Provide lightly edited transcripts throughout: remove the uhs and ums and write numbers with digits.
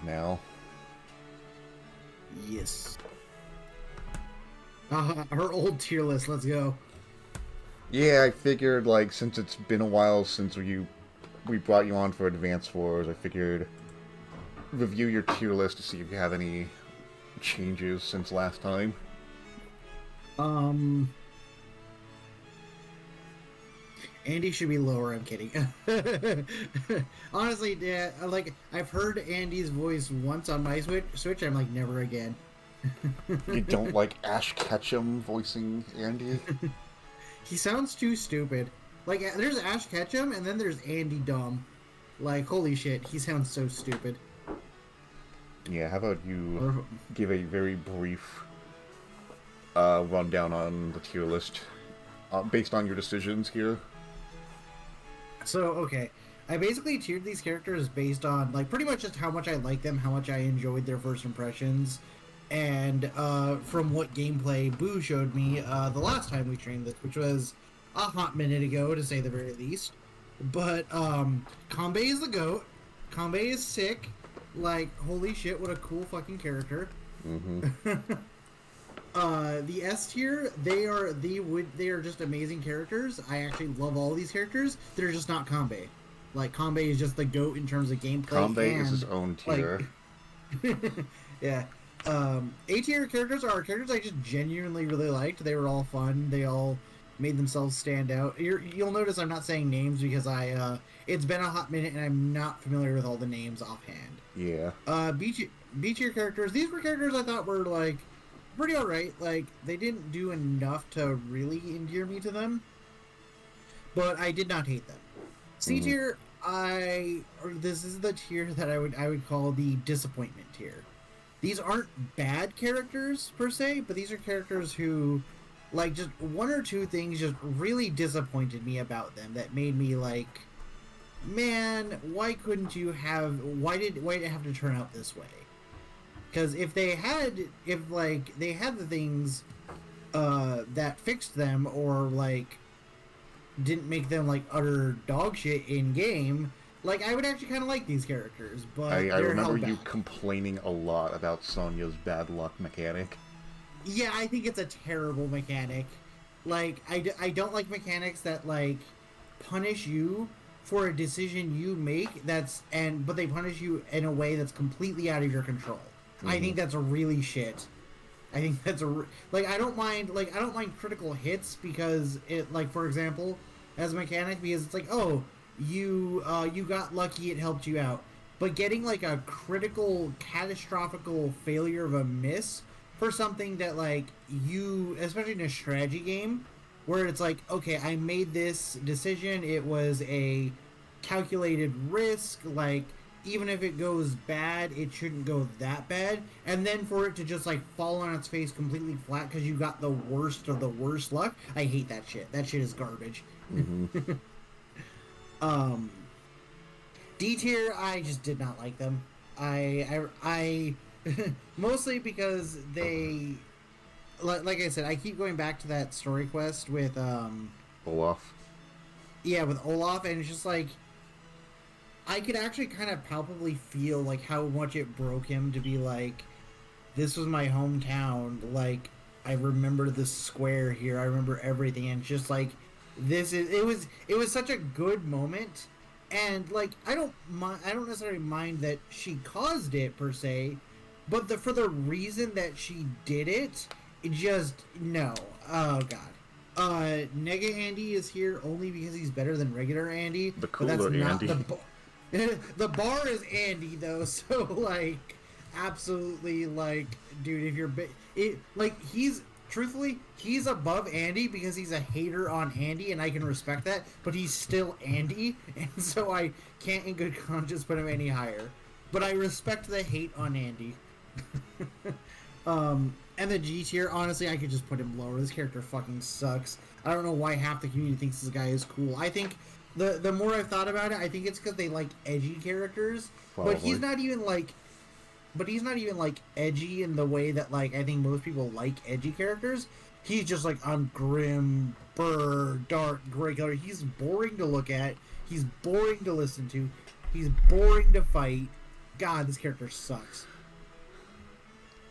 now. Yes. Her old tier list. Let's go. Yeah, I figured, like, since it's been a while since we brought you on for Advance Wars, I figured review your tier list to see if you have any changes since last time. Um, Andy should be lower. I'm kidding. Honestly, yeah, like I've heard Andy's voice once on my Switch. I'm like, never again. You don't like Ash Ketchum voicing Andy? He sounds too stupid. Like, there's Ash Ketchum, and then there's Andy Dumb. Like, holy shit, he sounds so stupid. Yeah, how about you Or, give a very brief rundown on the tier list based on your decisions here? So, okay. I basically tiered these characters based on, like, pretty much just how much I like them, how much I enjoyed their first impressions, and from what gameplay Boo showed me the last time we trained this, which was a hot minute ago, to say the very least. But, Kanbei is the GOAT. Kanbei is sick. Like, holy shit, what a cool fucking character. Mm-hmm. The S tier, they are just amazing characters. I actually love all these characters. They're just not Kanbei. Like, Kanbei is just the GOAT in terms of gameplay. Kanbei is his own tier. Like, yeah. A tier characters are characters I just genuinely really liked. They were all fun. They all made themselves stand out. You'll notice I'm not saying names because it's been a hot minute and I'm not familiar with all the names offhand. Yeah. B tier characters. These were characters I thought were like pretty alright. Like, they didn't do enough to really endear me to them, but I did not hate them. C tier, this is the tier that I would call the disappointment tier. These aren't bad characters per se, but these are characters who, like, just one or two things just really disappointed me about them that made me like, man, why did it have to turn out this way? Because if they had the things that fixed them, or like didn't make them like utter dog shit in game, like, I would actually kind of like these characters. But I remember you complaining a lot about Sonya's bad luck mechanic. Yeah, I think it's a terrible mechanic. Like, I don't like mechanics that like punish you for a decision you make but they punish you in a way that's completely out of your control. Mm-hmm. I think that's a really shit. I think that's I don't mind critical hits because it, like, for example, as a mechanic, because it's like, oh, you got lucky, it helped you out. But getting like a critical catastrophical failure of a miss for something that, like, you, especially in a strategy game where it's like, okay, I made this decision, it was a calculated risk, like, even if it goes bad, it shouldn't go that bad. And then for it to just, like, fall on its face completely flat because you got the worst of the worst luck, I hate that shit. That shit is garbage. Mm-hmm. D tier, I just did not like them. I mostly because they, like I said, I keep going back to that story quest with Olaf. Yeah, with Olaf, and it's just like, I could actually kind of palpably feel like how much it broke him to be like, this was my hometown, like, I remember the square here, I remember everything, and it's just like, it was such a good moment, and like, I don't necessarily mind that she caused it per se, but for the reason that she did it, no. Oh god. Nega Andy is here only because he's better than regular Andy. The cooler Andy. The bar is Andy though, so like, absolutely, like, dude, if you're truthfully, he's above Andy because he's a hater on Andy, and I can respect that, but he's still Andy, and so I can't in good conscience put him any higher. But I respect the hate on Andy. And the G tier, honestly, I could just put him lower. This character fucking sucks. I don't know why half the community thinks this guy is cool. I think the more I've thought about it, I think it's because they like edgy characters. Probably. But he's not even like edgy in the way that, like, I think most people like edgy characters. He's just like, I'm grim, dark, gray color. He's boring to look at. He's boring to listen to. He's boring to fight. God, this character sucks.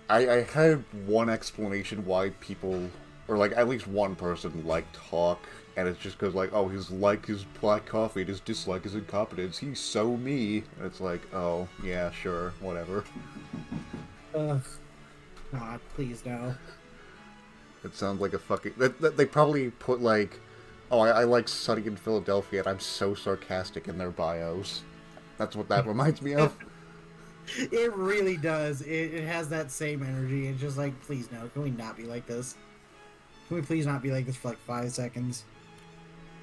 I had one explanation why people, or like at least one person, liked Hawk, and it's just because like, oh, his like is black coffee, and his dislike is incompetence. He's so me. And it's like, oh yeah, sure, whatever. Ugh. God, please no. It sounds like a fucking. They probably put like, oh, I like Sunny in Philadelphia, and I'm so sarcastic in their bios. That's what that reminds me of. It really does. It has that same energy. It's just like, please no. Can we not be like this? Can we please not be like this for like 5 seconds?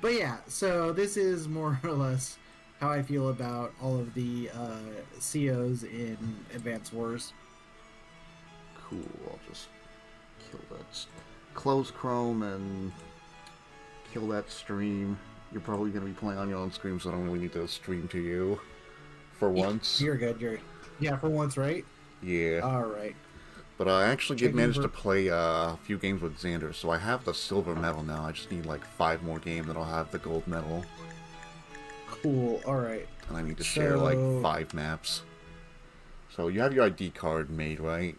But yeah, so this is more or less how I feel about all of the COs in Advance Wars. Cool. I'll just kill that. Close Chrome and kill that stream. You're probably going to be playing on your own stream, so I don't really need to stream to you for once. You're good. Yeah, for once, right? Yeah. All right. But I actually did Checking manage for- to play a few games with Xander, so I have the silver medal now. I just need like 5 more games and I'll have the gold medal. Cool. All right. And I need to share like 5 maps. So you have your ID card made, right?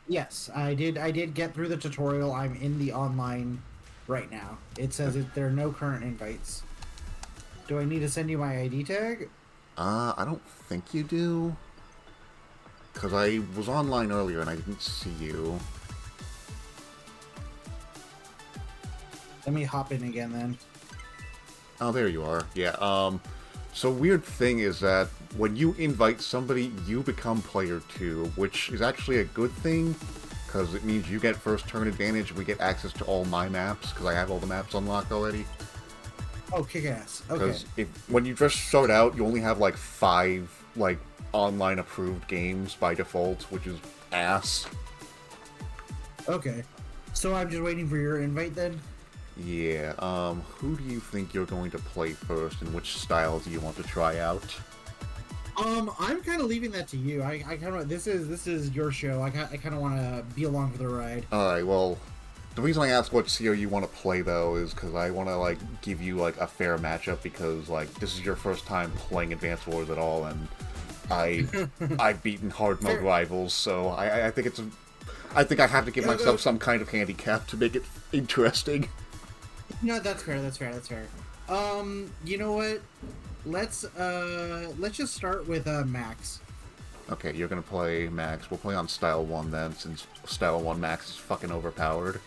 Yes, I did. I did get through the tutorial. I'm in the online right now. It says there are no current invites. Do I need to send you my ID tag? I don't think you do. Because I was online earlier and I didn't see you. Let me hop in again then. Oh, there you are. Yeah, so weird thing is that when you invite somebody, you become player 2, which is actually a good thing, because it means you get first turn advantage and we get access to all my maps, because I have all the maps unlocked already. Oh, kick ass. Okay. Because when you just start out, you only have like 5, like, online approved games by default, which is ass. Okay. So I'm just waiting for your invite then? Yeah, who do you think you're going to play first, and which style do you want to try out? I'm kind of leaving that to you. I kind of this is your show. I kind of want to be along for the ride. Alright, well, the reason I asked what CO you want to play, though, is because I want to, like, give you, like, a fair matchup, because, like, this is your first time playing Advance Wars at all, and I've beaten hard mode rivals, so I think it's I think I have to give myself some kind of handicap to make it interesting. No, that's fair. That's fair. That's fair. You know what? Let's just start with Max. Okay, you're gonna play Max. We'll play on Style 1 then, since Style 1 Max is fucking overpowered.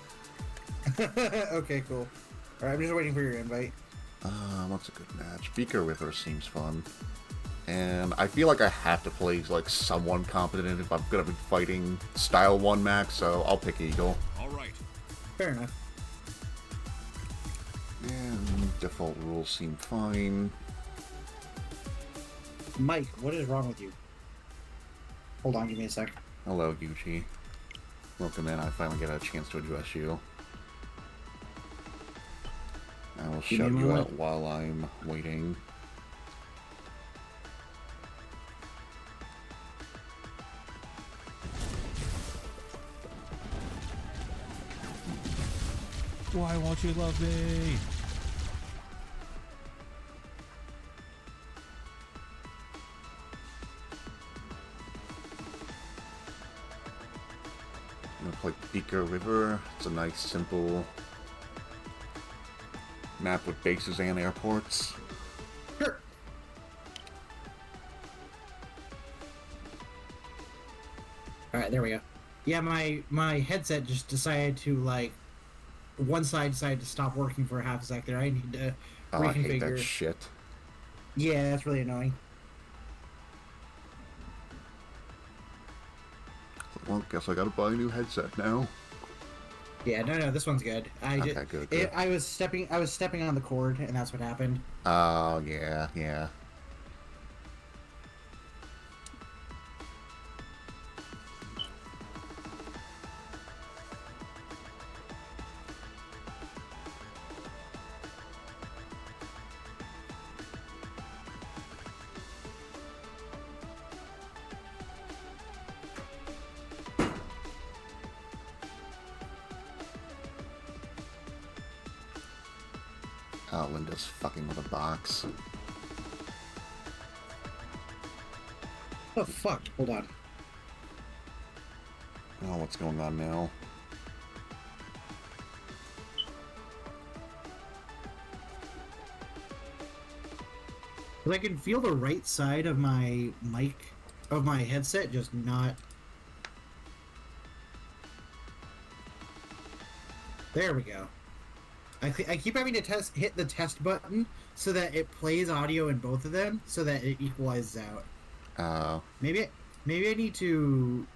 Okay, cool. Alright, I'm just waiting for your invite. What's a good match? Beaker River seems fun. And I feel like I have to play, like, someone competent if I'm gonna be fighting Style 1 Max, so I'll pick Eagle. Alright. Fair enough. And default rules seem fine. Mike, what is wrong with you? Hold on, give me a sec. Hello, Gucci. Welcome in. I finally get a chance to address you. I will Give me shout a you moment. out while I'm waiting. Why won't you love me? I'm gonna play Beaker River. It's a nice, simple map with bases and airports. Sure. Alright, there we go. Yeah, my headset just decided to, like, one side decided to stop working for a half a sec there. I need to Oh, I hate reconfigure. that shit. Yeah, that's really annoying. Well, guess I gotta buy a new headset now. Yeah, no, this one's good. Okay, good. I was stepping on the cord, and that's what happened. Oh, yeah. Oh, Linda's fucking with a box. Oh fuck! Hold on. Oh, what's going on now? Because I can feel the right side of my mic, of my headset, just not. There we go. I keep having to hit the test button so that it plays audio in both of them, so that it equalizes out. Uh, Maybe I need to.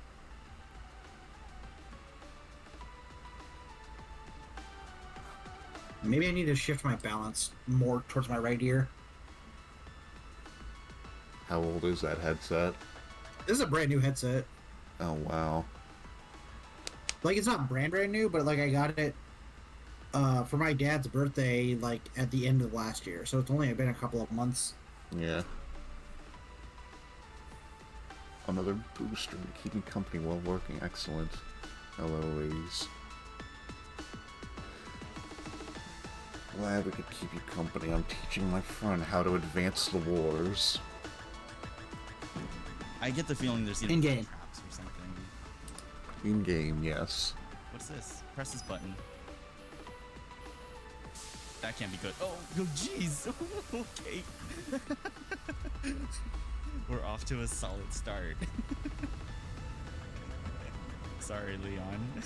Maybe I need to shift my balance more towards my right ear. how old is that headset? This is a brand new headset. Oh, wow. Like, it's not brand new, but like I got it for my dad's birthday, like at the end of last year. So it's only been a couple of months. Yeah. Another booster to keep me company while working. Excellent. Hello, ladies. Glad we could keep you company. I'm teaching my friend how to advance the wars. I get the feeling there's either In-game. traps or something. In-game, yes. What's this? Press this button. That can't be good. Oh, jeez. Okay. We're off to a solid start. Sorry, Leon.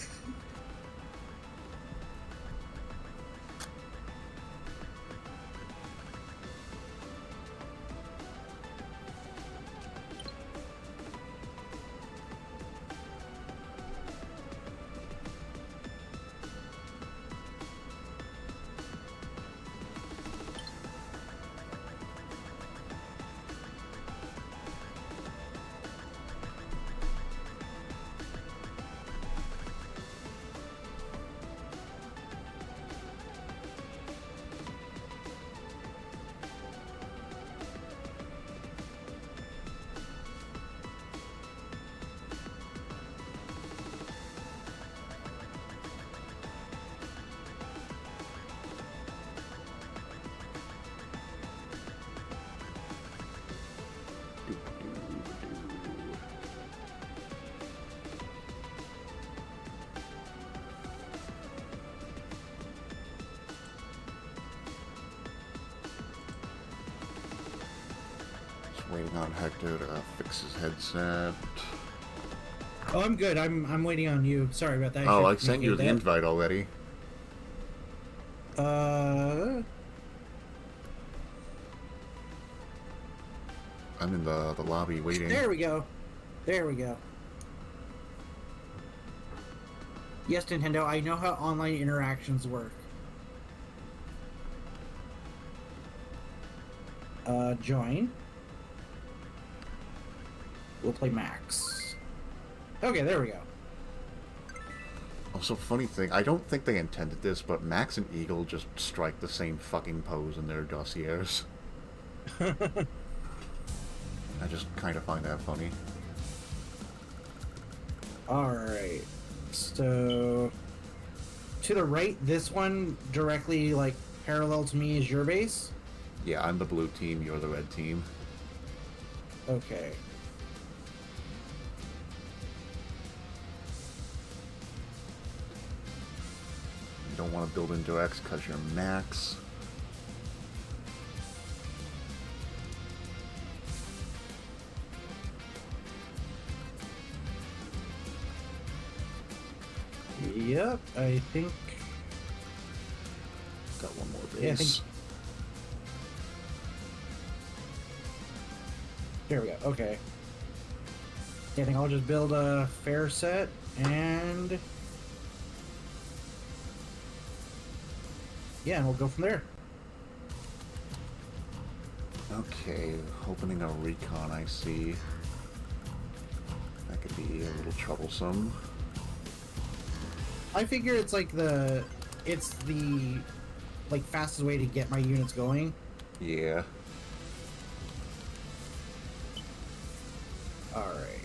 Just waiting on Hector to fix his headset. Oh, I'm good. I'm waiting on you. Sorry about that. Oh, I should sent you the communicate invite already. that. I'm in the lobby waiting. There we go. There we go. Yes, Nintendo, I know how online interactions work. Join. We'll play Max. Okay, there we go. Also, funny thing, I don't think they intended this, but Max and Eagle just strike the same fucking pose in their dossiers. I just kind of find that funny. Alright. So, to the right, this one directly, like, parallel to me is your base? Yeah, I'm the blue team, you're the red team. Okay. You don't want to build into X because you're Max. Yep, I think... Got one more base. Yeah, I think... There we go, okay. I think I'll just build a fair set, and... Yeah, and we'll go from there. Okay, opening a recon, I see. That could be a little troublesome. I figure it's like the... It's the... Like, fastest way to get my units going. Yeah. Alright.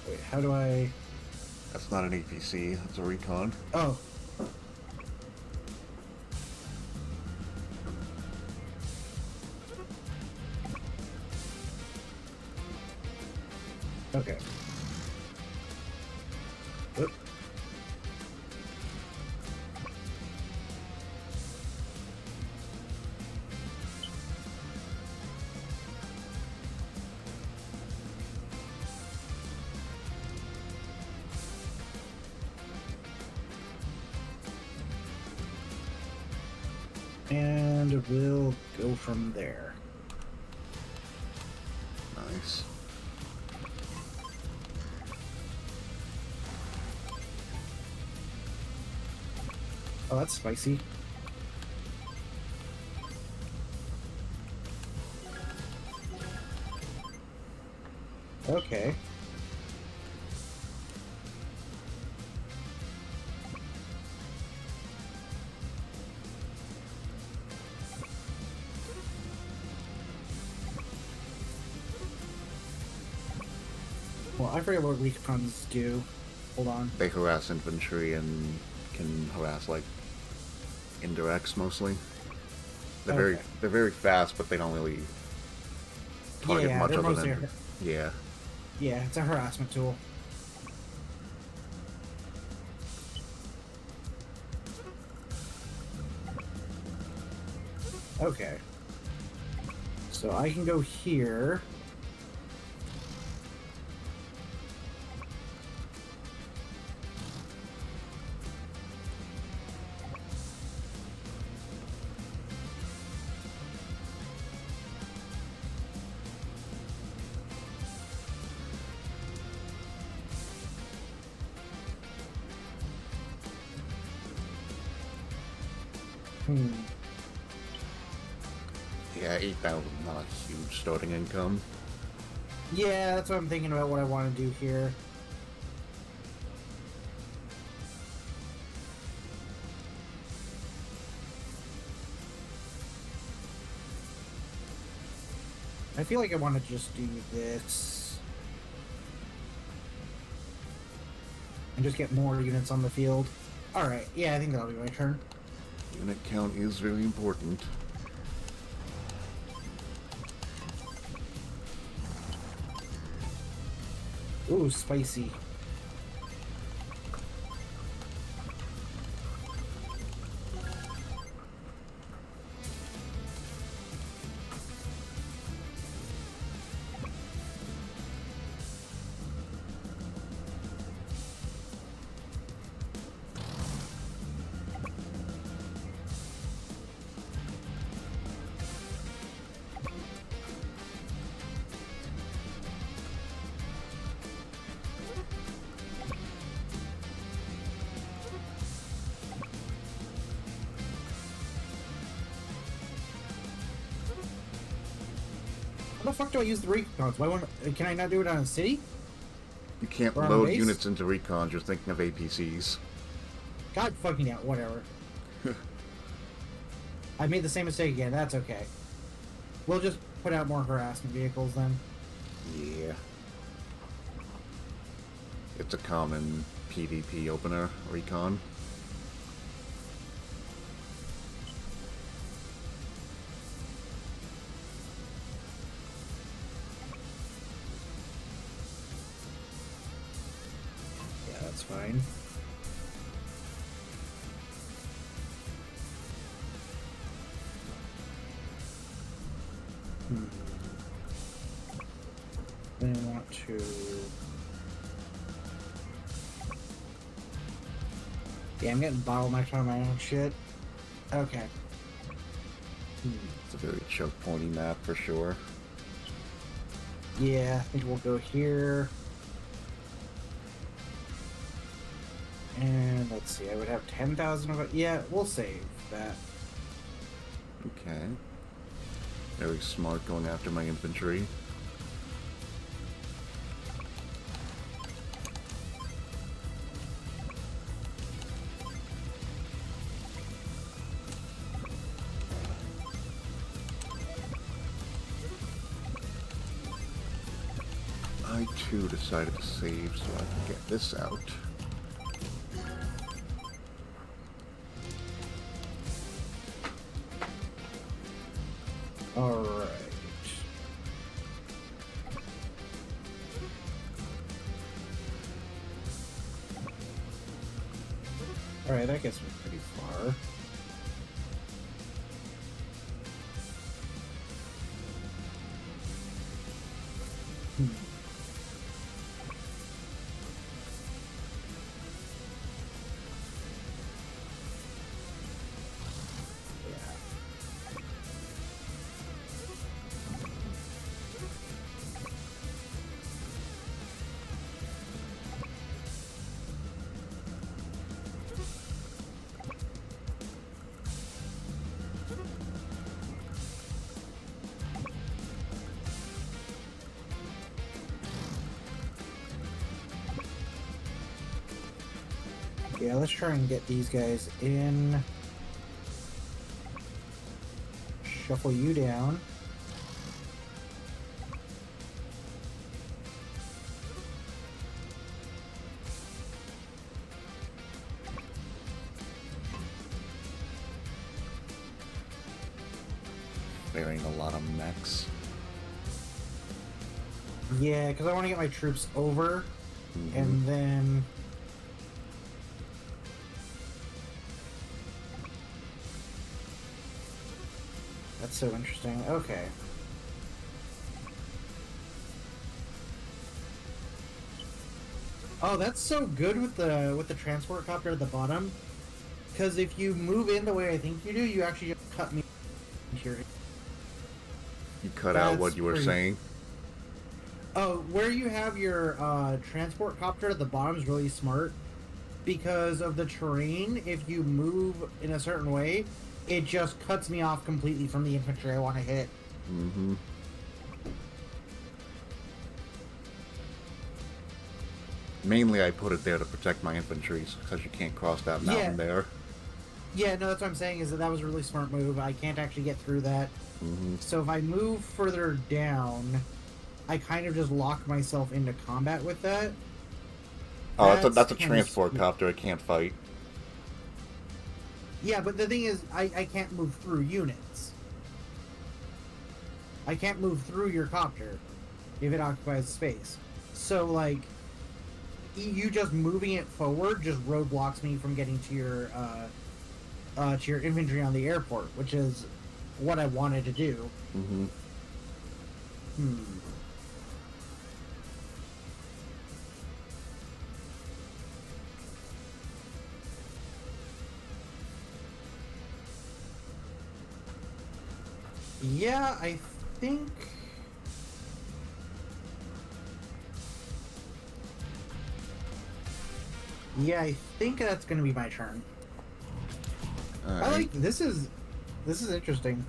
Wait, how do I... That's not an APC, that's a recon. Oh. Okay. Oop. And we'll go from there. Nice. Oh, that's spicy. Okay. Well, I forget what recons do. Hold on. They harass infantry and can harass like indirects mostly. Okay. They're very fast, but they don't really target Yeah, much they're other mostly than yeah. Yeah, it's a harassment tool. Okay. So I can go here. Hmm. Yeah, 8,000 not a huge starting income. Yeah, that's what I'm thinking about what I want to do here. I feel like I want to just do this. And just get more units on the field. Alright, yeah, I think that'll be my turn. Unit count is very important. Ooh, spicy. How the fuck do I use the recons? Why won't, can I not do it on a city? You can't Or on a load base? units into recons, you're thinking of APCs. God fucking out, whatever. I made the same mistake again, that's okay. We'll just put out more harassment vehicles then. Yeah. It's a common PvP opener, recon. Yeah, that's fine. Then I want to... Yeah, I'm getting bottlenecked on my own shit. Okay. It's a very choke pointy map for sure. Yeah, I think we'll go here. And let's see, I would have 10,000 of it. Yeah, we'll save that. Okay. Very smart going after my infantry. I too decided to save so I can get this out. Alright. Okay, that gets me pretty far. Yeah, let's try and get these guys in. Shuffle you down. Burying a lot of mechs. Yeah, because I want to get my troops over, and then... That's so interesting. Okay. Oh, that's so good with the transport copter at the bottom. Because if you move in the way I think you do, you actually just cut me into your... You cut out what That's you were pretty- saying. Oh, where you have your transport copter at the bottom is really smart. Because of the terrain, if you move in a certain way, it just cuts me off completely from the infantry I want to hit. Mm-hmm. Mainly, I put it there to protect my infantry, because you can't cross that mountain there. Yeah, no, that's what I'm saying, is that was a really smart move. I can't actually get through that. Mm-hmm. So if I move further down, I kind of just lock myself into combat with that. Oh, that's a kinda transport sweet. copter. I can't fight. Yeah, but the thing is, I can't move through units. I can't move through your copter if it occupies space. So, like, you just moving it forward just roadblocks me from getting to your infantry on the airport, which is what I wanted to do. Mm-hmm. Yeah, I think... Yeah, I think that's gonna be my turn. I like this is interesting.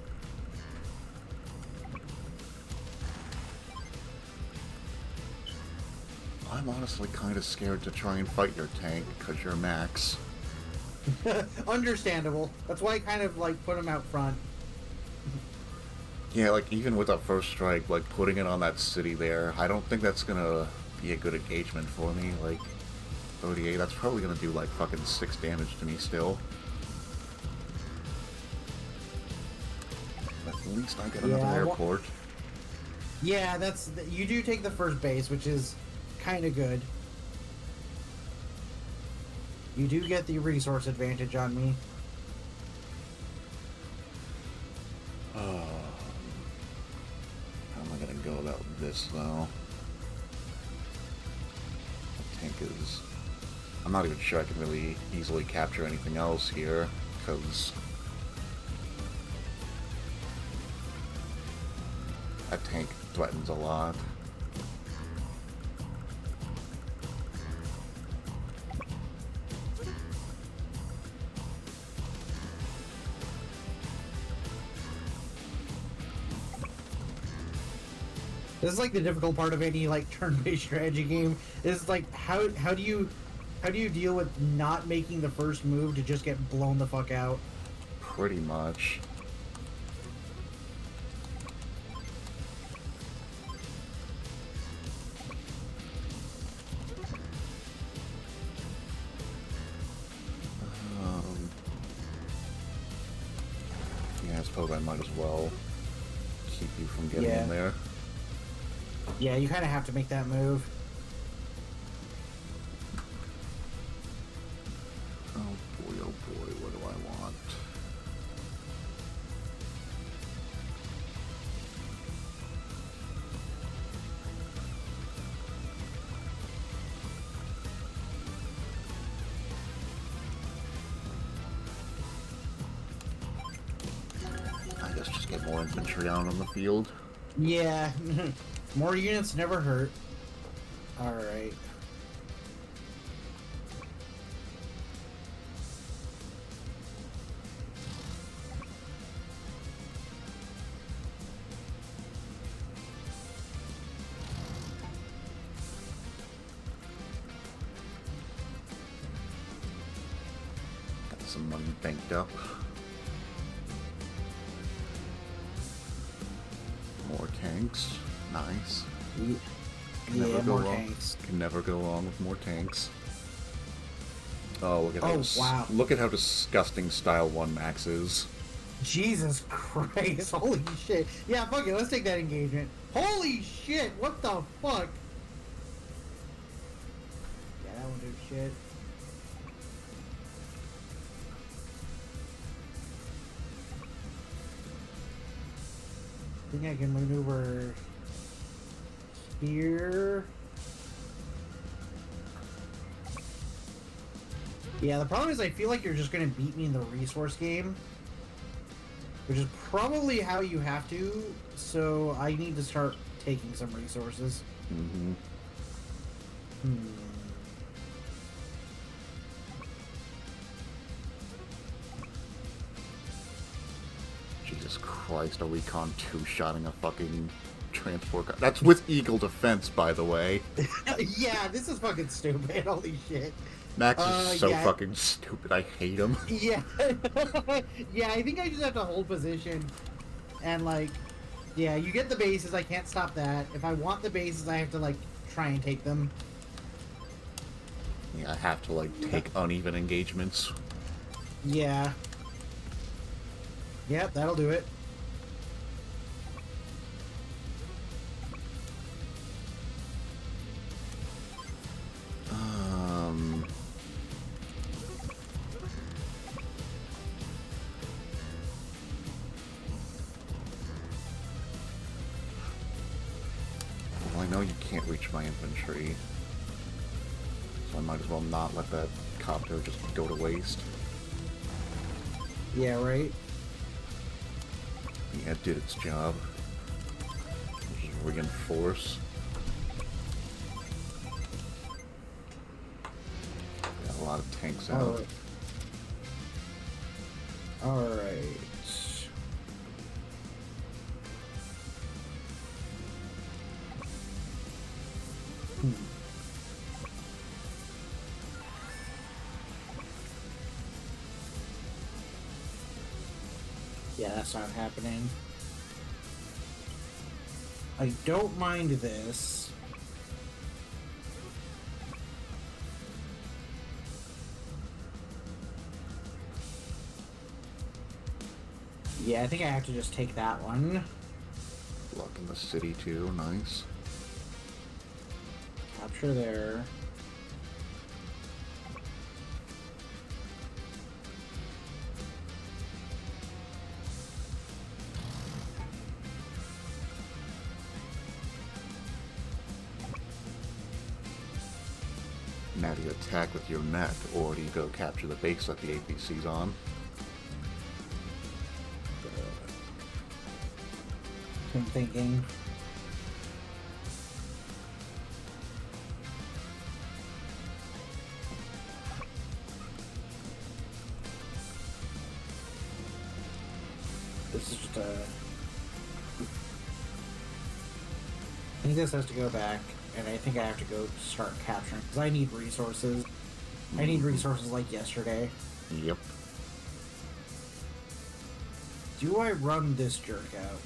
I'm honestly kind of scared to try and fight your tank, because you're max. Understandable. That's why I kind of like put him out front. Yeah, like, even with that first strike, like, putting it on that city there, I don't think that's gonna be a good engagement for me. Like, 38, that's probably gonna do, like, fucking 6 damage to me still. At least I get another airport. Yeah, you do take the first base, which is kind of good. You do get the resource advantage on me. How am I gonna go about this, though? The tank is... I'm not even sure I can really easily capture anything else here, because... that tank threatens a lot. This is like the difficult part of any like turn-based strategy game. Is like how do you deal with not making the first move to just get blown the fuck out? Pretty much. Yeah, I suppose I might as well keep you from getting in there. Yeah, you kind of have to make that move. Oh boy, oh boy, what do I want? I guess just get more infantry out on the field. Yeah. More units never hurt. Alright. Got some money banked up. More tanks. Nice. Yeah, go more wrong. tanks. Can never go wrong with more tanks. Oh, look at Oh, those. wow. Look at how disgusting Style 1 Max is. Jesus Christ. Holy shit. Yeah, fuck it. Let's take that engagement. Holy shit. What the fuck? Yeah, that won't do shit. I think I can maneuver here. Yeah, the problem is I feel like you're just going to beat me in the resource game. Which is probably how you have to, so I need to start taking some resources. Mm-hmm. Jesus Christ, a Recon 2 shotting a fucking transport car. That's with Eagle Defense, by the way. Yeah, this is fucking stupid. Holy shit. Max is so yeah. fucking stupid. I hate him. Yeah. Yeah, I think I just have to hold position. And, like, yeah, you get the bases. I can't stop that. If I want the bases, I have to, like, try and take them. Yeah, I have to, like, take uneven engagements. Yeah. Yep, that'll do it. Well, I know you can't reach my infantry, so I might as well not let that copter just go to waste. Yeah, right? Yeah, it did its job. Just reinforce. Got a lot of tanks out. Alright. Yeah, that's not happening. I don't mind this. Yeah, I think I have to just take that one. Blocking the city too, nice. Capture there. Now do you attack with your net, or do you go capture the base that the APC's on? I'm thinking. This is just a... I think this has to go back, and I think I have to go start capturing, because I need resources. I need resources like yesterday. Yep. Do I run this jerk out?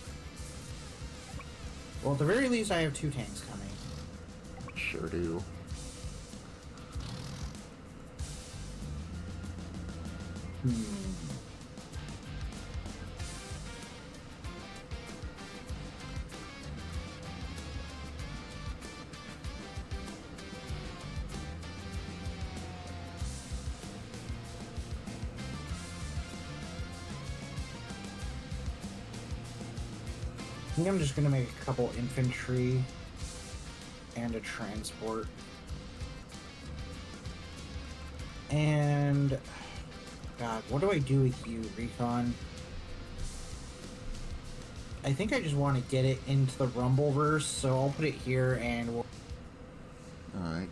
Well, at the very least, I have 2 tanks coming. Sure do. think I'm just gonna make a couple infantry and a transport. And God, what do I do with you, Recon? I think I just want to get it into the Rumbleverse, so I'll put it here and we'll... Alright.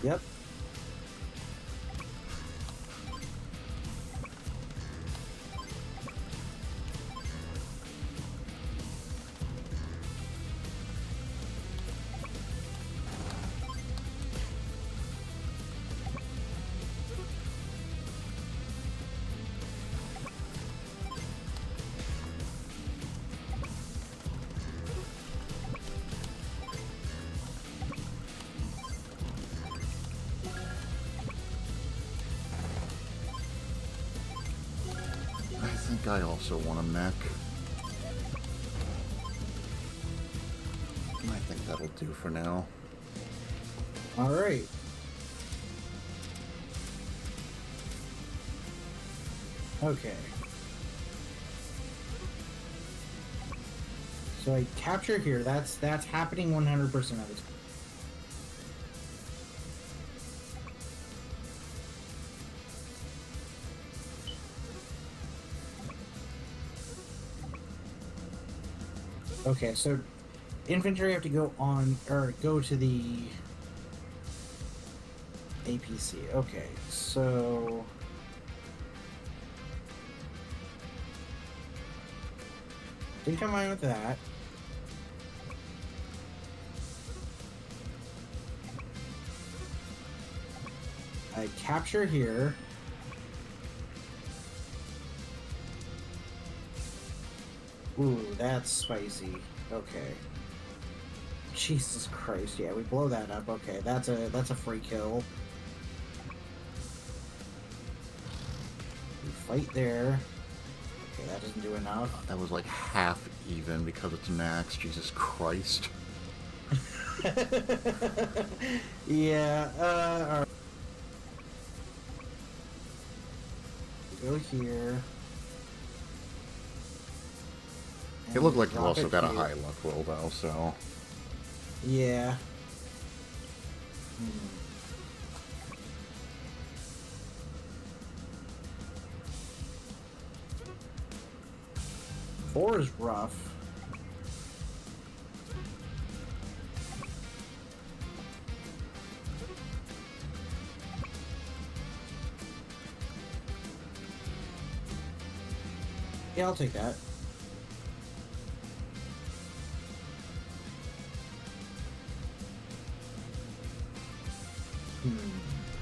Yep. I think I also want a mech. I think that'll do for now. All right. Okay. So I capture here. That's happening 100% of the time. Okay, so infantry have to go on or go to the APC. Okay, so think I'm fine with that. I capture here. Ooh, that's spicy. Okay. Jesus Christ, yeah, we blow that up. Okay, that's a free kill. We fight there. Okay, that doesn't do enough. That was like half even because it's max. Jesus Christ. Yeah, alright. Go here. It looked like you Drop also it got a here. high luck roll though, so. Yeah. Four is rough. Yeah, I'll take that.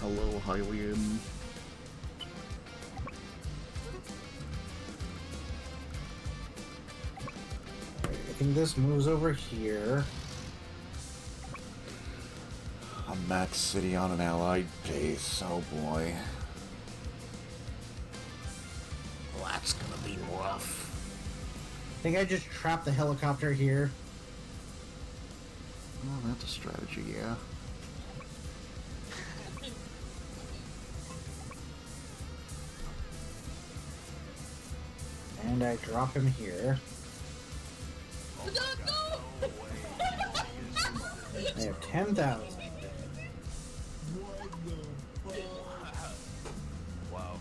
Hello, Hylian. I think this moves over here. A max city on an allied base. Oh boy. Well, that's gonna be rough. I think I just trapped the helicopter here. Well, that's a strategy, yeah. And I drop him here. I have 10,000. Wow.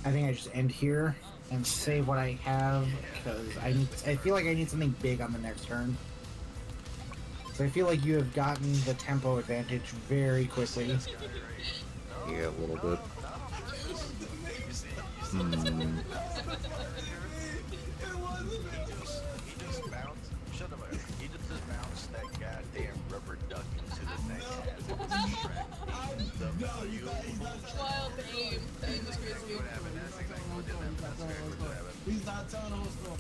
I think I just end here and save what I have because I feel like I need something big on the next turn. So I feel like you have gotten the tempo advantage very quickly. Yeah, a little bit. He just bounced. Shut up. He just bounced that goddamn rubber duck into the next Wild aim. That was crazy. What happened? That's exactly what happened. That's exactly what happened. He's not telling the whole story.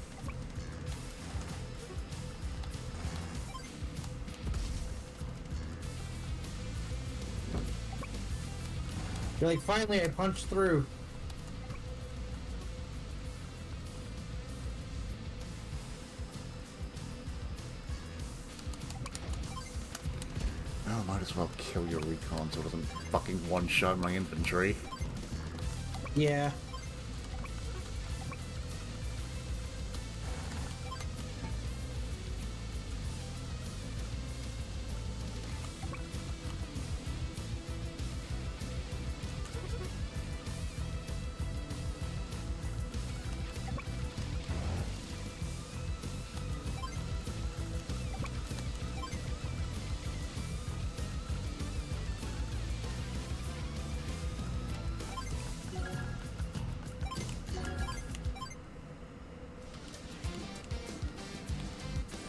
You're like, finally I punched through. as well kill your recon so it doesn't fucking one-shot my infantry. Yeah.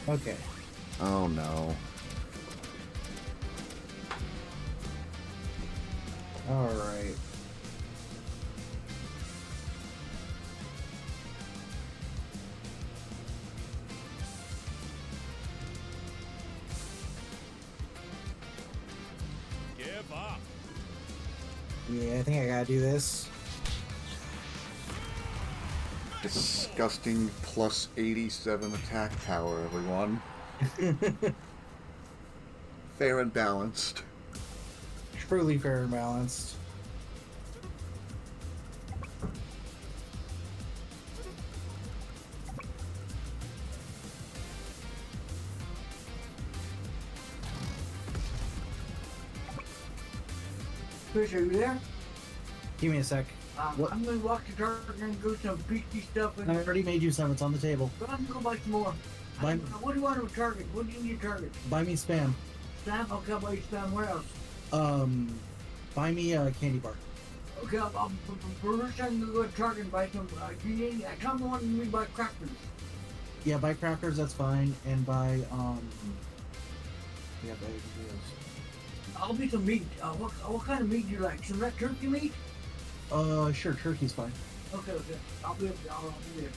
Okay. Oh no. Alright. Give up. Yeah, I think I gotta do this. Disgusting plus 87 attack power, everyone. Fair and balanced. Truly fair and balanced. Chris, are you there? Give me a sec. What? I'm gonna walk the target and go some beastie stuff and I already made you some. It's on the table. but I'm gonna go buy some more. Buy- What do you want to target? What do you need to target? Buy me spam. Spam? Okay, I'll buy you spam. Where else? Buy me a candy bar. Okay, first I'm gonna go to Target and buy some. Do you need? I come on me buy crackers. Yeah, buy crackers. That's fine. And buy Yeah, buy those. I'll be some meat. What kind of meat do you like? Some red turkey meat? Sure. Turkey's fine. Okay. I'll be there.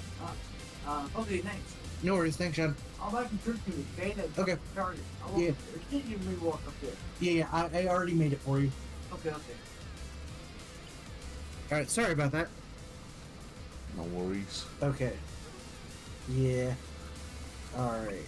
Okay, thanks. No worries. Thanks, Sean. I'll buy some turkey meat. Okay. Then Okay. Target. Yeah. Did you me walk up there? Yeah. I already made it for you. Okay. All right. Sorry about that. No worries. Okay. Yeah. All right.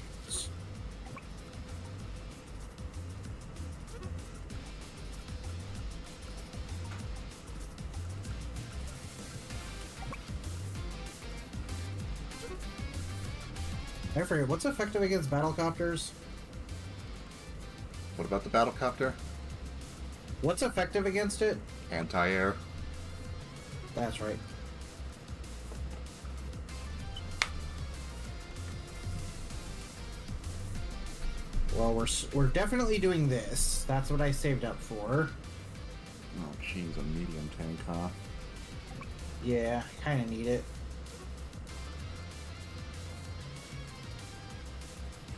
I forget, what's effective against battlecopters? What about the battlecopter? What's effective against it? Anti-air. That's right. Well, we're definitely doing this. That's what I saved up for. Oh, jeez, a medium tank, huh? Yeah, kind of need it.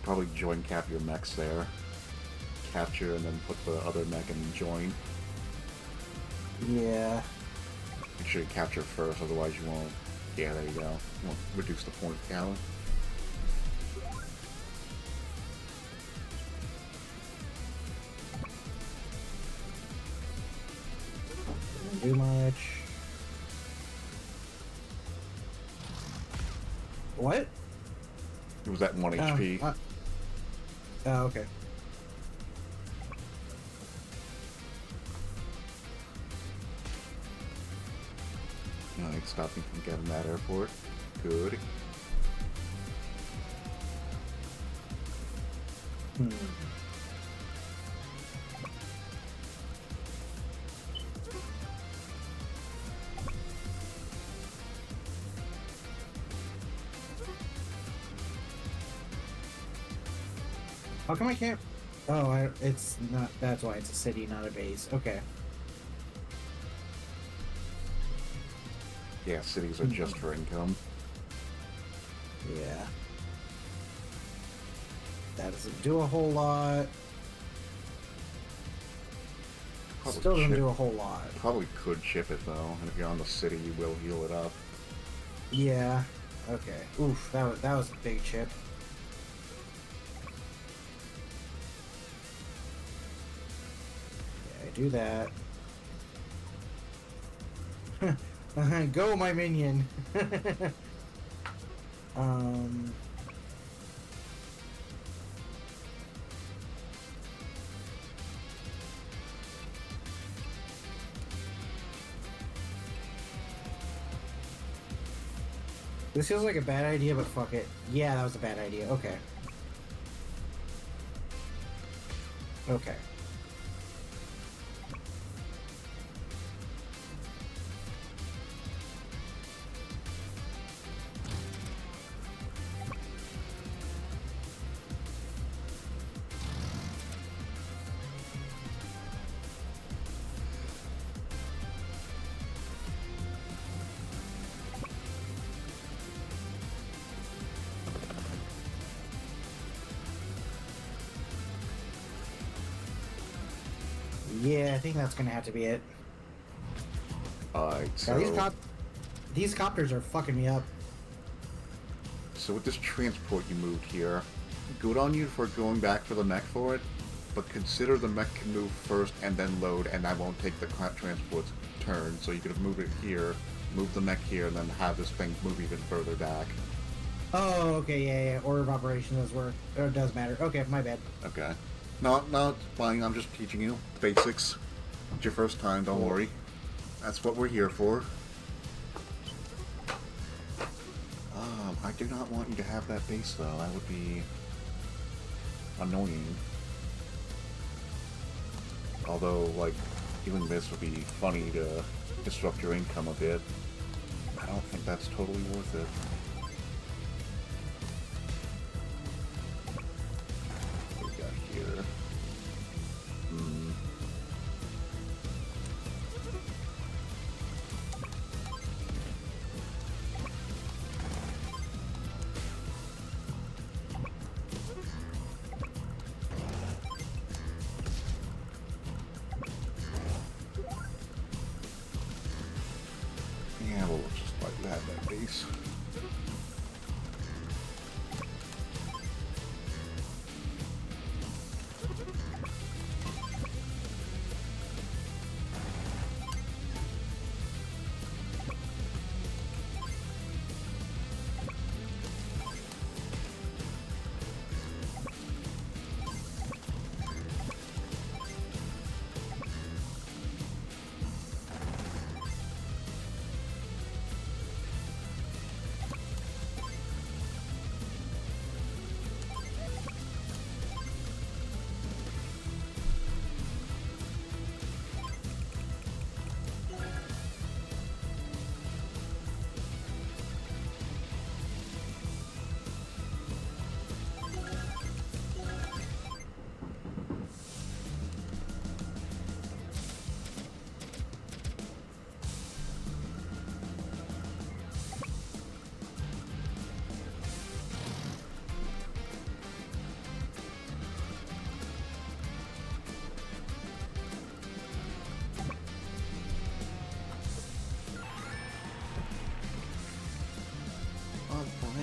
Probably join cap your mechs there. Capture and then put the other mech and join. Yeah. Make sure you capture first, otherwise you won't. Yeah, there you go. You won't reduce the point count. Didn't do much. What? It was at 1 HP. Oh, okay. Alright, stop me from getting that airport. Good. Hmm. How come I can't? Oh, it's not. That's why it's a city, not a base. Okay. Yeah, cities are just for income. Yeah. That doesn't do a whole lot. Probably Still doesn't chip- do a whole lot. Probably could chip it though, and if you're on the city, you will heal it up. Yeah. Okay. Oof. That was a big chip. Yeah, I do that. Go, my minion. um. This feels like a bad idea, but fuck it. Yeah, that was a bad idea. Okay. Okay. Yeah, I think that's gonna have to be it. Alright, Yeah, these copters are fucking me up. So with this transport you moved here, good on you for going back for the mech for it, but consider the mech can move first and then load, and I won't take the transport's turn, so you could have moved it here, move the mech here, and then have this thing move even further back. Oh, okay, yeah. Order of operations does work. Or it does matter. Okay, my bad. Okay. No, it's fine, I'm just teaching you basics. It's your first time, don't worry. That's what we're here for. I do not want you to have that base, though. That would be annoying. Although, like, doing this would be funny to disrupt your income a bit. I don't think that's totally worth it. What do we got here? Yeah, we'll just let you have that base.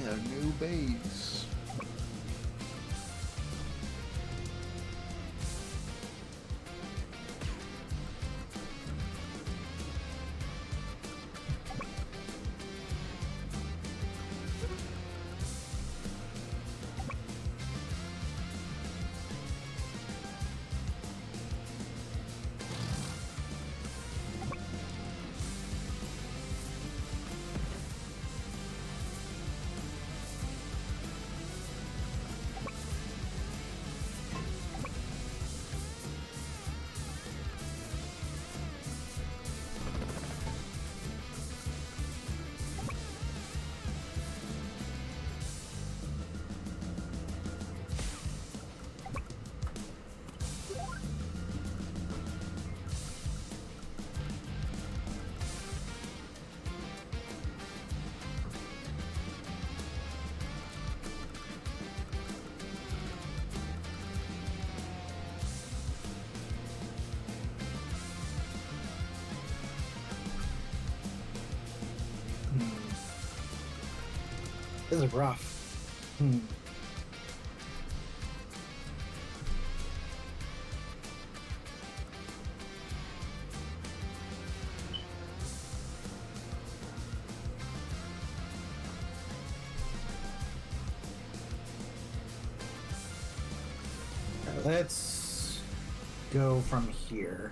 A new base. This is rough. Let's go from here.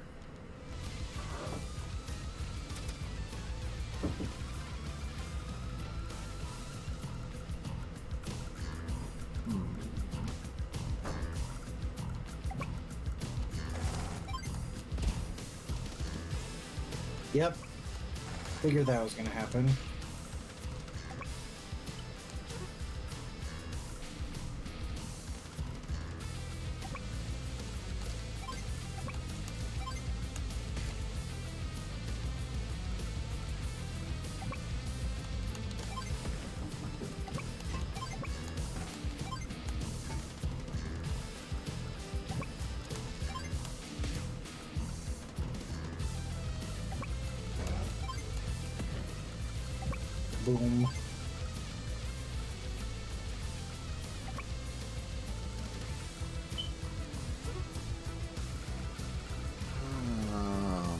Yep. Figured that was gonna happen. Boom.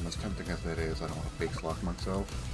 As tempting as that is, I don't want to face lock myself.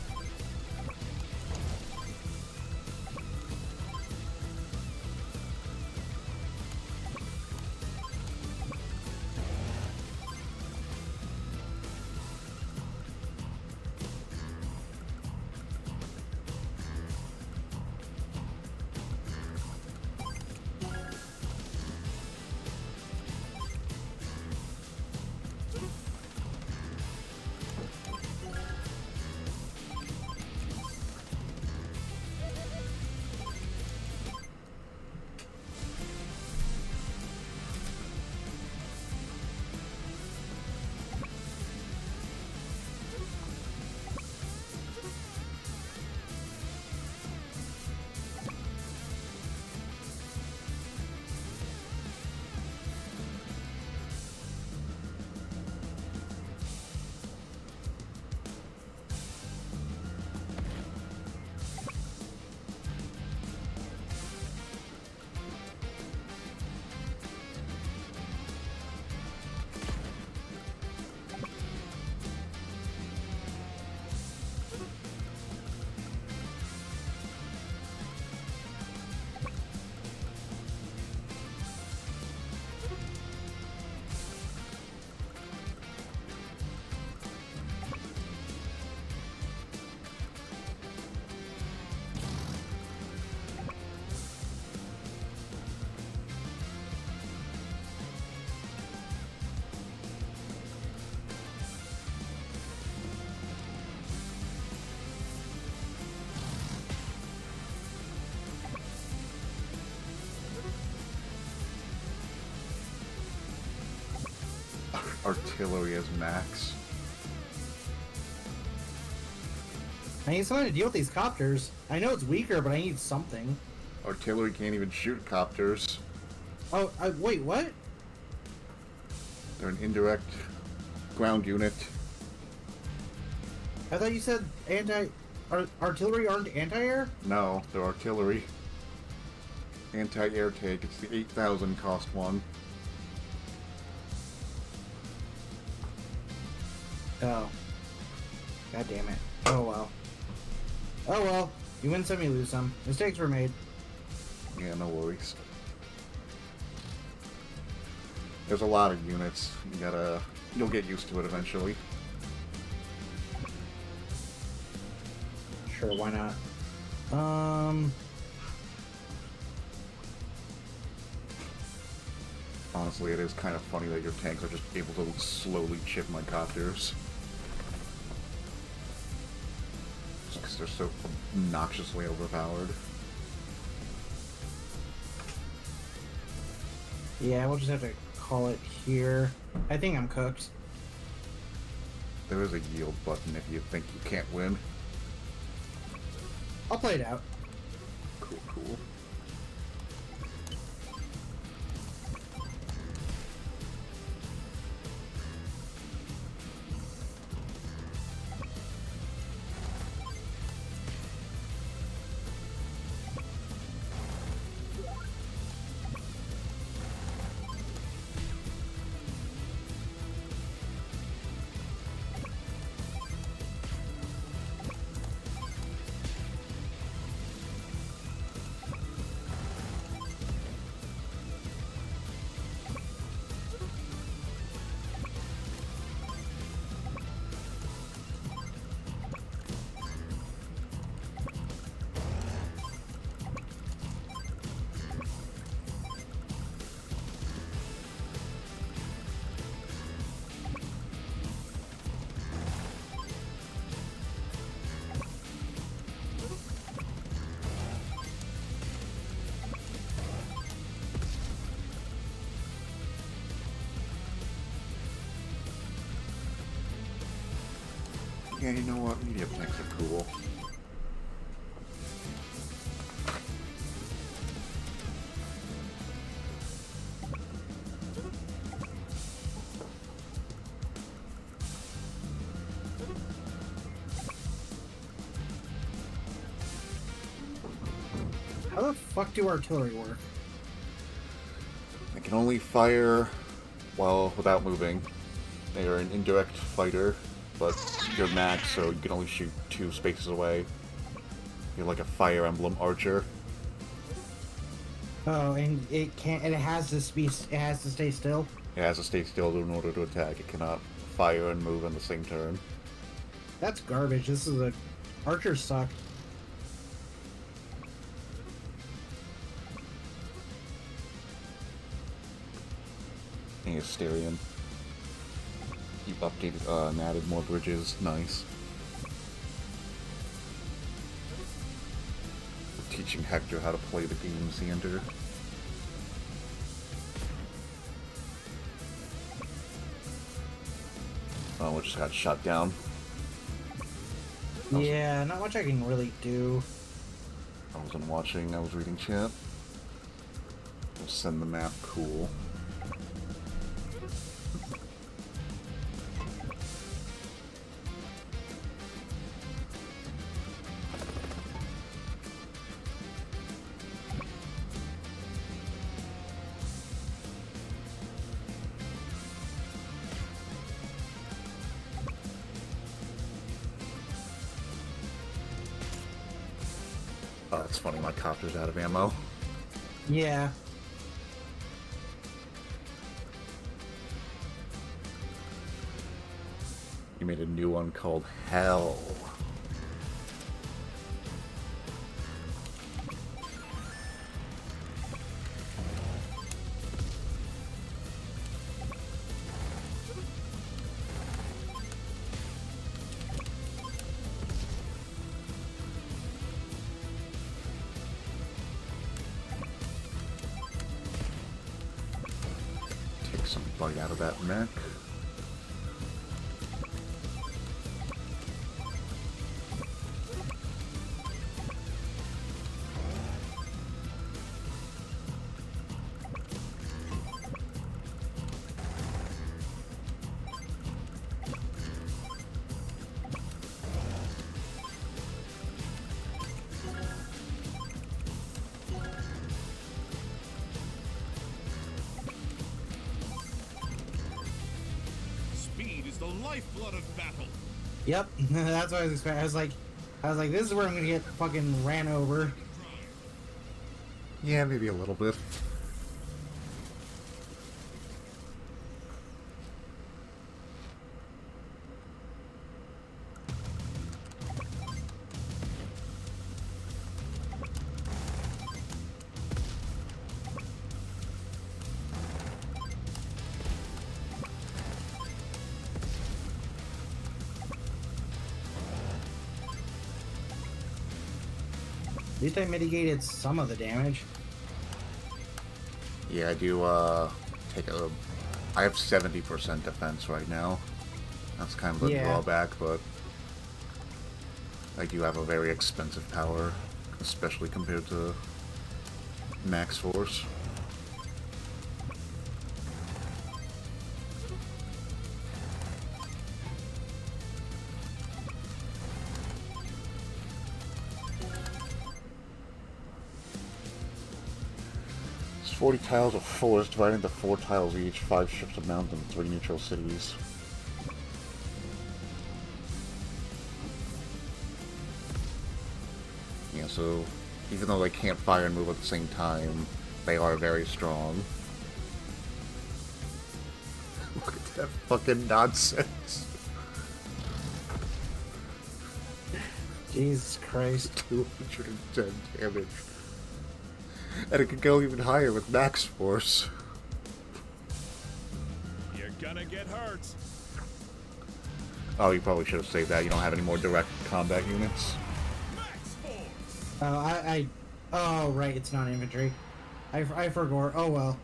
Artillery as max. I need something to deal with these copters. I know it's weaker, but I need something. Artillery can't even shoot copters. Oh, wait, what? They're an indirect ground unit. I thought you said artillery aren't anti-air? No, they're artillery. Anti-air tank. It's the 8,000 cost one. Oh. God damn it. Oh well. Oh well. You win some, you lose some. Mistakes were made. Yeah, no worries. There's a lot of units. You'll get used to it eventually. Sure, why not? Honestly, it is kind of funny that your tanks are just able to slowly chip my copters. Just because they're so obnoxiously overpowered. Yeah, we'll just have to call it here. I think I'm cooked. There is a yield button if you think you can't win. I'll play it out. Cool, cool. Yeah, you know what? Medium tanks are cool. How the fuck do artillery work? They can only fire while without moving. They are an indirect fighter, but you're max, so you can only shoot 2 spaces away. You're like a Fire Emblem archer. Oh, and it can't. And it has to be. It has to stay still. It has to stay still in order to attack. It cannot fire and move on the same turn. That's garbage. This is a. Archers suck. And Asterion. You updated and added more bridges. Nice. We're teaching Hector how to play the game, Xander. Oh, we just got shut down. Yeah, not much I can really do. I wasn't watching, I was reading chat. We'll send the map, cool. Oh, that's funny, my copter's out of ammo. Yeah. You made a new one called Hell. Take some bite out of that mech. Speed is the lifeblood of battle. Yep. That's what I was expecting. I was like, this is where I'm gonna get fucking ran over. Yeah, maybe a little bit. At least I mitigated some of the damage. Yeah, I do, take a... I have 70% defense right now. That's kind of a Yeah. drawback, but... I do have a very expensive power, especially compared to max force. It's 40 tiles of forest divided into 4 tiles each, 5 strips of mountain, 3 neutral cities. Yeah, so even though they can't fire and move at the same time, they are very strong. Look at that fucking nonsense. Jesus Christ. 210 damage. And it could go even higher with max force. You're gonna get hurt. Oh, you probably should have saved that. You don't have any more direct combat units. Max force. Oh, oh, right, it's not infantry. I forgot. Oh, well.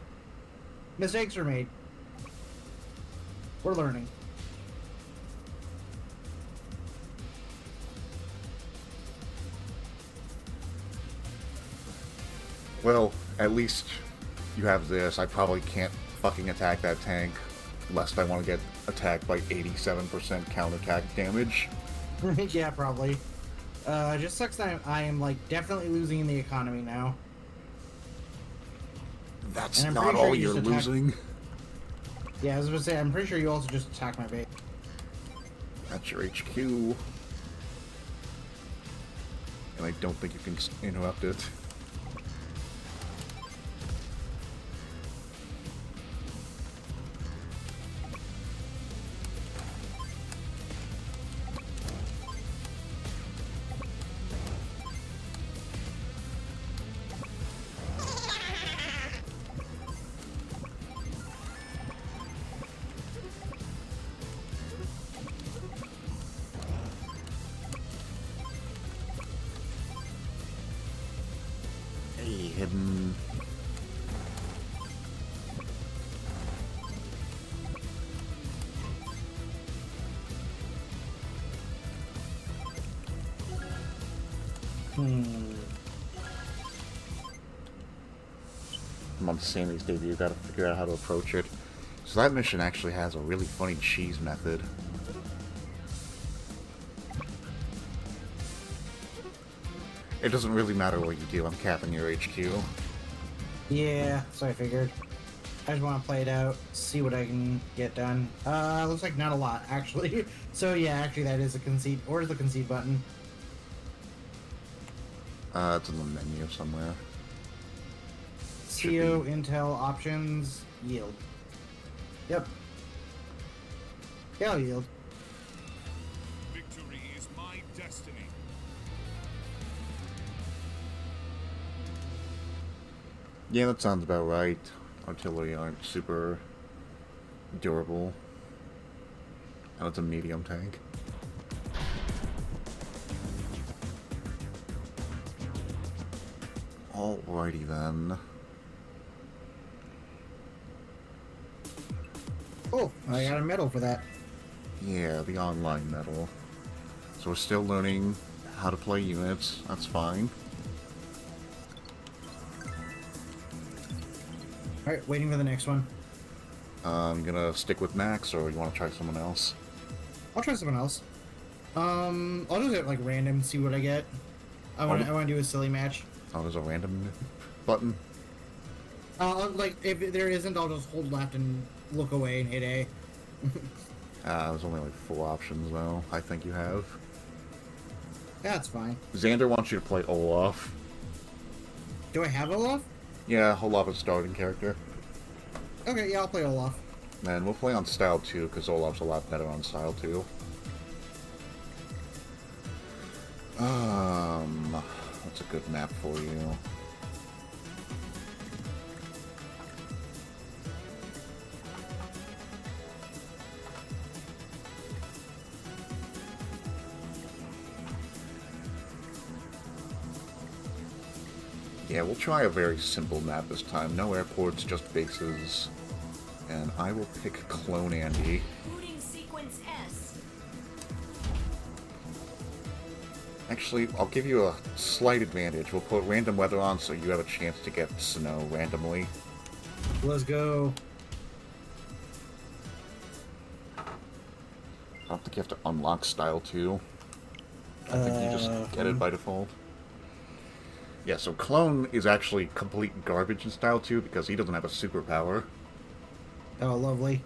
Mistakes were made. We're learning. Well, at least you have this. I probably can't fucking attack that tank, lest I want to get attacked by 87% counterattack damage. Yeah, probably. It just sucks that I am like definitely losing in the economy now. That's And I'm not pretty sure all you you're just attack- losing. Yeah, I was gonna say, I'm pretty sure you also just attack my base. That's your HQ. And I don't think you can interrupt it. Hey, hidden. I'm on Sammy's debut, you gotta figure out how to approach it. So that mission actually has a really funny cheese method. It doesn't really matter what you do, I'm capping your HQ. Yeah, so I figured. I just want to play it out, see what I can get done. Looks like not a lot, actually. So yeah, actually that is a concede. Where's the concede button? It's in the menu somewhere. CO, Intel, options, yield. Yep. Yeah, I'll yield. Victory is my destiny. Yeah, that sounds about right. Artillery aren't super durable. And it's a medium tank. Alrighty then. Oh, I got a medal for that. Yeah, the online medal. So we're still learning how to play units. That's fine. Alright, waiting for the next one. You gonna stick with Max, or you want to try someone else? I'll try someone else. I'll just hit like random, see what I get. I want to do a silly match. Oh, there's a random button. Like if there isn't, I'll just hold left and look away and hit A. There's only like 4 options though. I think you have. That's fine. Xander wants you to play Olaf. Do I have Olaf? Yeah, Olaf is starting character. Okay, yeah, I'll play Olaf. And we'll play on style 2, because Olaf's a lot better on style 2. What's a good map for you? Yeah, we'll try a very simple map this time. No airports, just bases. And I will pick Clone Andy. Booting sequence S. Actually, I'll give you a slight advantage. We'll put random weather on so you have a chance to get snow randomly. Let's go. I don't think you have to unlock style 2. I think you just get it by default. Yeah, so Clone is actually complete garbage in style 2 because he doesn't have a superpower. Oh, lovely.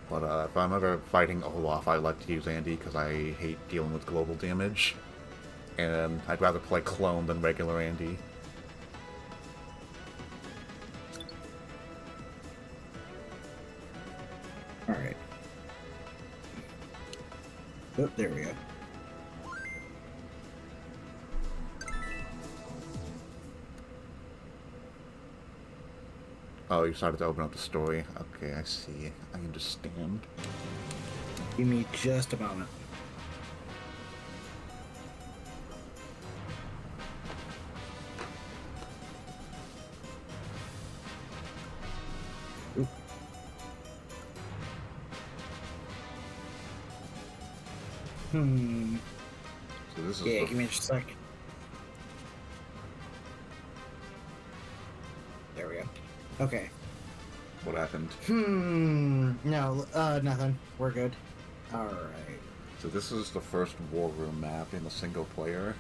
But if I'm ever fighting Olaf, I like to use Andy because I hate dealing with global damage. And I'd rather play Clone than regular Andy. Alright. Oh, there we go. Oh, you decided to open up the story. Okay, I see. I understand. Give me just a moment. Oop. So this is Yeah, the give me just a sec. There we go. Okay. what happened. No, nothing. We're good. Alright. So this is the first war room map in the single player.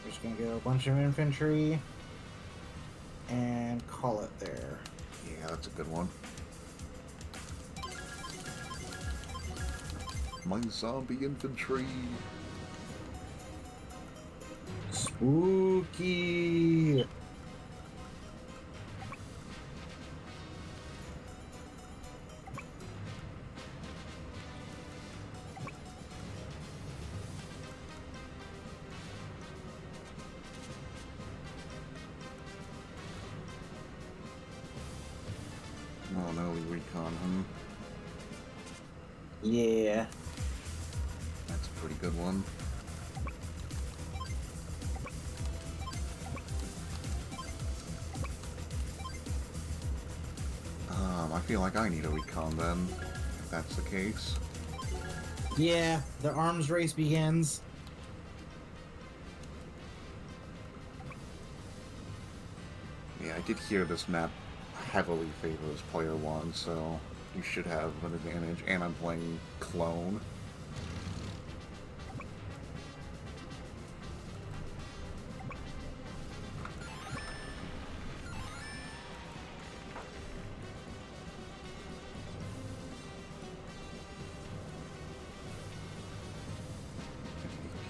We're just gonna get a bunch of infantry and call it there. Yeah, that's a good one. My zombie infantry. Spooky. Oh no, we recon him. Yeah. That's a pretty good one. I feel like I need a recon then, if that's the case. Yeah, the arms race begins. Yeah, I did hear this map heavily favors player one, so you should have an advantage. And I'm playing clone.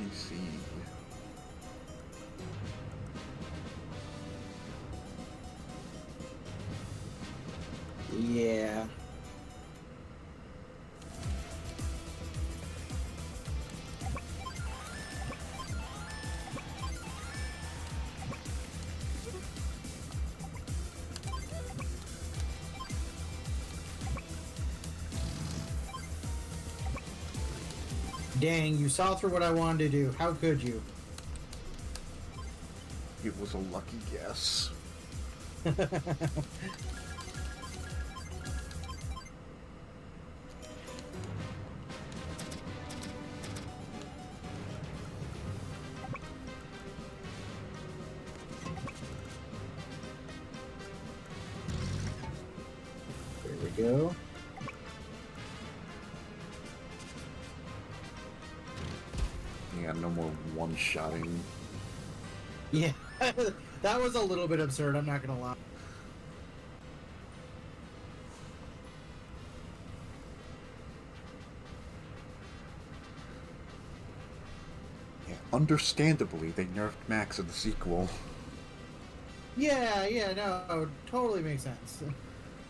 APC. Yeah. Dang, you saw through what I wanted to do. How could you? It was a lucky guess. There we go. Yeah, no more one-shotting. Yeah, that was a little bit absurd, I'm not gonna lie. Yeah, understandably, they nerfed Max in the sequel. Yeah, no, totally makes sense.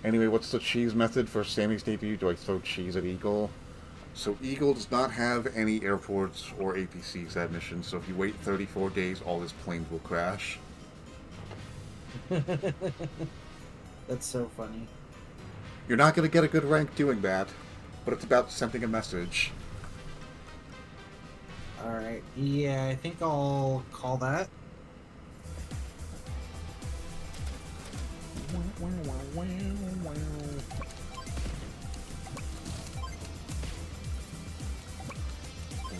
Anyway, what's the cheese method for Sammy's debut? Do I throw cheese at Eagle? So Eagle does not have any airports or APCs at mission, so if you wait 34 days, all his planes will crash. That's so funny. You're not going to get a good rank doing that, but it's about sending a message. Alright, yeah, I think I'll call that.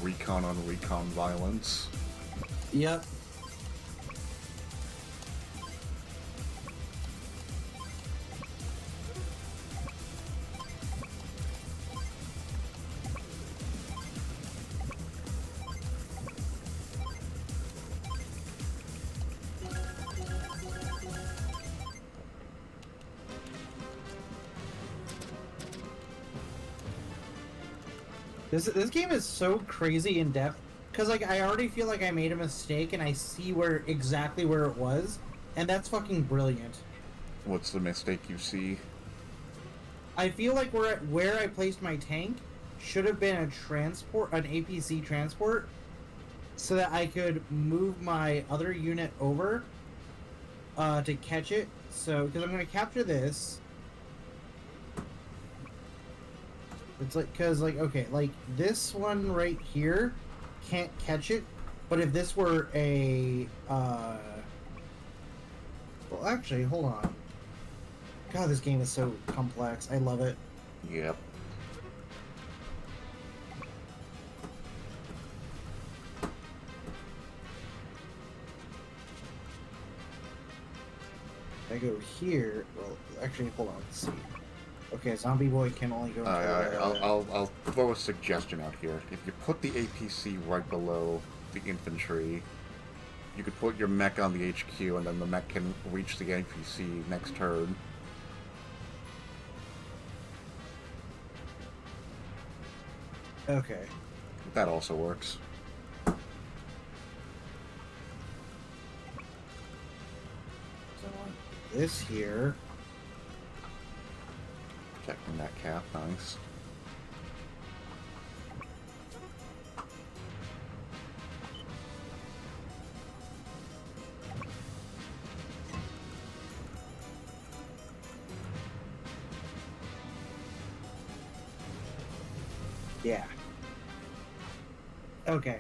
Recon on recon violence. Yep. This game is so crazy in depth because like I already feel like I made a mistake and I see exactly where it was, and that's fucking brilliant. What's the mistake you see? I feel like where I placed my tank should have been an APC transport, so that I could move my other unit over to catch it. So because I'm gonna capture this. It's like, cause like, okay, like this one right here can't catch it, but if this were a, well, actually, hold on. God, this game is so complex. I love it. Yep. I go here. Well, actually, hold on. Let's see. Okay, Zombie Boy can only go. I'll throw a suggestion out here. If you put the APC right below the infantry, you could put your mech on the HQ, and then the mech can reach the APC next turn. Okay. That also works. So this here. Protecting that cap, nice. Yeah. Okay.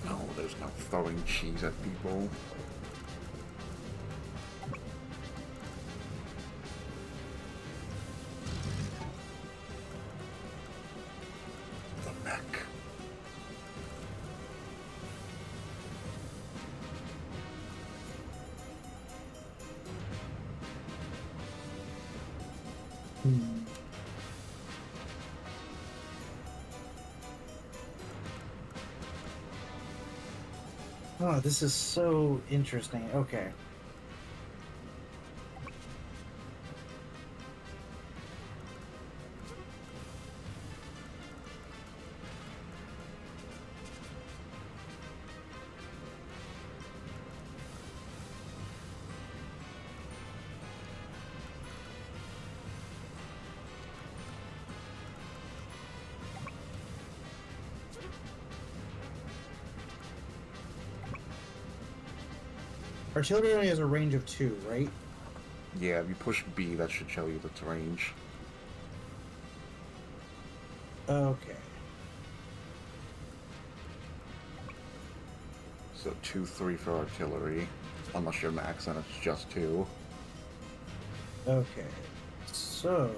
No, there's no throwing cheese at people. The mech. Oh, this is so interesting. Okay. Artillery only has a range of 2, right? Yeah, if you push B, that should show you its range. Okay. So 2, 3 for artillery. Unless you're max, then it's just 2. Okay. So,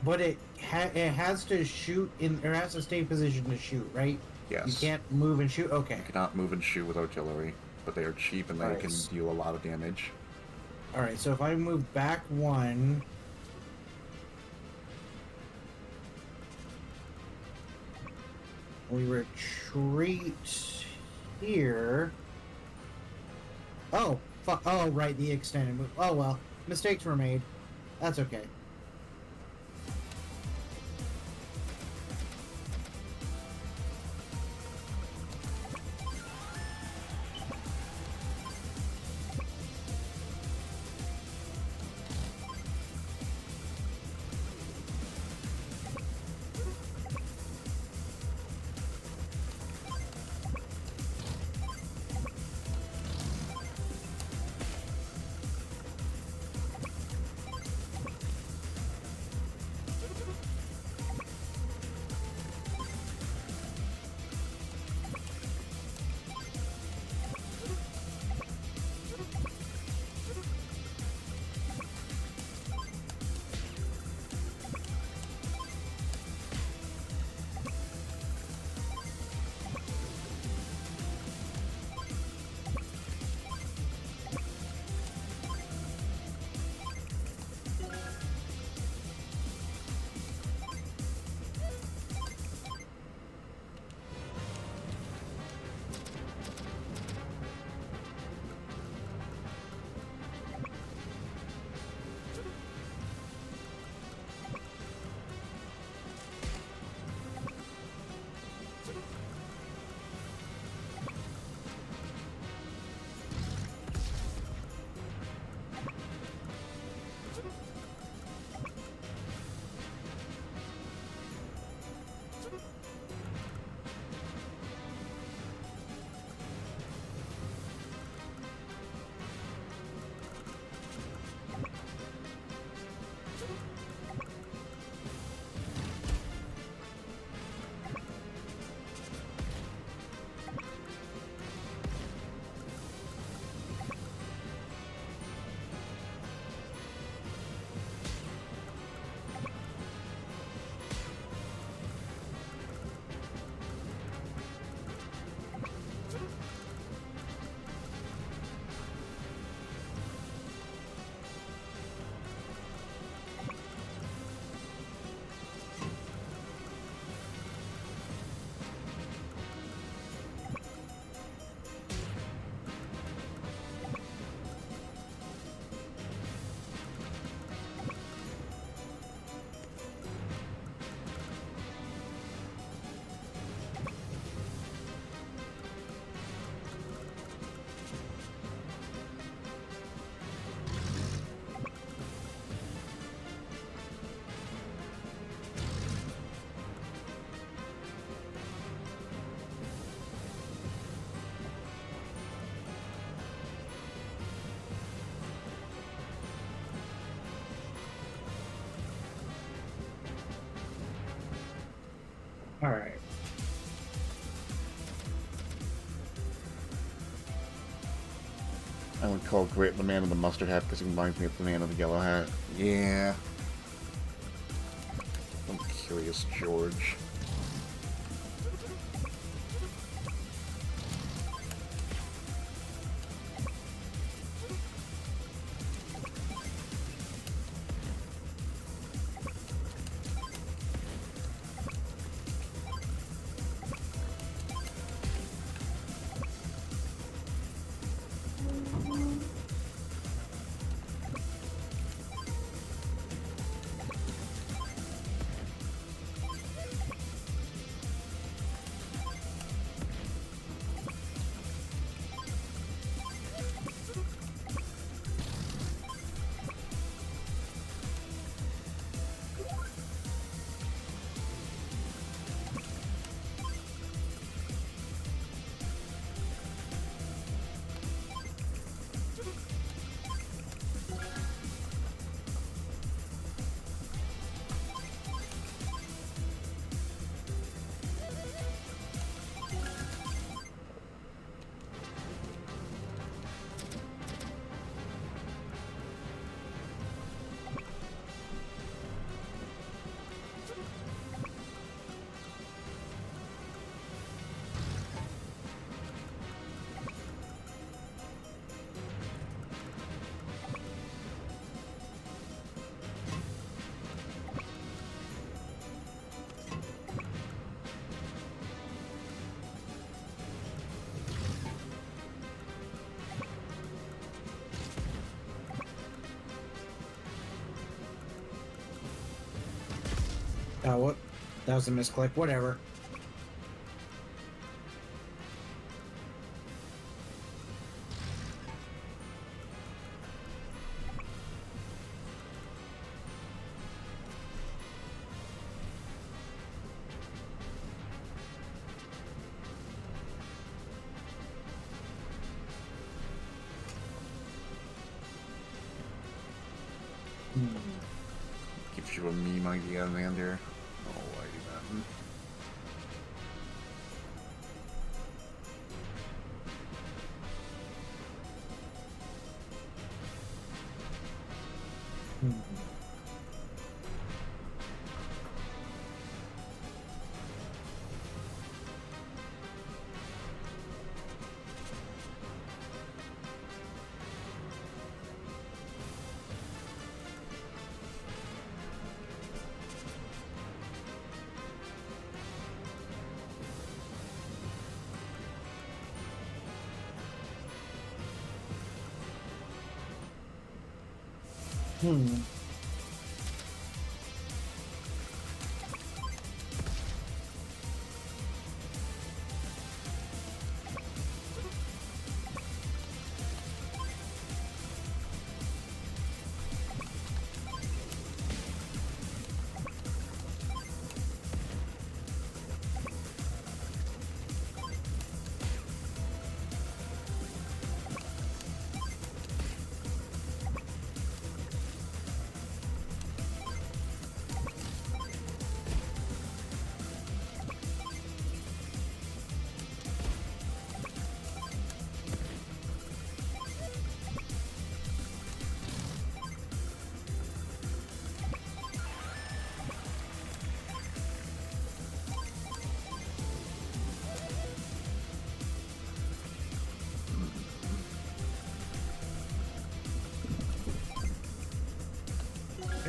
but it has to shoot in, or has to stay in position to shoot, right? Yes. You can't move and shoot. Okay. You cannot move and shoot with artillery, but they are cheap and they Alright. can deal a lot of damage. All right. So if I move back 1. We retreat here. Oh, fuck. Oh, right, the extended move. Oh, well. Mistakes were made. That's okay. All right. I would call Grit the man in the mustard hat because he reminds me of the man in the yellow hat. Yeah. I'm curious, George. Oh, what? That was a misclick. Whatever. Gives you a meme idea, Xander. Oh, I do that.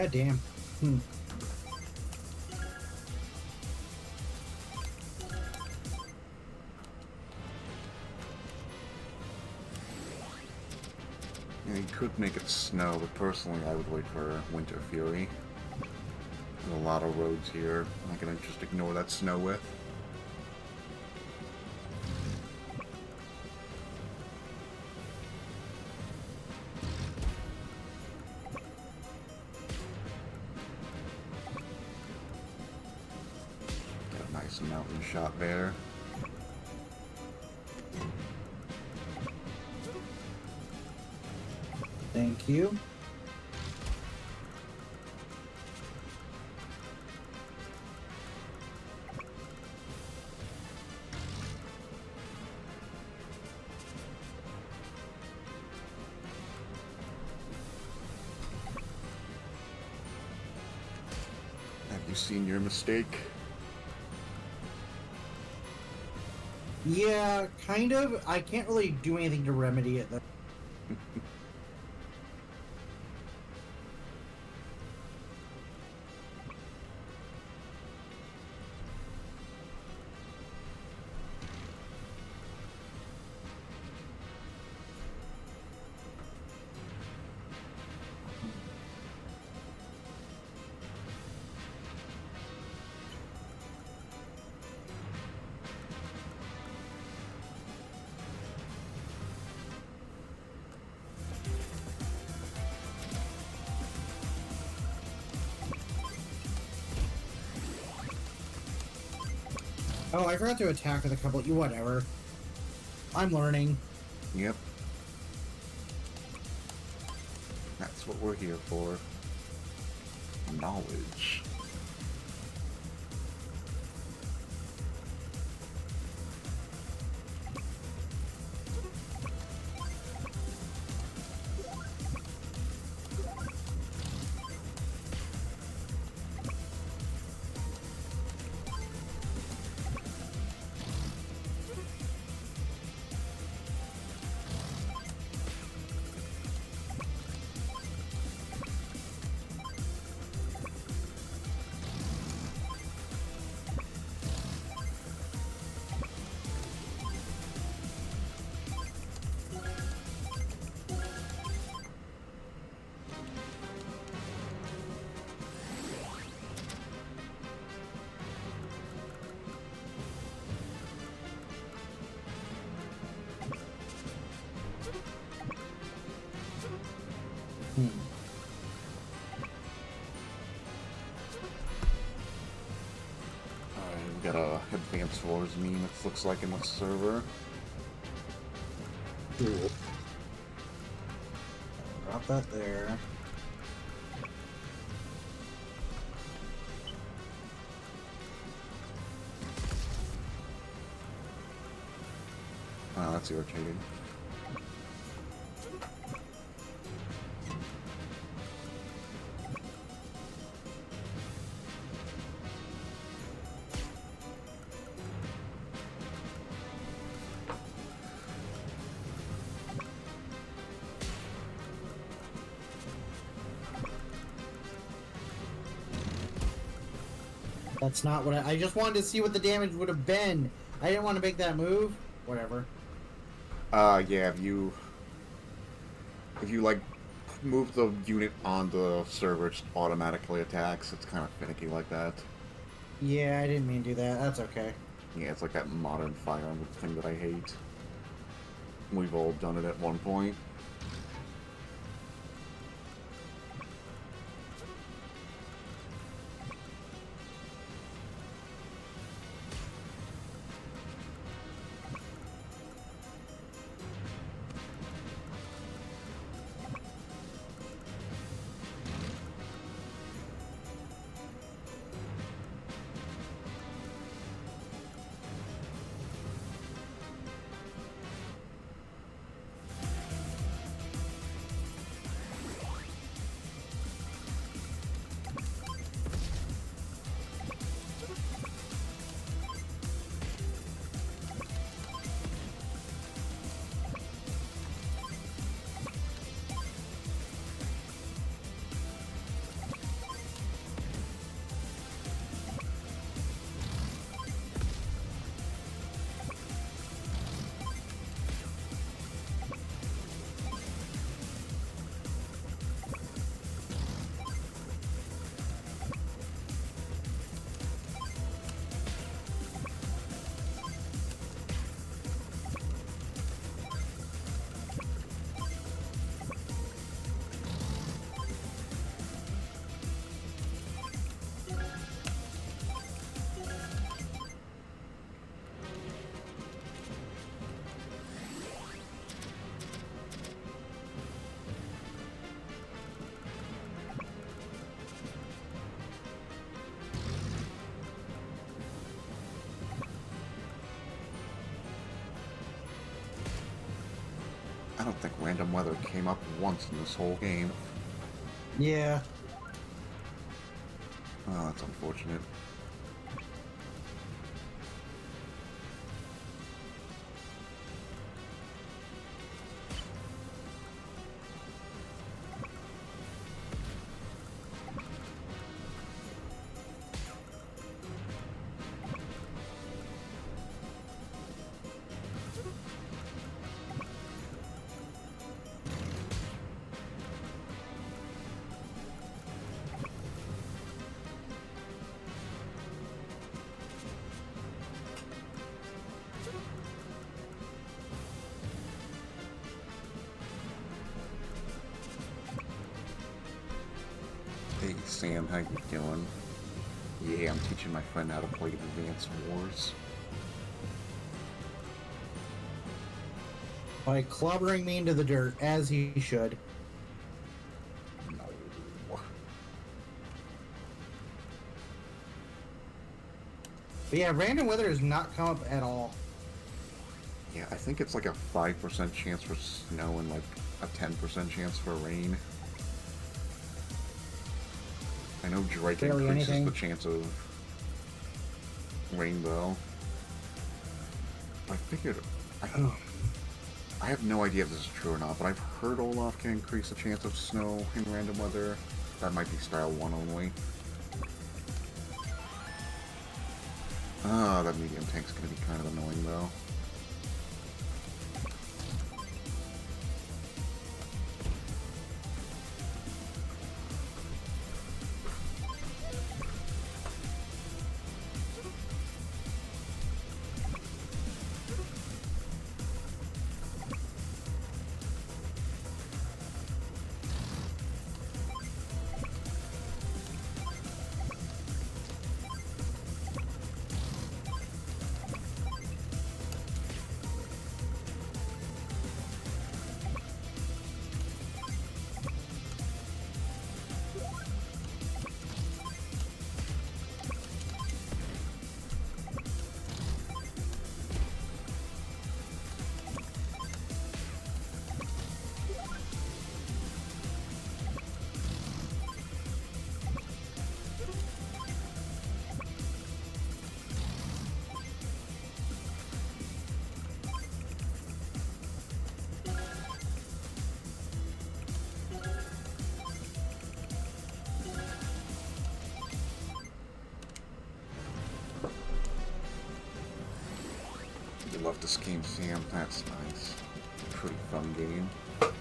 God damn. Yeah, you could make it snow, but personally I would wait for Winter Fury. There's a lot of roads here. I'm not gonna just ignore that snow with. Got a nice mountain shot there. Thank you. You seen your mistake? Yeah, kind of. I can't really do anything to remedy it, though. Oh, I forgot to attack with a couple. Whatever. I'm learning. Yep. That's what we're here for. Knowledge. We got a advanced wars meme, it looks like, in the server. Cool. Drop that there. Wow, that's irritating. That's not what I just wanted to see what the damage would have been. I didn't want to make that move. Whatever. Yeah, if you like move the unit on the server, it just automatically attacks. It's kind of finicky like that. Yeah, I didn't mean to do that. That's okay. Yeah, it's like that modern Fire Emblem thing that I hate. We've all done it at one point. I don't think random weather came up once in this whole game. Yeah. Oh, that's unfortunate. Hey Sam, how you doing? Yeah, I'm teaching my friend how to play Advance Wars. By clobbering me into the dirt, as he should. No. But yeah, random weather has not come up at all. Yeah, I think it's like a 5% chance for snow and like a 10% chance for rain. I know Drake Barely increases anything. the chance of rainbow. I figured... I have no idea if this is true or not, but I've heard Olaf can increase the chance of snow in random weather. That might be Style 1 only. Ah, that medium tank's gonna be kind of annoying though. You love this game, Sam? That's nice. Pretty fun game. Oh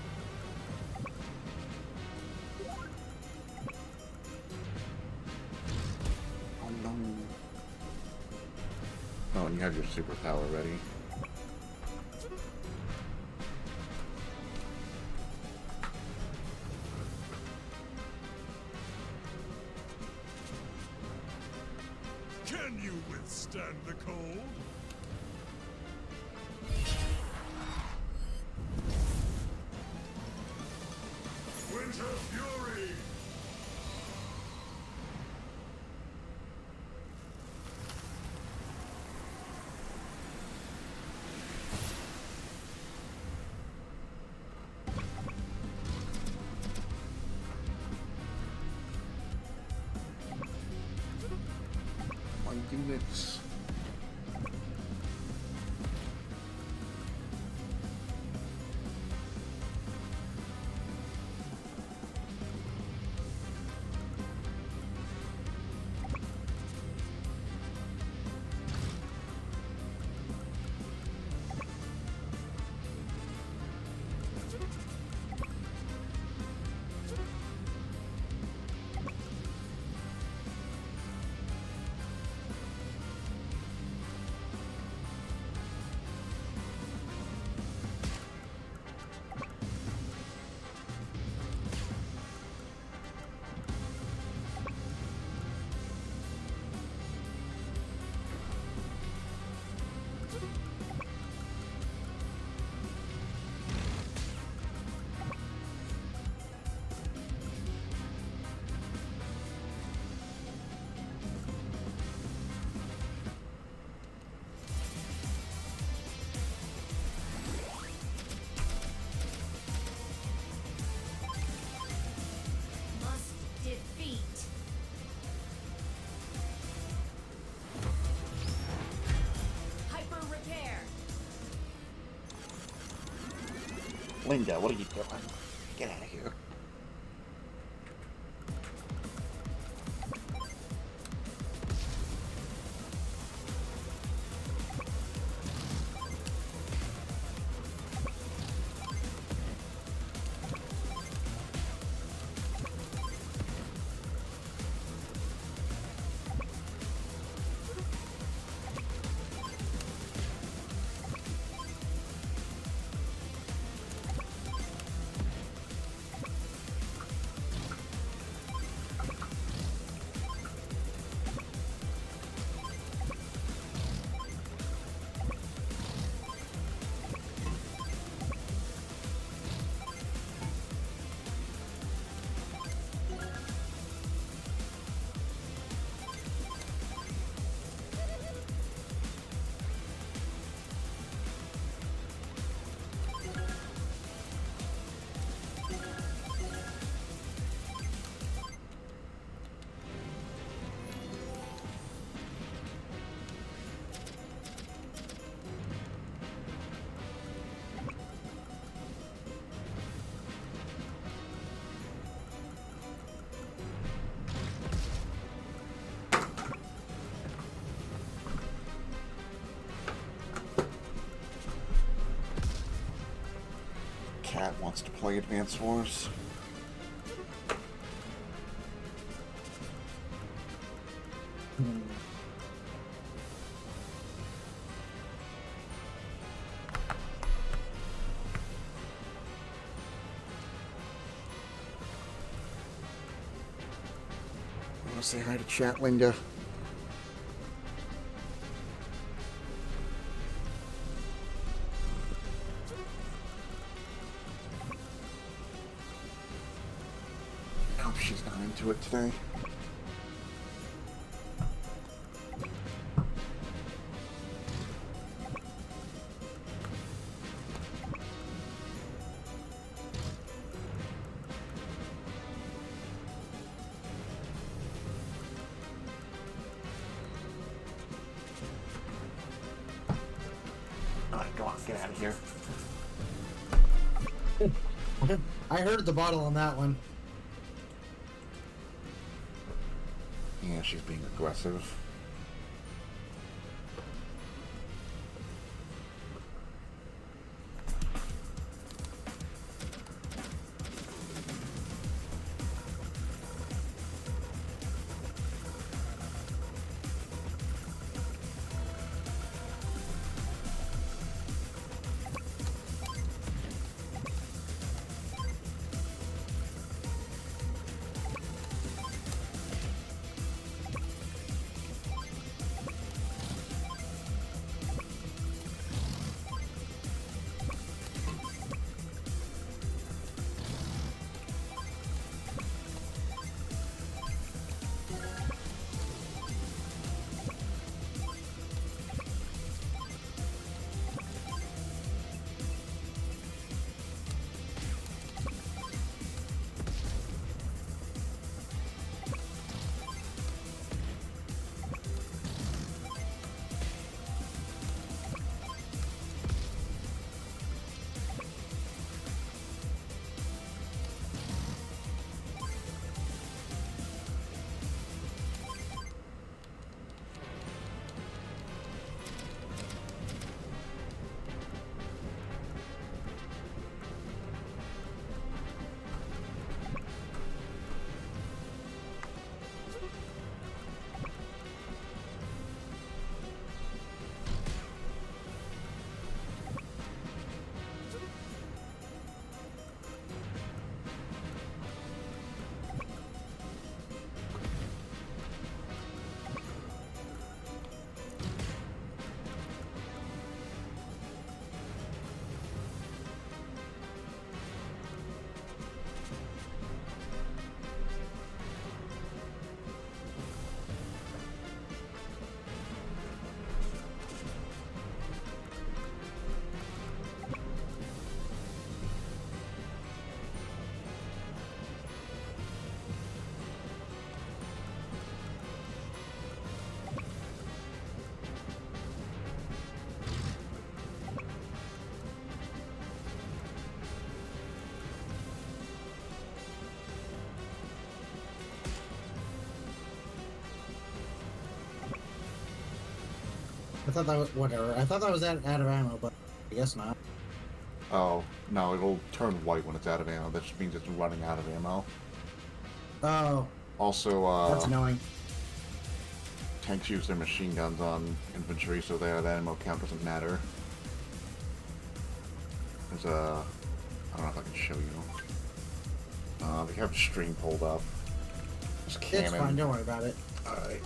no. Oh, and you have your superpower ready. Can you withstand the cold? Winter Fury! My units. Linda, what are you doing? Get out of here. Cat wants to play Advance Wars. Want to say hi to chat, Linda? Hope she's not into it today. Alright, go on, get out of here. I heard the bottle on that one. Yeah, she's being aggressive. I thought that was whatever. I thought that was out of ammo, but I guess not. Oh, no, it'll turn white when it's out of ammo. That just means it's running out of ammo. Oh, Also, that's annoying. tanks use their machine guns on infantry, so their ammo count doesn't matter. There's a... I don't know if I can show you. They have stream pulled up. There's cannon. It's fine. Don't worry about it. Alright.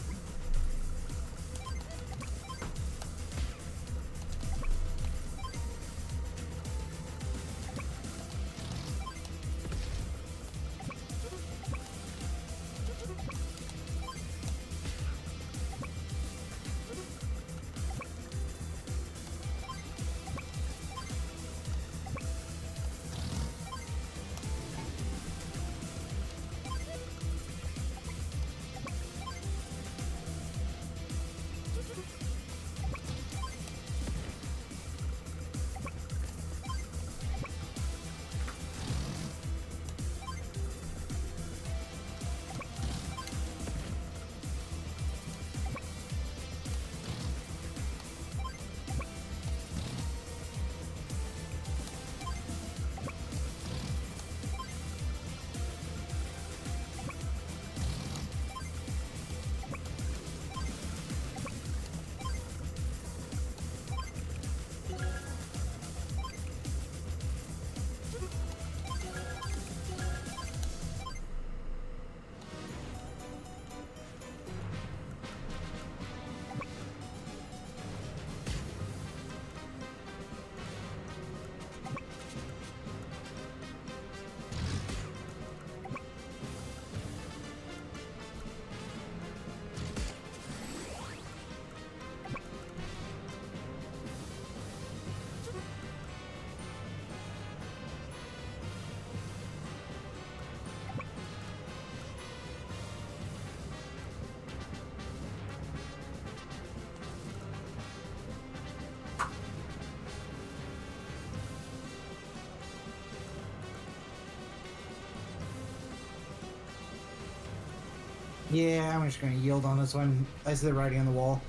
Yeah, I'm just gonna yield on this one. I see the writing on the wall.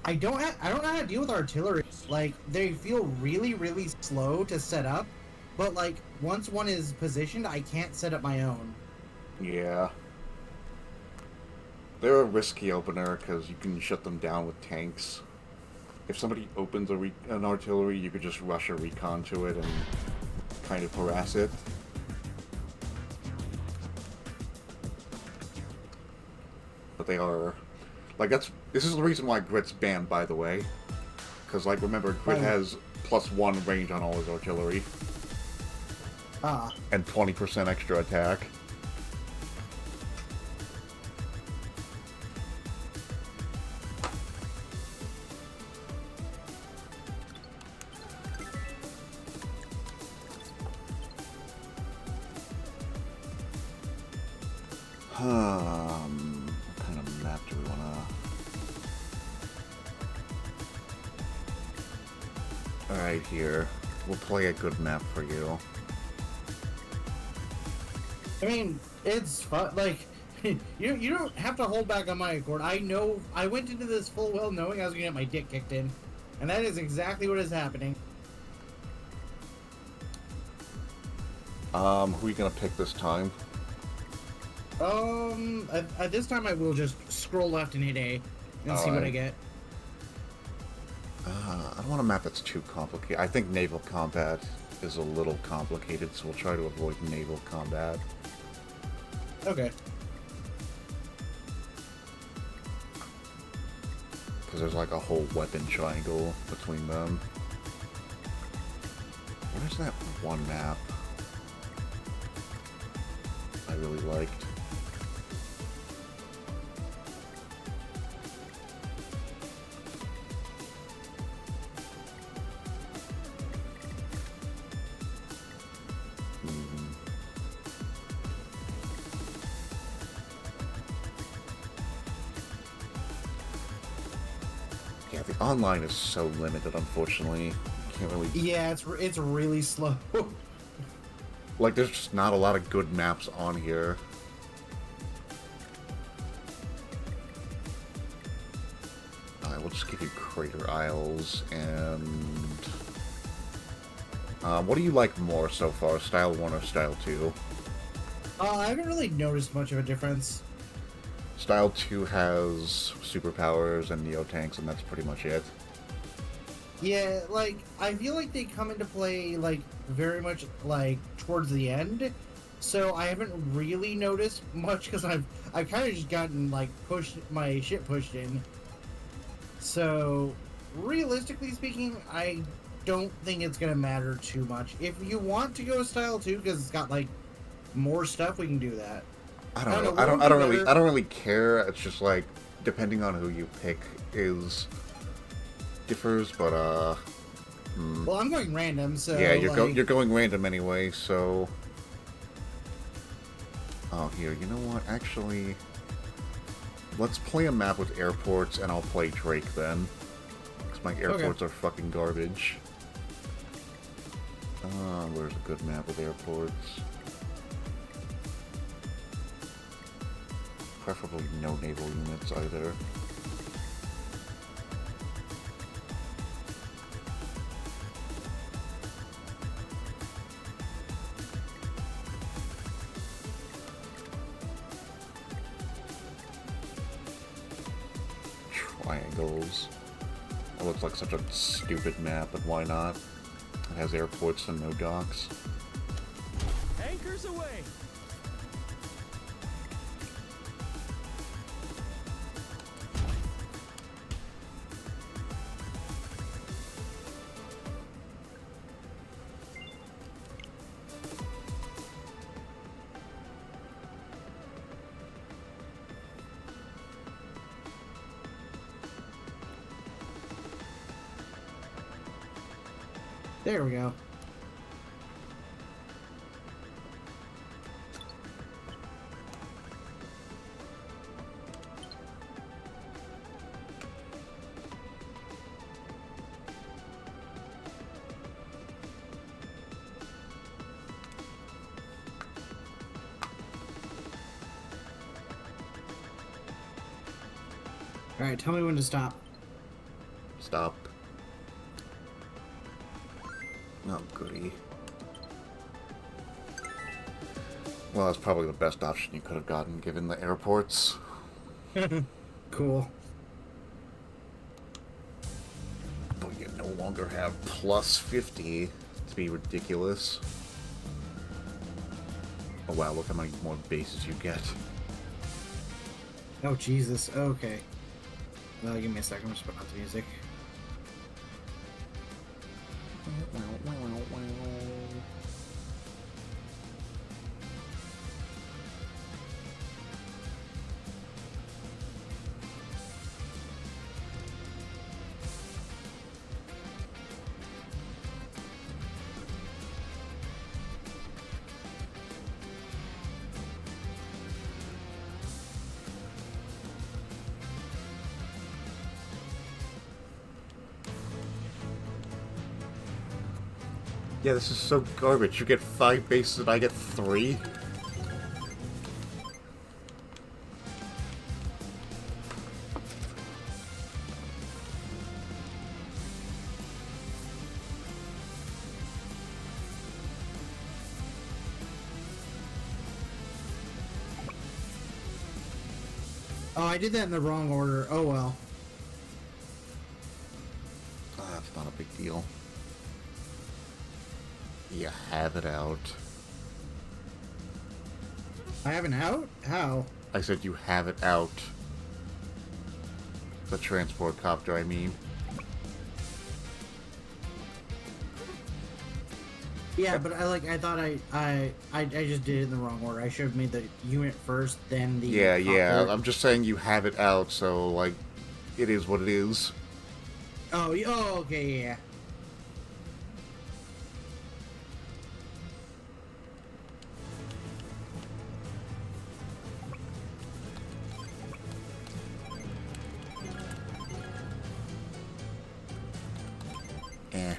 I don't know how to deal with artillery. Like, they feel really, really slow to set up, but like once one is positioned, I can't set up my own. Yeah. They're a risky opener because you can shut them down with tanks. If somebody opens an artillery, you could just rush a recon to it and kind of harass it. But they are... Like, this is the reason why Grit's banned, by the way. Because, like, remember, Grit has +1 range on all his artillery. Ah. And 20% extra attack. What kind of map do we wanna... Alright, here. We'll play a good map for you. I mean, it's fun. Like, you don't have to hold back on my accord. I know. I went into this full well knowing I was gonna get my dick kicked in, and that is exactly what is happening. Who are you gonna pick this time? At this time I will just scroll left and hit A and see what I get. I don't want a map that's too complicated. I think naval combat is a little complicated, so we'll try to avoid naval combat. Okay. Because there's like a whole weapon triangle between them. Where's that one map I really liked? Yeah, the online is so limited, unfortunately. You can't really... Yeah, it's really slow. Like, there's just not a lot of good maps on here. Alright, we'll just give you Crater Isles, and... what do you like more so far, Style 1 or Style 2? I haven't really noticed much of a difference. Style 2 has superpowers and Neo-Tanks, and that's pretty much it. Yeah, like, I feel like they come into play, like, very much, like, towards the end. So I haven't really noticed much, because I've kind of just gotten, like, my shit pushed in. So, realistically speaking, I don't think it's gonna matter too much. If you want to go Style 2, because it's got, like, more stuff, we can do that. I don't know. I don't really care. It's just like depending on who you pick differs, but Well, I'm going random, so yeah, like... you're going random anyway. So, oh, here, you know what? Actually, let's play a map with airports, and I'll play Drake then, because my airports are fucking garbage. Where's a good map with airports? Preferably no naval units either. Triangles. That looks like such a stupid map, but why not? It has airports and no docks. Anchors away! There we go. Alright, tell me when to stop. Stop. Oh, goody. Well, that's probably the best option you could have gotten, given the airports. Cool. But you no longer have plus 50 to be ridiculous. Oh wow, look how many more bases you get. Oh, Jesus. Okay. Give me a second. I'm just putting on the music. Yeah, this is so garbage. You get 5 bases and I get 3? Oh, I did that in the wrong order. Oh, well. That's not a big deal. You have it out. I have an out? How? I said you have it out. The transport copter, I mean. Yeah, but I thought I just did it in the wrong order. I should have made the unit first, then the... Yeah, copter. I'm just saying you have it out, so, like, it is what it is. Oh, okay, yeah. Eh.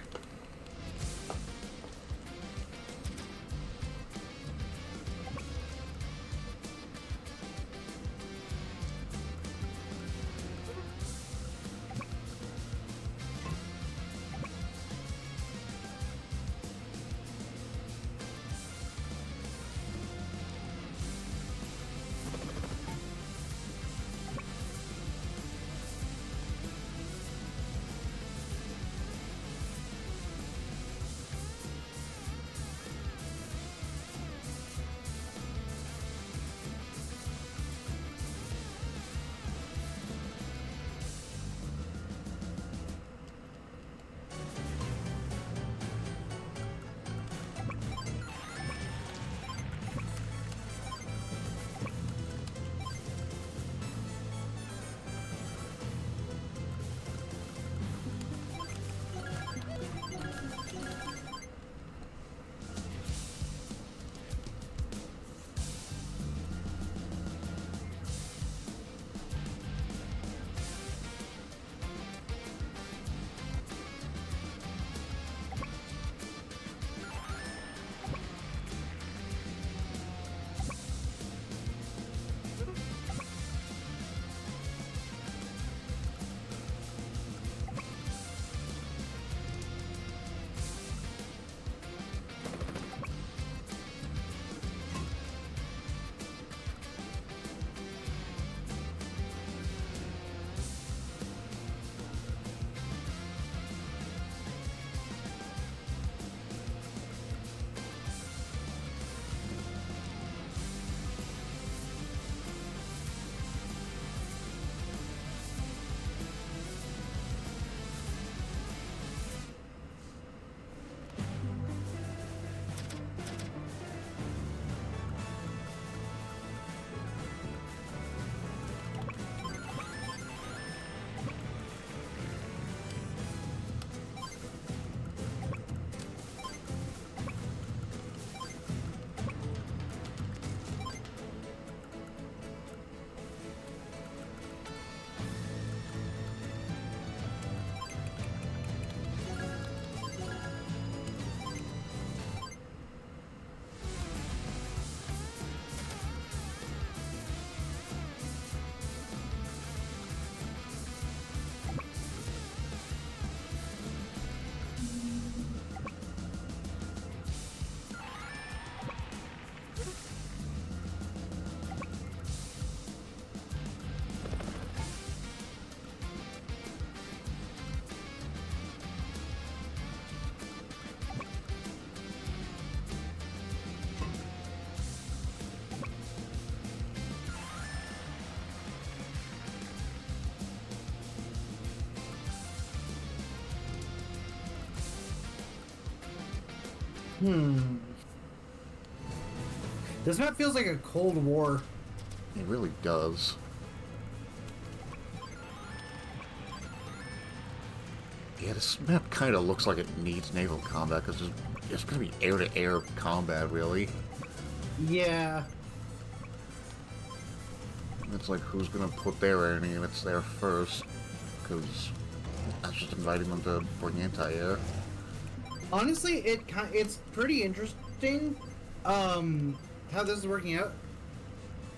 This map feels like a Cold War. It really does. Yeah, this map kind of looks like it needs naval combat, because it's going to be air-to-air combat, really. Yeah. It's like, who's going to put their air units there first? Because that's just inviting them to bring anti-air. Honestly, it's pretty interesting how this is working out.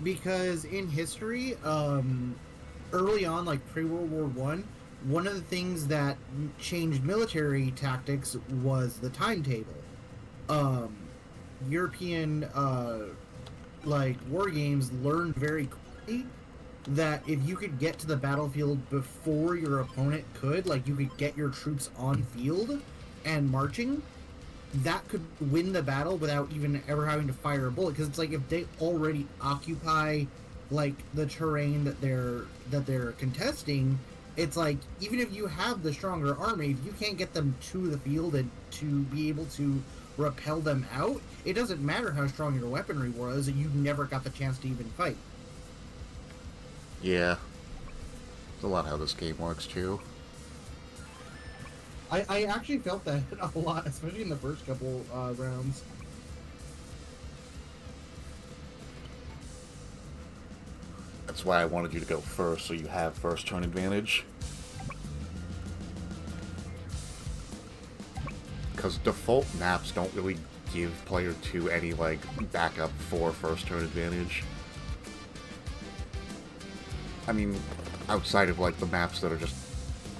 Because in history, early on, like pre-World War one of the things that changed military tactics was the timetable. European like war games learned very quickly that if you could get to the battlefield before your opponent could, like you could get your troops on field and marching, that could win the battle without even ever having to fire a bullet. Because it's like if they already occupy like the terrain that they're contesting, it's like even if you have the stronger army, if you can't get them to the field and to be able to repel them out, it doesn't matter how strong your weaponry was, you never got the chance to even fight. Yeah. It's a lot how this game works, too. I actually felt that a lot, especially in the first couple rounds. That's why I wanted you to go first, so you have first turn advantage. Because default maps don't really give player 2 any, like, backup for first turn advantage. I mean, outside of, like, the maps that are just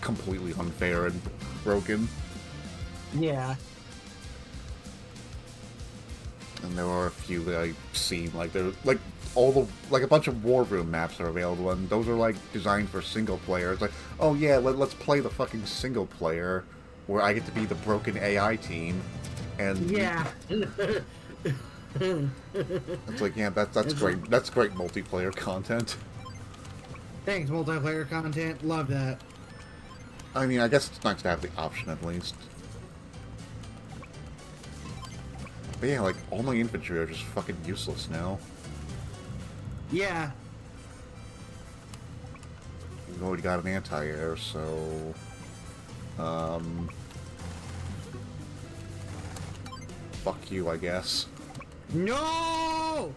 completely unfair and broken. Yeah. And there are a few that I've seen, like, they're, like, like, a bunch of war room maps are available, and those are, like, designed for single player. It's like, oh yeah, let's play the fucking single player, where I get to be the broken AI team, and... Yeah. It's like, yeah, that's great. That's great multiplayer content. Thanks, multiplayer content. Love that. I mean, I guess it's nice to have the option, at least. But yeah, like, all my infantry are just fucking useless now. Yeah. We've already got an anti-air, so... Fuck you, I guess. No!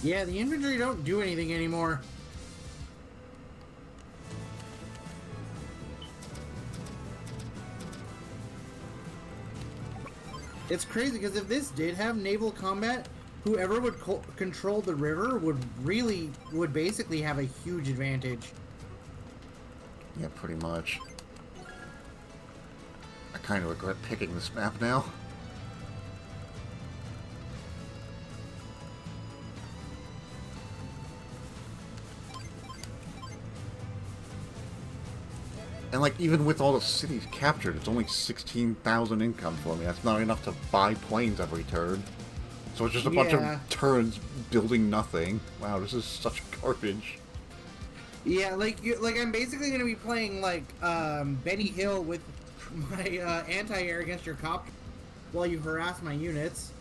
Yeah, the infantry don't do anything anymore. It's crazy because if this did have naval combat, whoever would control the river would basically have a huge advantage. Yeah, pretty much. I kind of regret picking this map now. And, like, even with all the cities captured, it's only 16,000 income for me. That's not enough to buy planes every turn. So it's just a bunch of turns building nothing. Wow, this is such garbage. Yeah, like I'm basically gonna be playing like Benny Hill with my anti-air against your copter while you harass my units.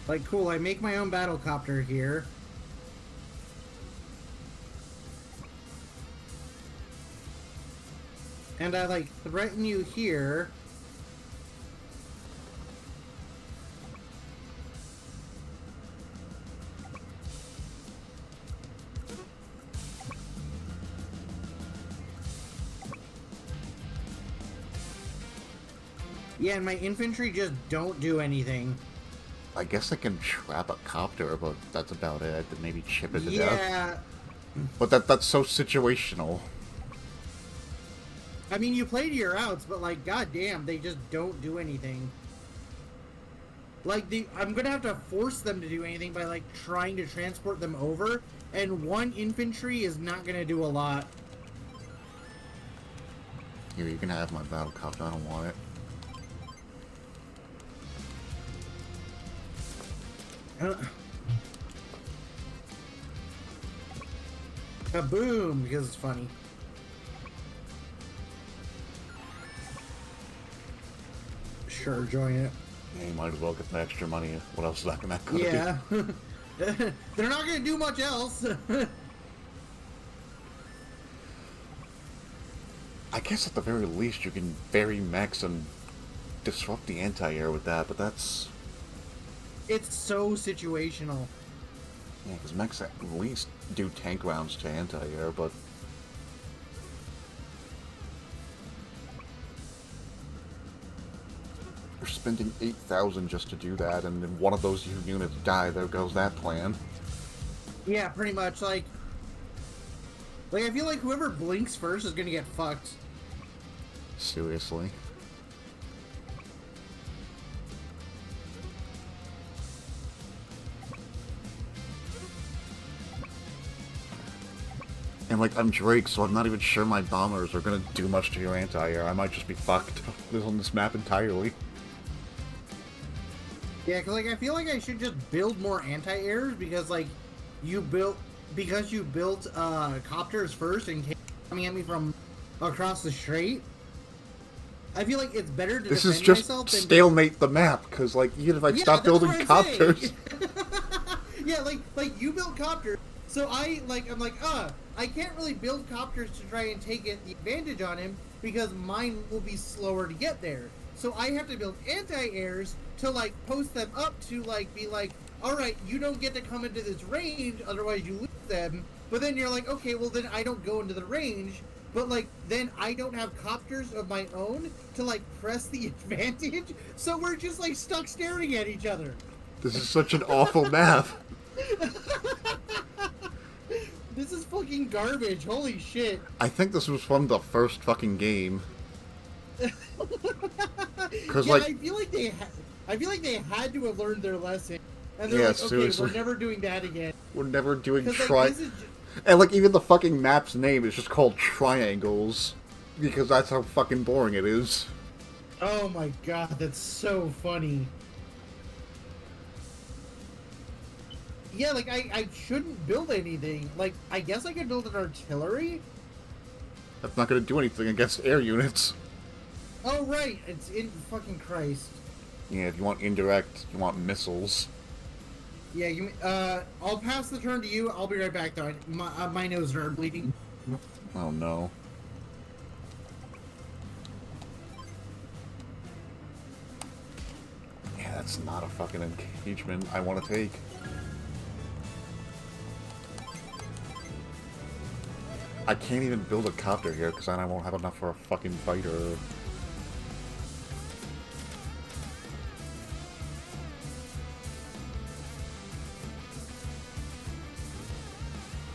Like, cool, I make my own battlecopter here. and I like threaten you here. Yeah, and my infantry just don't do anything. I guess I can trap a copter, but that's about it. Maybe chip it to death. Yeah. But that's so situational. I mean, you play to your outs, but like, goddamn, they just don't do anything. Like, I'm gonna have to force them to do anything by like trying to transport them over, and one infantry is not gonna do a lot. Here, you can have my battle copter. I don't want it. Kaboom! Because it's funny. Sure, join it. Yeah, you might as well get the extra money. What else is that gonna do? Yeah. They're not gonna do much else. I guess at the very least you can vary mechs and disrupt the anti-air with that, but that's... It's so situational. Yeah, because mechs at least do tank rounds to anti-air, but... You're spending 8,000 just to do that, and then one of those units die, there goes that plan. Yeah, pretty much. Like, I feel like whoever blinks first is gonna get fucked. Seriously. And like, I'm Drake, so I'm not even sure my bombers are gonna do much to your anti-air. I might just be fucked on this map entirely. Yeah, cause like I feel like I should just build more anti-airs because like you built copters first and coming at me from across the strait. I feel like it's better to This defend is just myself than stalemate the map, because like, even if I stop that's building what I'm copters... saying. Yeah, like you build copters, so I'm like, I can't really build copters to try and take the advantage on him because mine will be slower to get there. So I have to build anti-airs to like post them up to like be like, all right, you don't get to come into this range, otherwise you lose them. But then you're like, okay, well then I don't go into the range. But like then I don't have copters of my own to like press the advantage. So we're just like stuck staring at each other. This is such an awful map. This is fucking garbage. Holy shit. I think this was from the first fucking game. Cause Yeah, like, I feel like they had to have learned their lesson. And they're Yeah, like, okay, seriously. we're never doing that again. we're never doing 'Cause, like, tri... this is And like, even the fucking map's name is just called Triangles. Because that's how fucking boring it is. oh my god, that's so funny. Yeah, like, I shouldn't build anything. Like, I guess I could build an artillery? That's not gonna do anything against air units. Oh, right, it's in fucking Christ. Yeah, if you want indirect, you want missiles. Yeah, I'll pass the turn to you. I'll be right back, though. My nose started bleeding. Oh no. Yeah, that's not a fucking engagement I want to take. I can't even build a copter here because I won't have enough for a fucking fighter.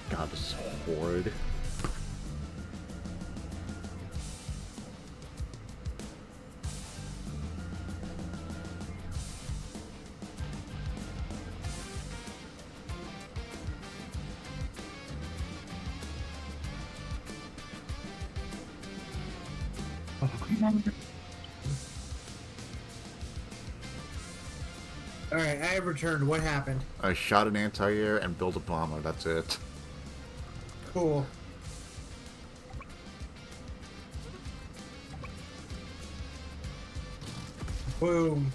God, this is horrid. Alright, I have returned. What happened? I shot an anti-air and built a bomber, that's it. Cool. Boom.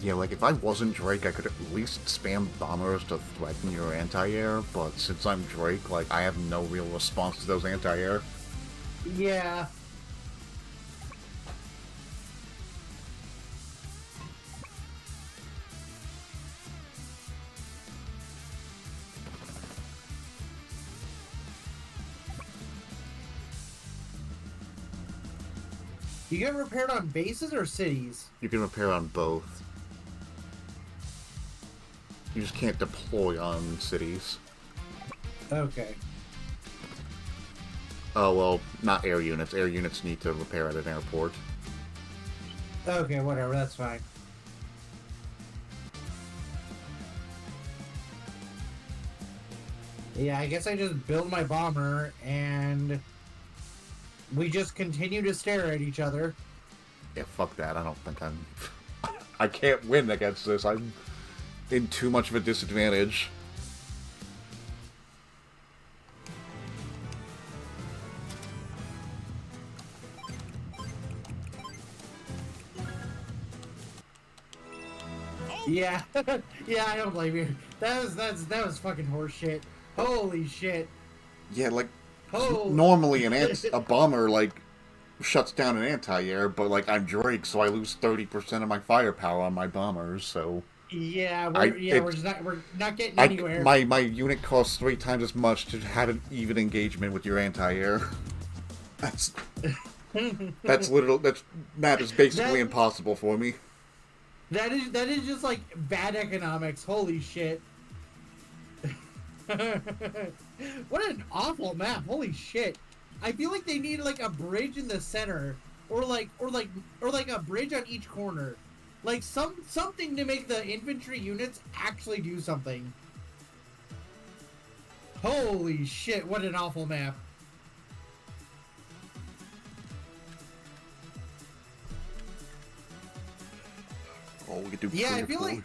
Yeah, like, if I wasn't Drake, I could at least spam bombers to threaten your anti-air, but since I'm Drake, like, I have no real response to those anti-air. Yeah. You get repaired on bases or cities? You can repair on both. You just can't deploy on cities. Okay. Oh, well, not air units. Air units need to repair at an airport. Okay, whatever, that's fine. Yeah, I guess I just build my bomber and we just continue to stare at each other. Yeah, fuck that. I don't think I'm... I can't win against this. I'm in too much of a disadvantage. Yeah, yeah, I don't blame you. That was fucking horseshit. Holy shit. Yeah, like, Oh. normally a bomber, like, shuts down an anti-air, but, like, I'm Drake, so I lose 30% of my firepower on my bombers, so... Yeah, we're not getting I, anywhere. my unit costs 3 times as much to have an even engagement with your anti-air. That's that map is basically impossible for me. That is just like bad economics. Holy shit. What an awful map. Holy shit. I feel like they need like a bridge in the center or like a bridge on each corner. Like something to make the infantry units actually do something. Holy shit, what an awful map. Oh, we could do. Yeah, I feel like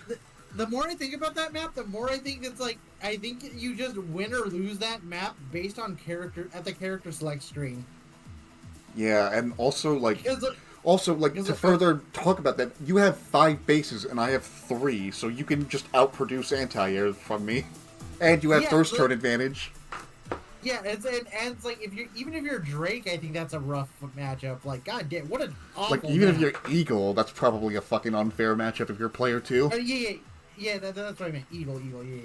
the more I think about that map, the more I think it's like I think you just win or lose that map based on the character select screen. Yeah, and also like to it- further talk about that, you have 5 bases and I have 3, so you can just outproduce anti-air from me, and you have first turn advantage. Yeah, and it's like even if you're Drake, I think that's a rough matchup. Like, god damn, what an awful Like even map. if you're Eagle, that's probably a fucking unfair matchup if you're player 2. Yeah, that's what I meant. Eagle, yeah.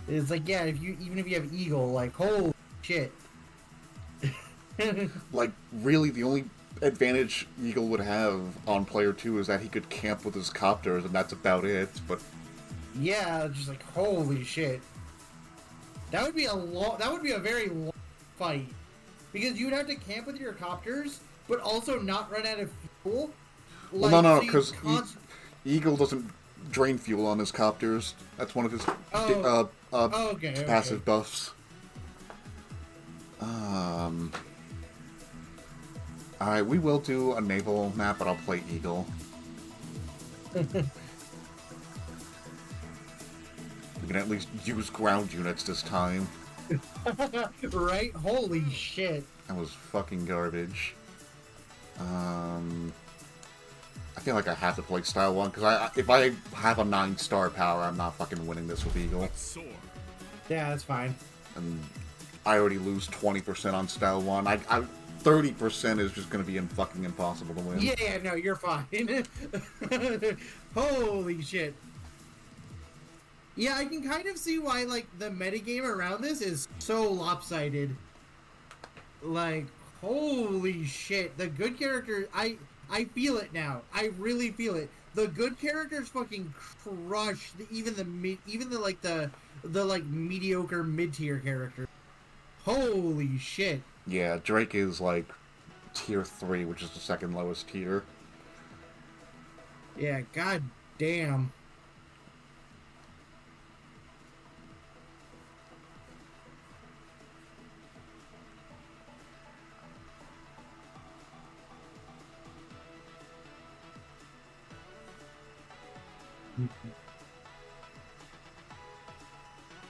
It's like, yeah, even if you have Eagle, like, holy shit. Like really, the only advantage Eagle would have on player 2 is that he could camp with his copters, and that's about it. But yeah, just like holy shit. That would be a very long fight because you'd have to camp with your copters, but also not run out of fuel. Well, Like, no, so because you Eagle doesn't drain fuel on his copters. That's one of his okay. passive buffs. Alright, we will do a naval map, but I'll play Eagle. We can at least use ground units this time. Right? Holy shit. That was fucking garbage. I feel like I have to play Style 1, because if I have a 9-star power, I'm not fucking winning this with Eagle. Soar. Yeah, that's fine. And I already lose 20% on Style 1. 30% is just going to be fucking impossible to win. Yeah, no, you're fine. Holy shit. Yeah, I can kind of see why, like, the metagame around this is so lopsided. Like, holy shit. The good character, I feel it now. I really feel it. The good characters fucking crush even the mediocre mid-tier characters. Holy shit. Yeah, Drake is like tier 3, which is the second lowest tier. Yeah, god damn.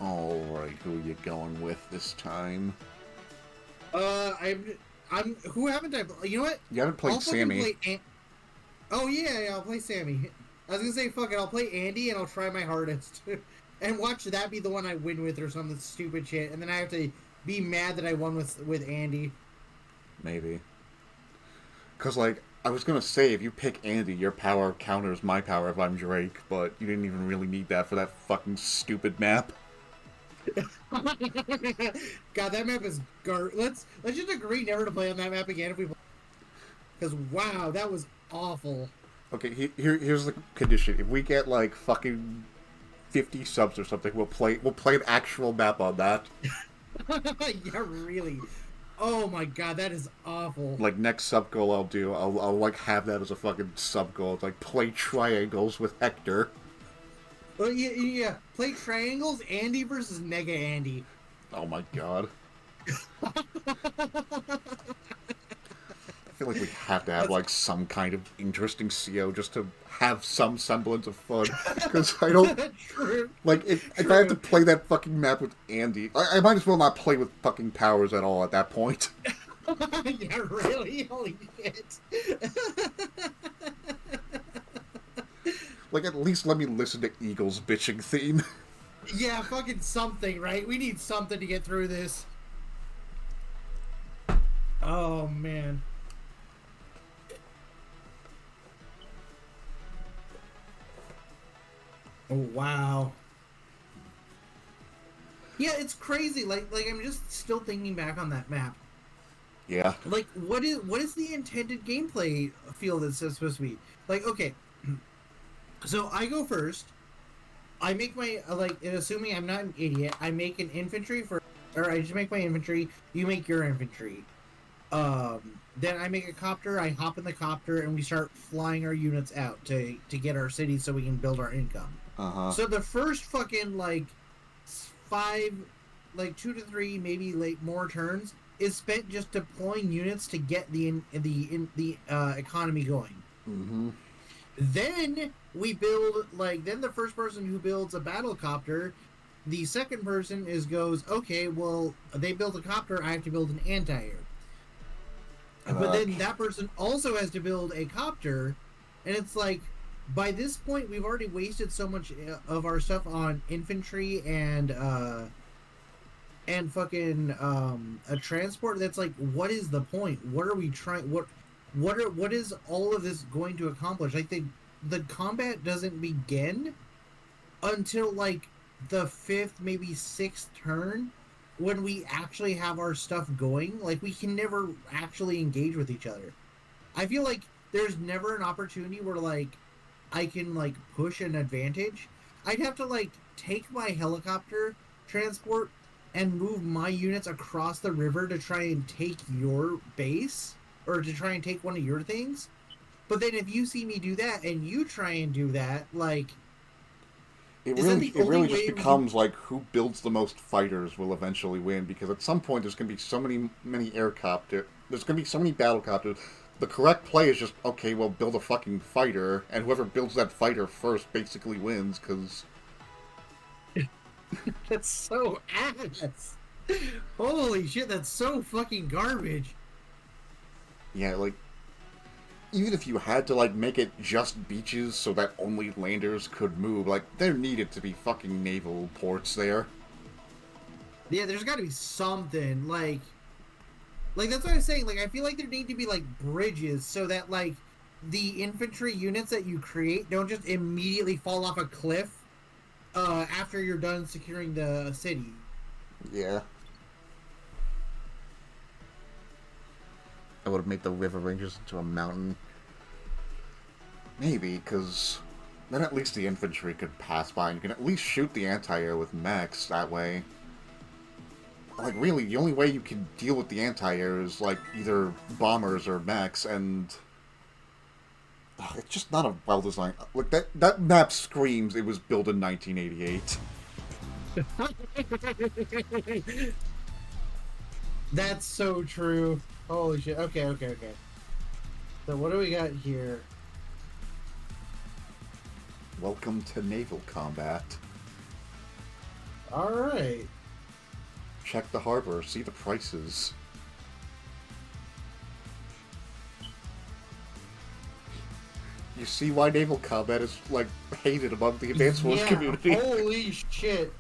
Alright, who are you going with this time? Who haven't I? You know what? You haven't played I'll fucking Sammy. oh yeah, I'll play Sammy. I was gonna say, fuck it, I'll play Andy and I'll try my hardest. And watch that be the one I win with or some stupid shit. And then I have to be mad that I won with Andy. Maybe. Because, like, I was going to say, if you pick Andy, your power counters my power if I'm Drake, but you didn't even really need that for that fucking stupid map. God, that map is let's just agree never to play on that map again if we. Because wow, that was awful. Okay, here's the condition. If we get, like, fucking 50 subs or something, we'll play an actual map on that. Yeah, really. Oh my god, that is awful. Like, next sub goal I'll like have that as a fucking sub goal. It's like play triangles with Hector. Well, yeah. Play triangles, Andy versus Nega Andy. Oh my god. I feel like we have to have like some kind of interesting CO just to have some semblance of fun. Because I don't True. like if I have to play that fucking map with Andy, I might as well not play with fucking powers at all at that point. Yeah, really? Holy shit. Like, at least let me listen to Eagle's bitching theme. Yeah, fucking something, right? We need something to get through this. Oh, man. Oh, wow. Yeah, it's crazy. Like I'm just still thinking back on that map. Yeah. Like, what is the intended gameplay feel that's supposed to be? Like, okay, so I go first. I make my and assuming I'm not an idiot, I make an infantry or I just make my infantry. You make your infantry. Then I make a copter. I hop in the copter and we start flying our units out to get our cities so we can build our income. So the first fucking 2 to 3, maybe more turns is spent just deploying units to get the economy going. Mm-hmm. Then we build then the first person who builds a battle copter, the second person goes, okay, well, they built a copter, I have to build an anti-air. But then that person also has to build a copter, and it's like, by this point we've already wasted so much of our stuff on infantry and fucking a transport that's like, what is the point? What are we trying? What is all of this going to accomplish? Like the combat doesn't begin until like the 5th, maybe 6th turn, when we actually have our stuff going. Like, we can never actually engage with each other. I feel like there's never an opportunity where I can push an advantage. I'd have to take my helicopter transport and move my units across the river to try and take your base, or to try and take one of your things. But then if you see me do that and you try and do that, it really just becomes who builds the most fighters will eventually win, because at some point there's going to be so many there's going to be so many battlecopters. The correct play is just, okay, well, build a fucking fighter, and whoever builds that fighter first basically wins, because... That's so ass. Holy shit, that's so fucking garbage. Yeah, even if you had to, make it just beaches so that only landers could move, there needed to be fucking naval ports there. Yeah, there's gotta be something, that's what I was saying, I feel like there need to be, bridges so that, the infantry units that you create don't just immediately fall off a cliff after you're done securing the city. Yeah. I would have made the river ranges into a mountain. Maybe, because then at least the infantry could pass by, and you can at least shoot the anti-air with mechs that way. Really, the only way you can deal with the anti-air is, either bombers or mechs, and... it's just not a well-designed... that map screams it was built in 1988. That's so true. Holy shit. Okay. So what do we got here? Welcome to naval combat. Alright. Check the harbor, see the prices. You see why naval combat is, like, hated among the Advanced Wars community? Holy shit.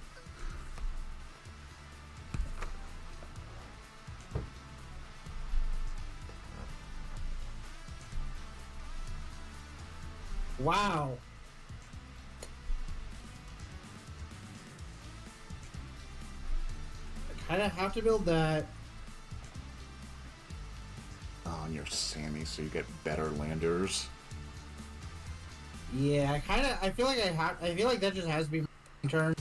Wow. I kind of have to build that. Oh, and you're Sammy, so you get better landers. Yeah, I feel like I feel like that just has to be my turn.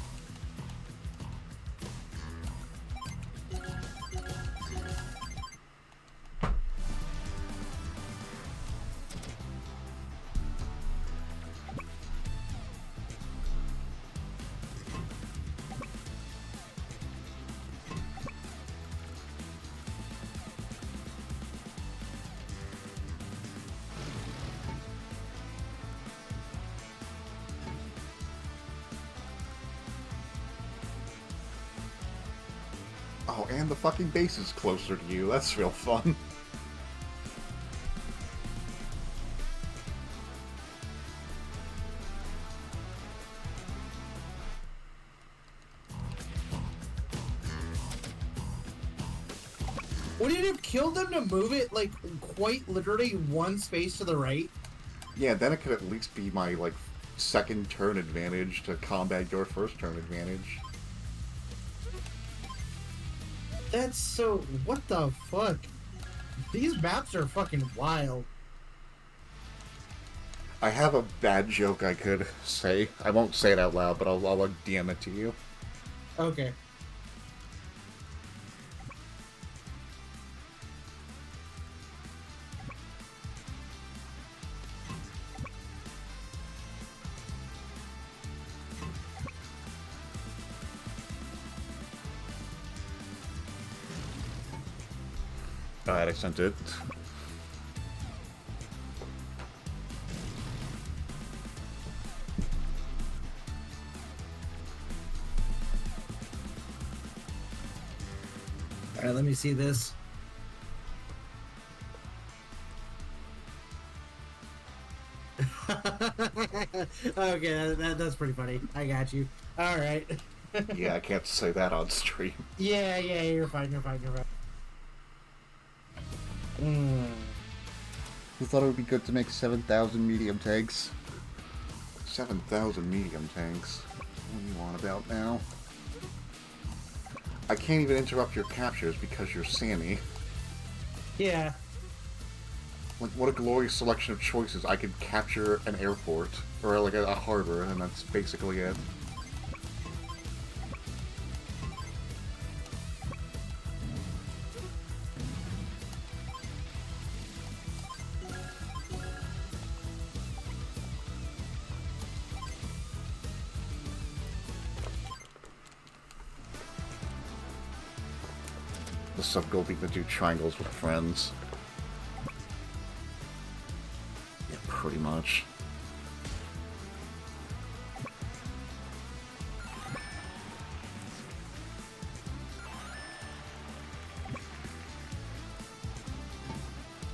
Oh, and the fucking base is closer to you. That's real fun. Would it have killed them to move it, like, quite literally one space to the right? Yeah, then it could at least be my, like, second turn advantage to combat your first turn advantage. That's so... What the fuck? These maps are fucking wild. I have a bad joke I could say. I won't say it out loud, but I'll like, DM it to you. Okay. Alright, I sent it. Alright, let me see this. Okay, that's pretty funny. I got you. Alright. Yeah, I can't say that on stream. Yeah, you're fine, you're fine. Who thought it would be good to make 7,000 medium tanks? 7,000 medium tanks? What do you want about now? I can't even interrupt your captures because you're Sammy. Yeah. Like, what a glorious selection of choices. I could capture an airport, or like a harbor, and that's basically it. The sub-goal being to do triangles with friends. Yeah, pretty much.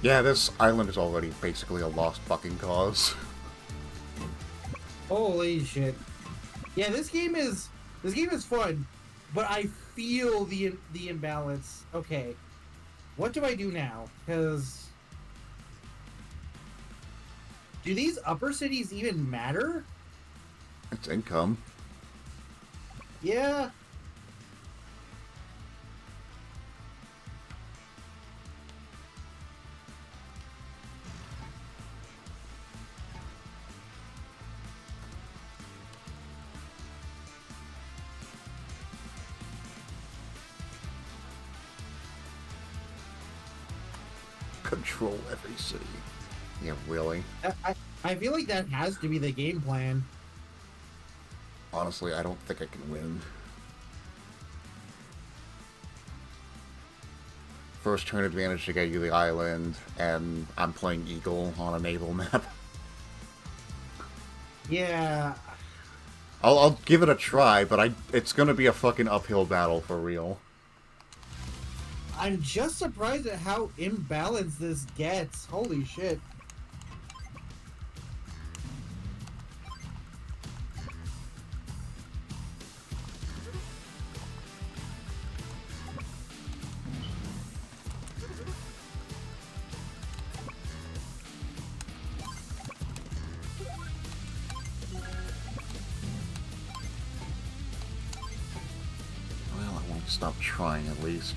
Yeah, this island is already basically a lost fucking cause. Holy shit. Yeah, this game is fun, but I feel the imbalance. Okay. What do I do now? Cuz do these upper cities even matter? It's income. Yeah. Control every city. Yeah, really? I feel like that has to be the game plan. Honestly, I don't think I can win. First turn advantage to get you the island, and I'm playing Eagle on a naval map. Yeah. I'll give it a try, but it's gonna be a fucking uphill battle for real. I'm just surprised at how imbalanced this gets. Holy shit. stop trying at least.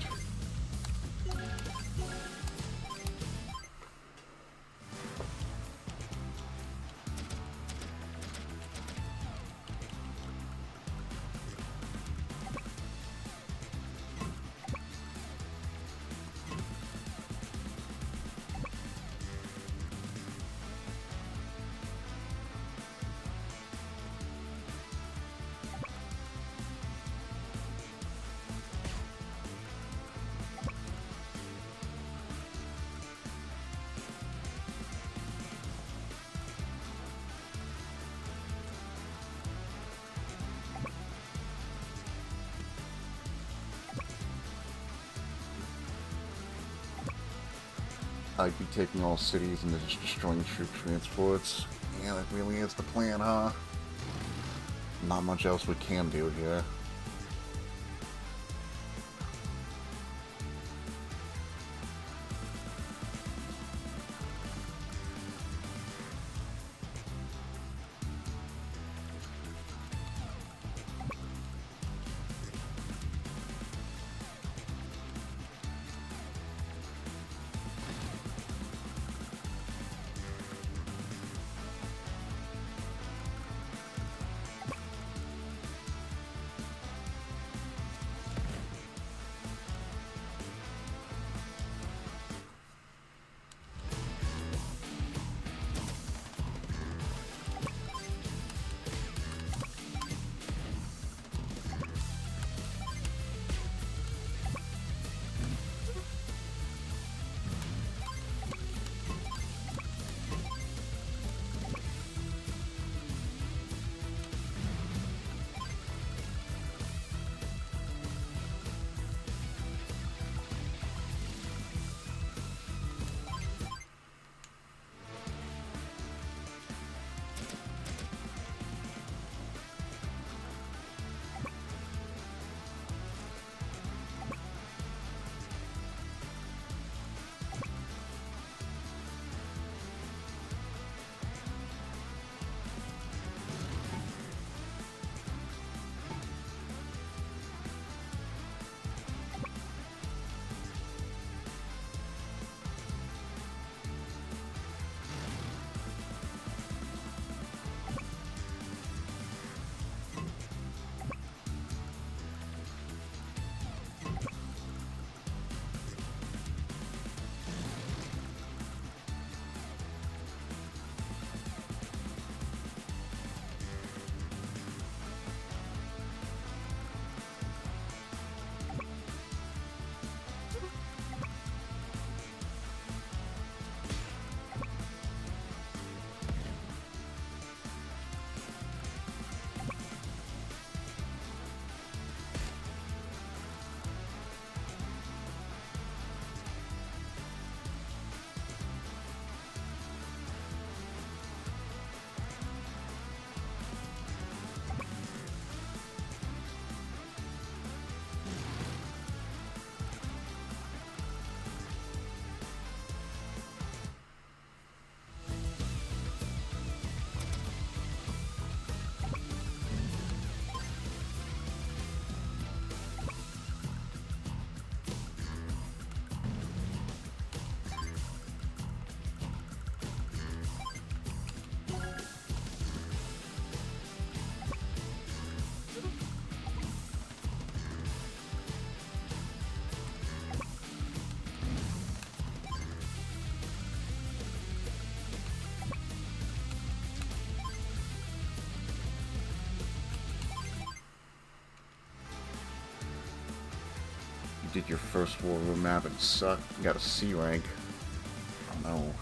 I'd be taking all cities and just destroying troop transports. Yeah, that really is the plan, huh? Not much else we can do here. Did your first War Room map and suck. You got a C rank. Oh no.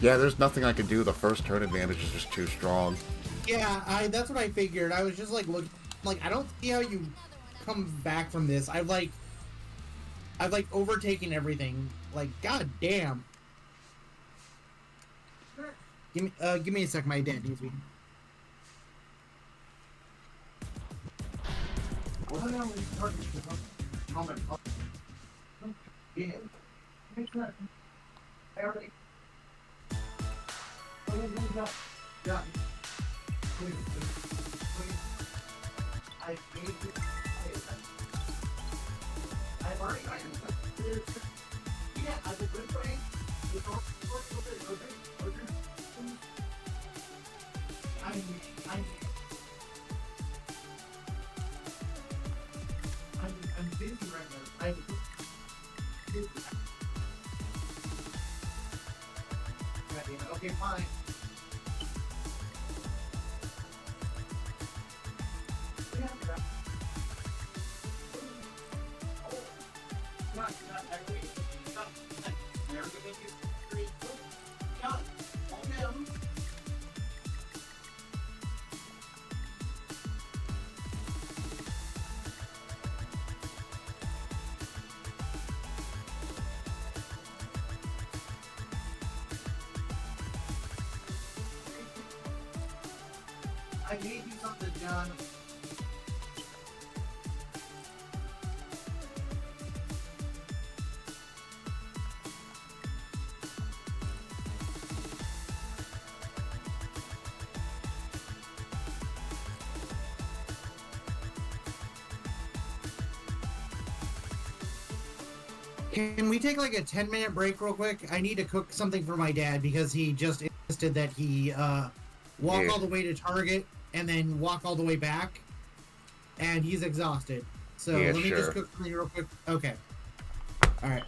Yeah, there's nothing I can do. The first turn advantage is just too strong. Yeah, that's what I figured. I was just like, look, like I don't see how you come back from this. I've like overtaken everything. Like, god damn. Give me a sec. My dad needs me. I'm busy right now. Okay, fine. I gave you something, John. Can we take like a 10-minute break real quick? I need to cook something for my dad because he just insisted that he walk all the way to Target and then walk all the way back. And he's exhausted. So let me just cook something real quick. Okay. Alright.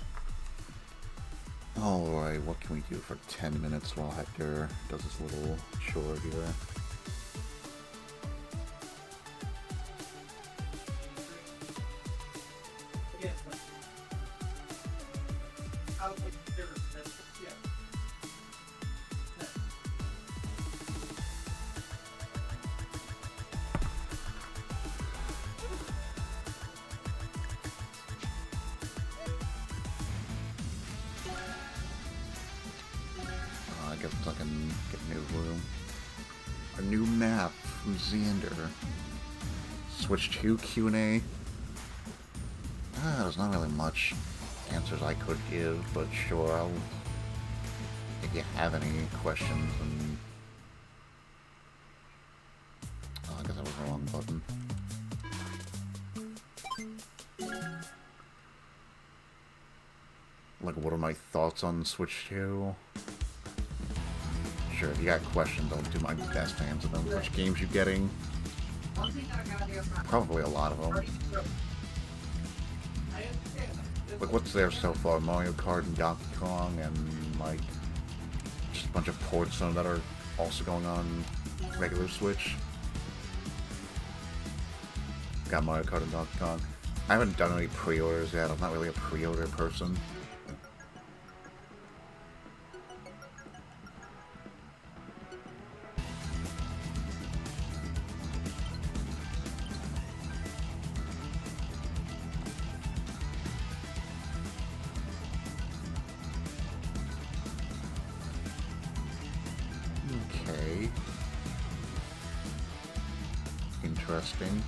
Alright, what can we do for 10 minutes while Hector does his little chore here? I guess I can get a new room. A new map from Xander. Switch to Q&A. There's not really much answers I could give, but sure, I'll... If you have any questions, and... Oh, I guess that was the wrong button. Like, what are my thoughts on Switch 2? Sure, if you got questions, I'll do my best to answer them. Which games you getting? Probably a lot of them. Like, what's there so far? Mario Kart and Donkey Kong, and, like, just a bunch of ports that are also going on regular Switch. Got Mario Kart and Donkey Kong. I haven't done any pre-orders yet. I'm not really a pre-order person. Okay. Interesting.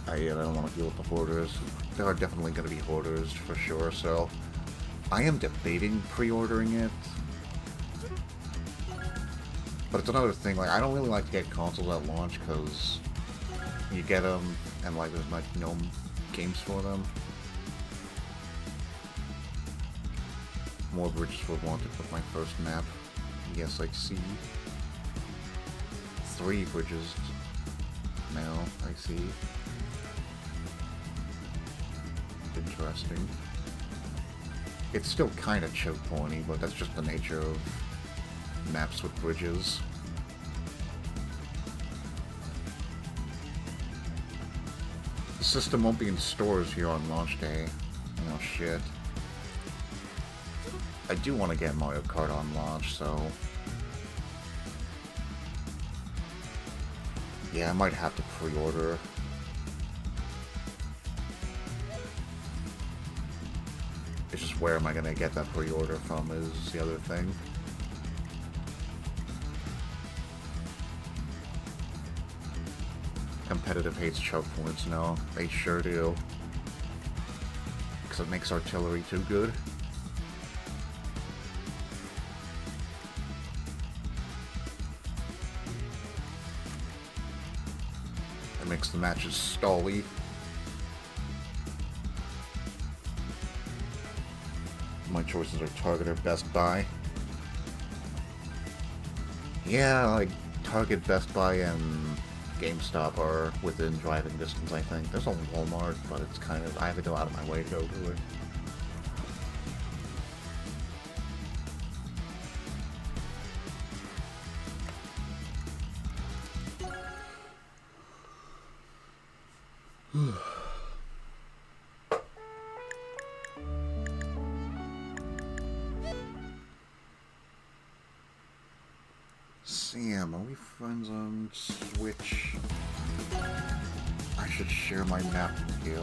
I don't want to deal with the hoarders. There are definitely going to be hoarders for sure, so I am debating pre-ordering it. But it's another thing, like, I don't really like to get consoles at launch because you get them and, like, there's like no games for them. More bridges were wanted with my first map. Yes, I see. 3 bridges now, I see. Interesting. It's still kind of choke pointy, but that's just the nature of maps with bridges. The system won't be in stores here on launch day. Oh shit. I do want to get Mario Kart on launch, so... yeah, I might have to pre-order. It's just where am I gonna get that pre-order from is the other thing. Competitive hates choke points, no. They sure do. Because it makes artillery too good. It makes the matches stally. My choices are Target or Best Buy. Yeah, like Target, Best Buy, and GameStop are within driving distance, I think. There's a Walmart, but it's kind of... I have to go out of my way to go to it. Sam, are we friends on Switch? I should share my map with you.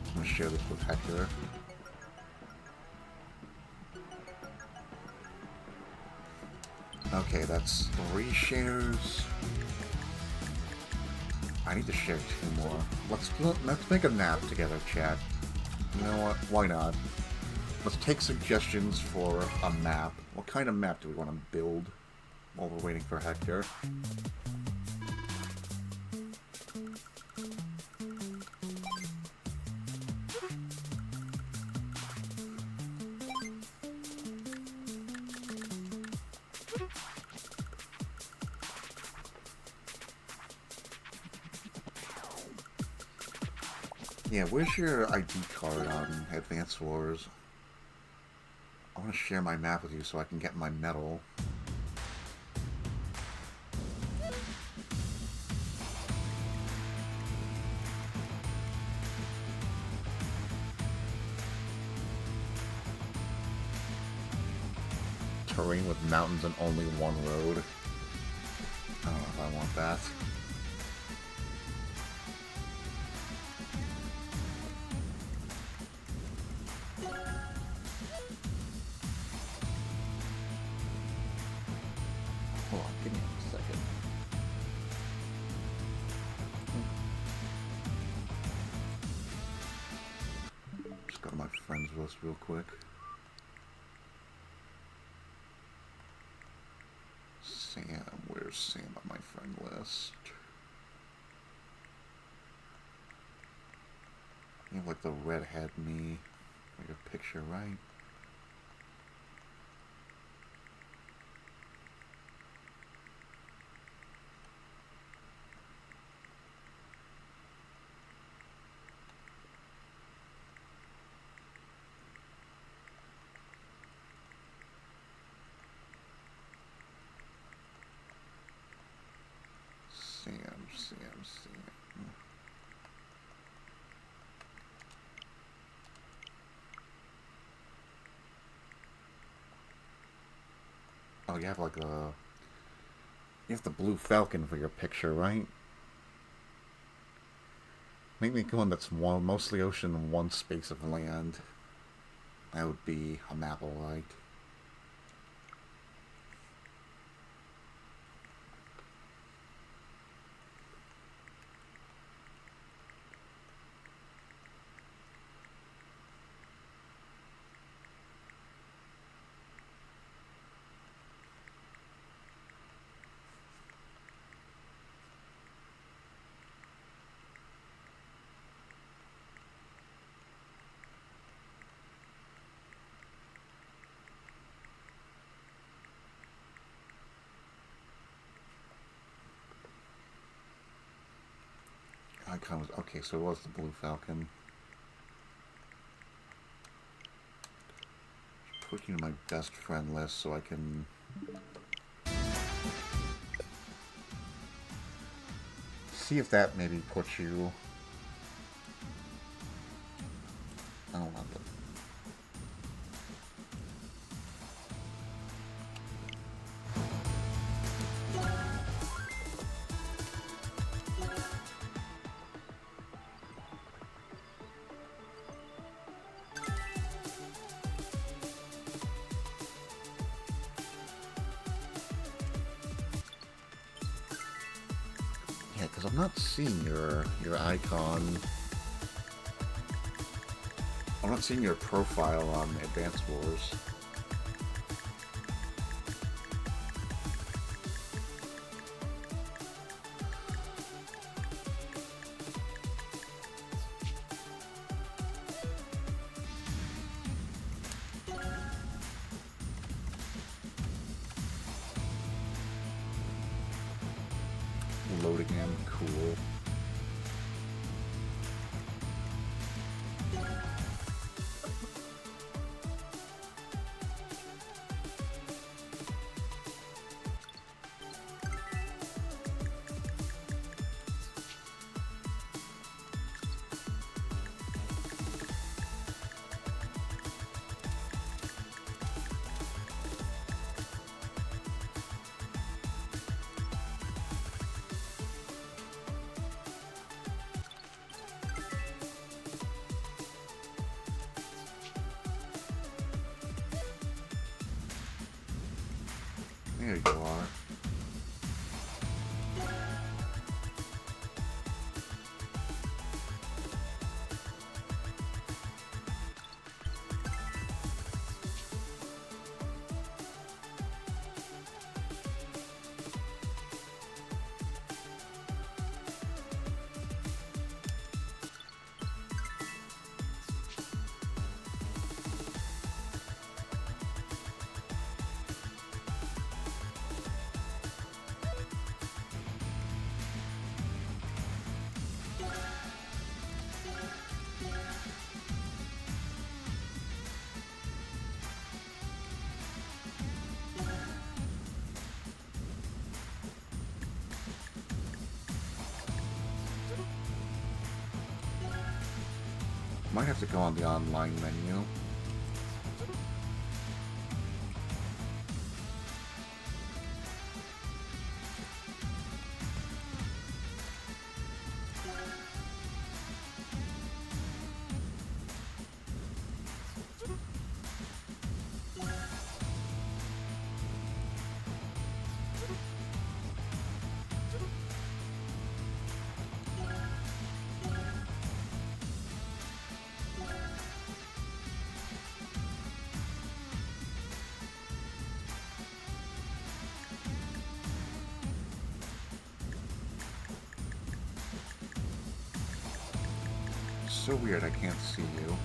I'm gonna share this with Hector. Okay, that's 3 shares. I need to share 2 more. Let's make a map together, chat. You know what? Why not? Let's take suggestions for a map. What kind of map do we want to build while we're waiting for Hector? Yeah, where's your ID card on Advance Wars? I want to share my map with you so I can get my medal. Terrain with mountains and only one road. I don't know if I want that. Hold on, give me a second. Just go to my friends list real quick. Sam, where's Sam on my friend list? You have like the redhead me, like a picture, right? Sam. Oh, you have like a... You have the blue falcon for your picture, right? Make me one that's mostly ocean and one space of land. That would be a map I like. icon was... Okay, so it was the Blue Falcon. Put you in my best friend list so I can... see if that maybe puts you... I don't want that. Yeah, because I'm not seeing your icon. I'm not seeing your profile on Advance Wars. Loading in, cool. There you are. Might have to go on the online menu. So weird, I can't see you.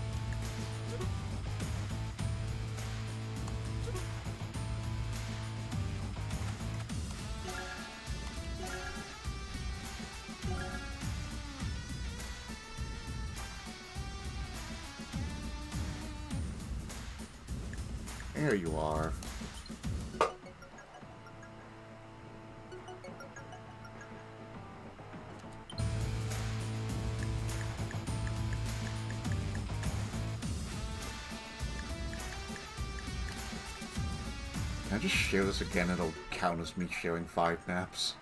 There you are. Can I just share this again? It'll count as me sharing 5 maps.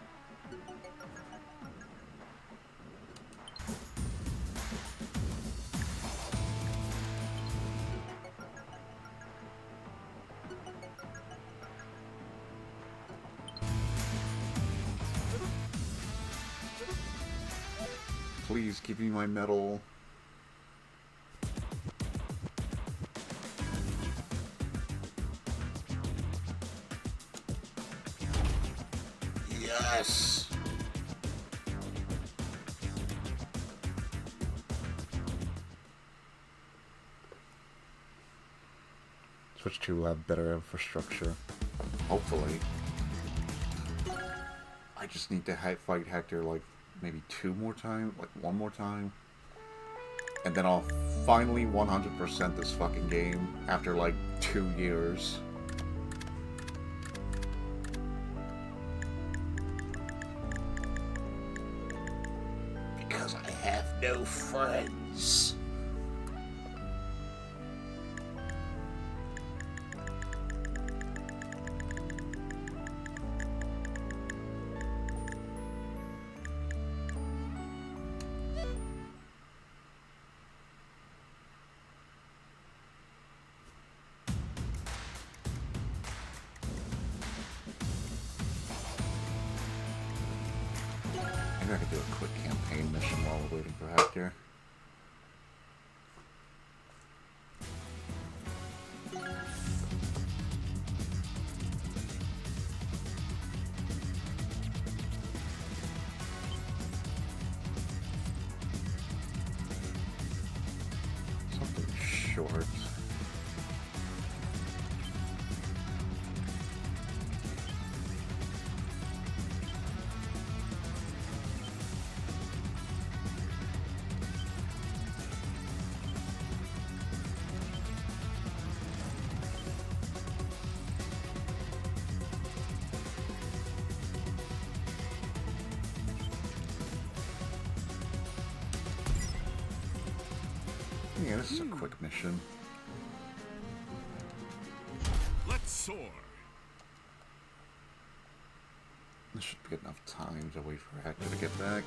Please give me my medal. Yes! Switch to better infrastructure. Hopefully. I just need to fight Hector like maybe 2 more times, like 1 more time. And then I'll finally 100% this fucking game after like 2 years. Because I have no friends. Maybe I could do a quick campaign mission while we're waiting for Hector. Something short. Yeah, this is a quick mission. Let's soar. This should be enough time to wait for Hector to get back.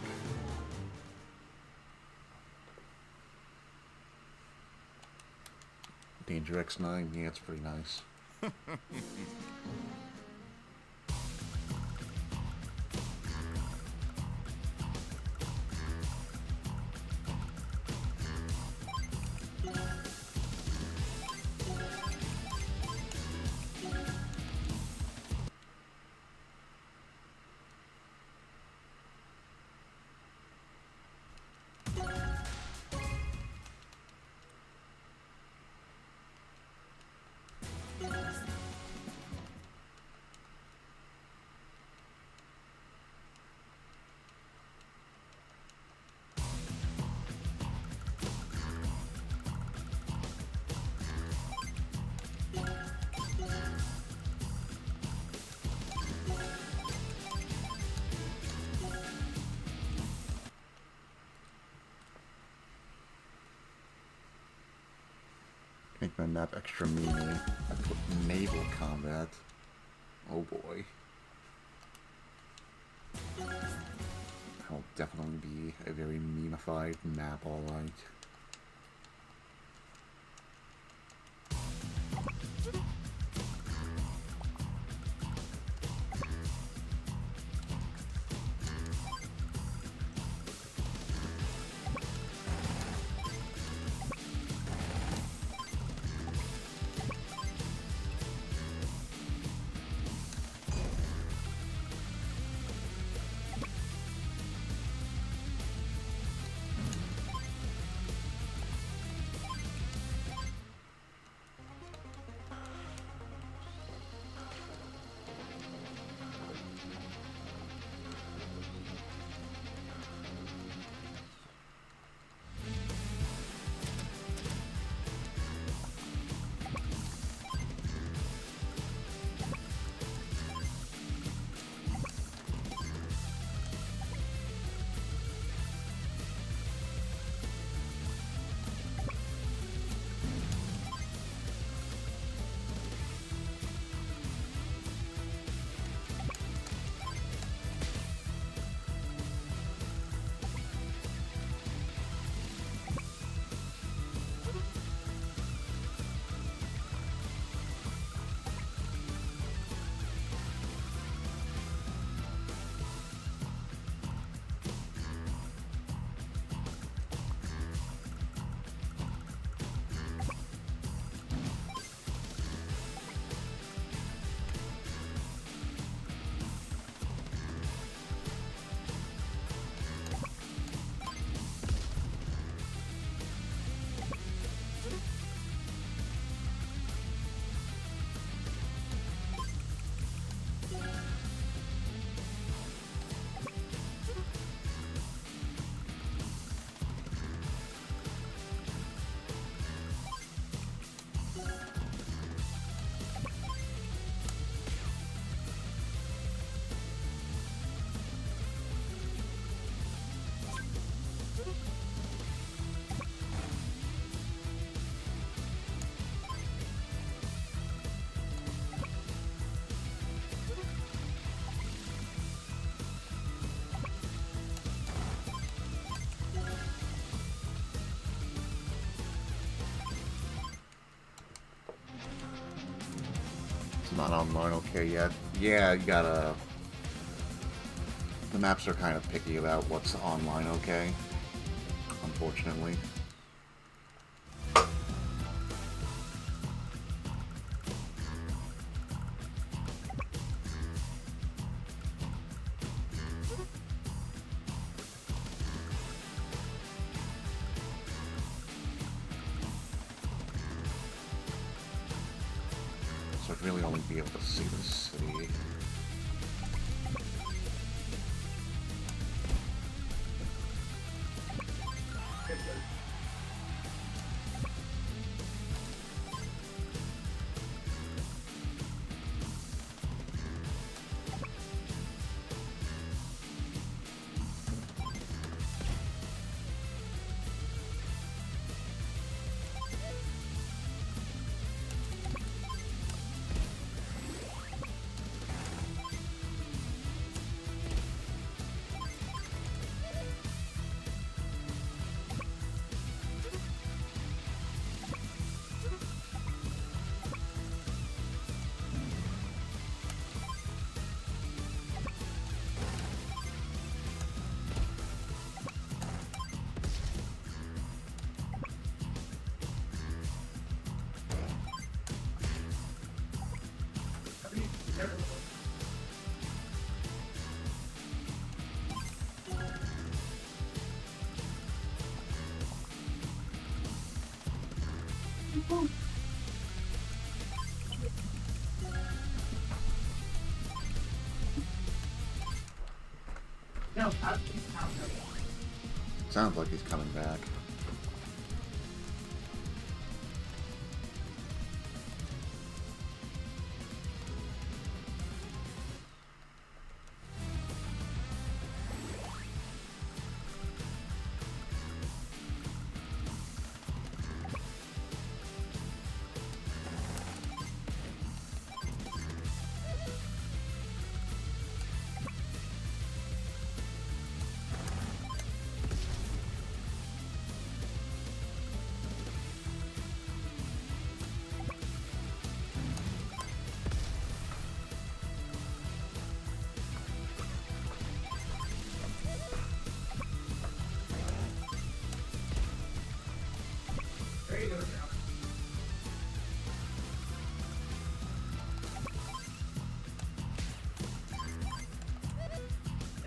Danger X9, yeah, it's pretty nice. Make my map extra meaty. I put naval combat. Oh boy. That'll definitely be a very memeified map, alright. Not online okay yet. Yeah, you gotta... The maps are kind of picky about what's online okay, unfortunately. So I'd really only be able to see the city. No, Sounds like he's coming back.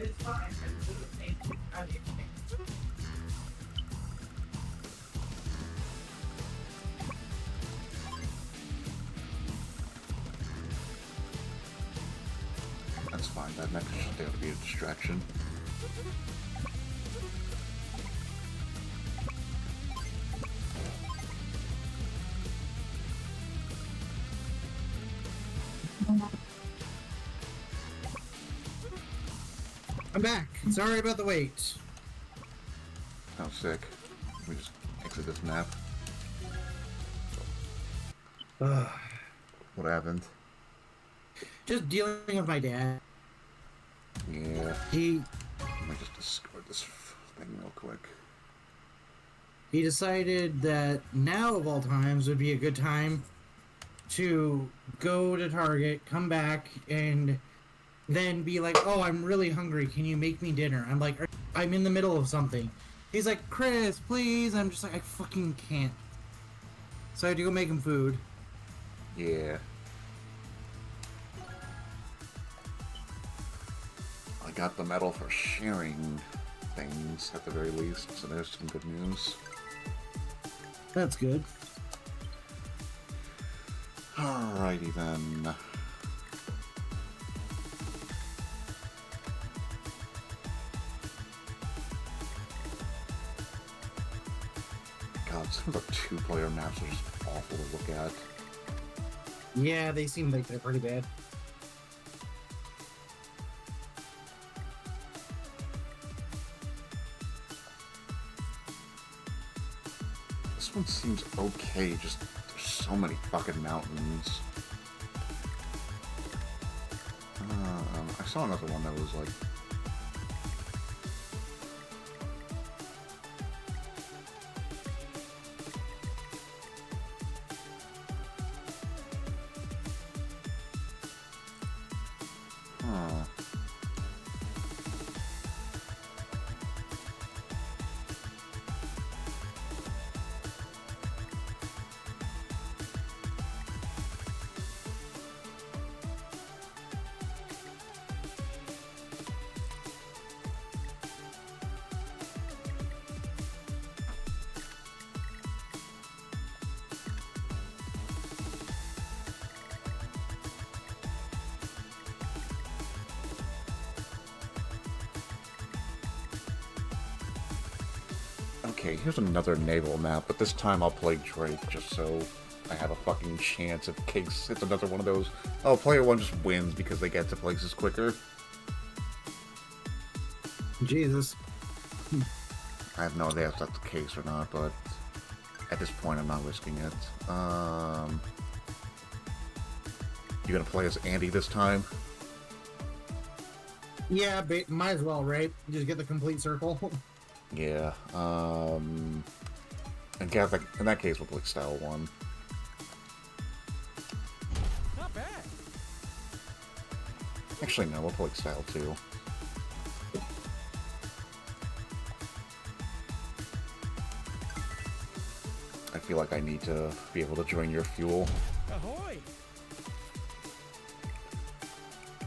it's fine. It's the same thing. That's fine, that next should be able to be a distraction. I'm back. Sorry about the wait. Oh, sick. We just exit this map. What happened? Just dealing with my dad. Yeah. He Let me just discard this thing real quick. decided that now of all times would be a good time to go to Target, come back, and then be like, "Oh, I'm really hungry. Can you make me dinner?" I'm like, "I'm in the middle of something." He's like, "Chris, please." I'm just like, "I fucking can't." So I had to go make him food. Yeah. I got the medal for sharing things at the very least, so there's some good news. That's good. Alrighty then. God, some of the two-player maps are just awful to look at. Yeah, they seem like they're pretty bad. This one seems okay, just there's so many fucking mountains. I saw another one that was like... Huh. Okay, here's another naval map, but this time I'll play Drake just so I have a fucking chance in case it's another one of those. Oh, player one just wins because they get to places quicker. Jesus. I have no idea if that's the case or not, but at this point I'm not risking it. You gonna play as Andy this time? Yeah, but might as well, right? Just get the complete circle. Yeah. And Gav, in that case, we'll play Style 1. Not bad. Actually, no, we'll play Style 2. I feel like I need to be able to drain your fuel. Ahoy!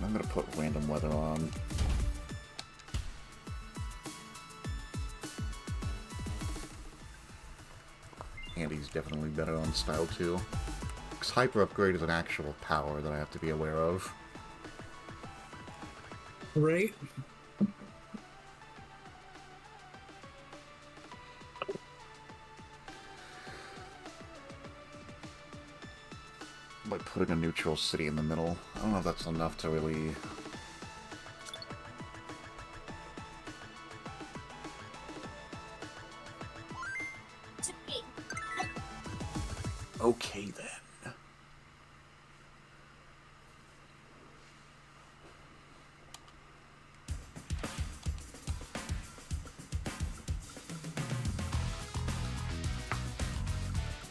I'm gonna put random weather on. Andy's definitely better on Style 2. Because Hyper Upgrade is an actual power that I have to be aware of. Right? By putting a neutral city in the middle. I don't know if that's enough to really... Okay then.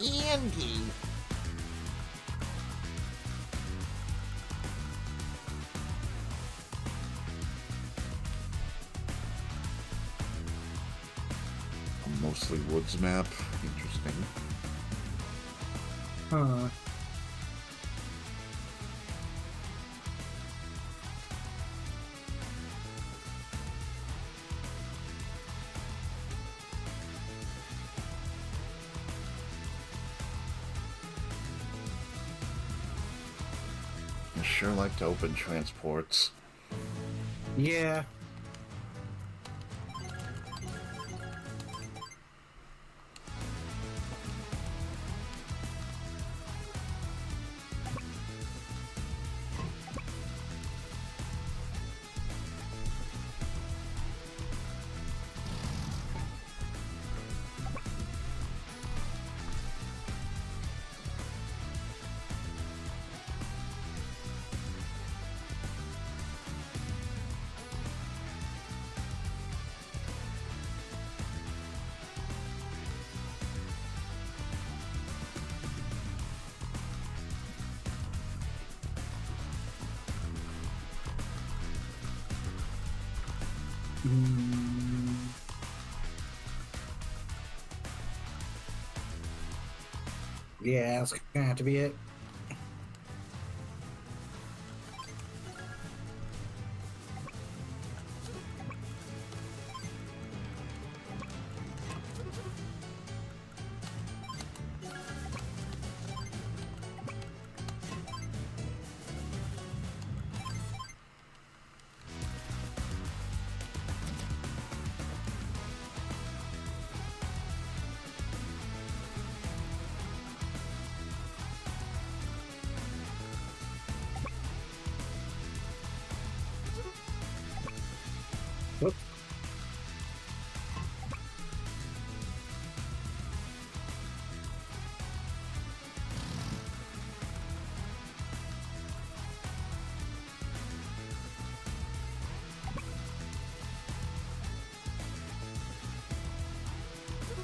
Andy! A mostly woods map. Interesting. Huh. I sure like to open transports. Yeah. Yeah, that's gonna have to be it. Whoops.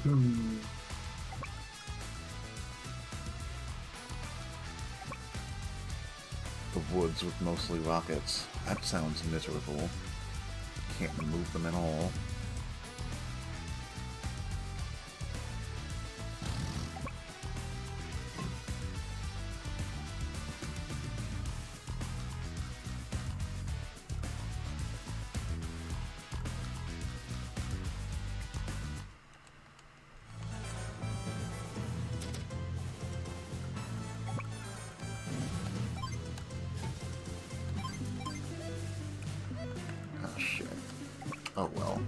Hmm. The woods with mostly rockets. That sounds miserable. Can't move them at all. Oh shit. Oh well.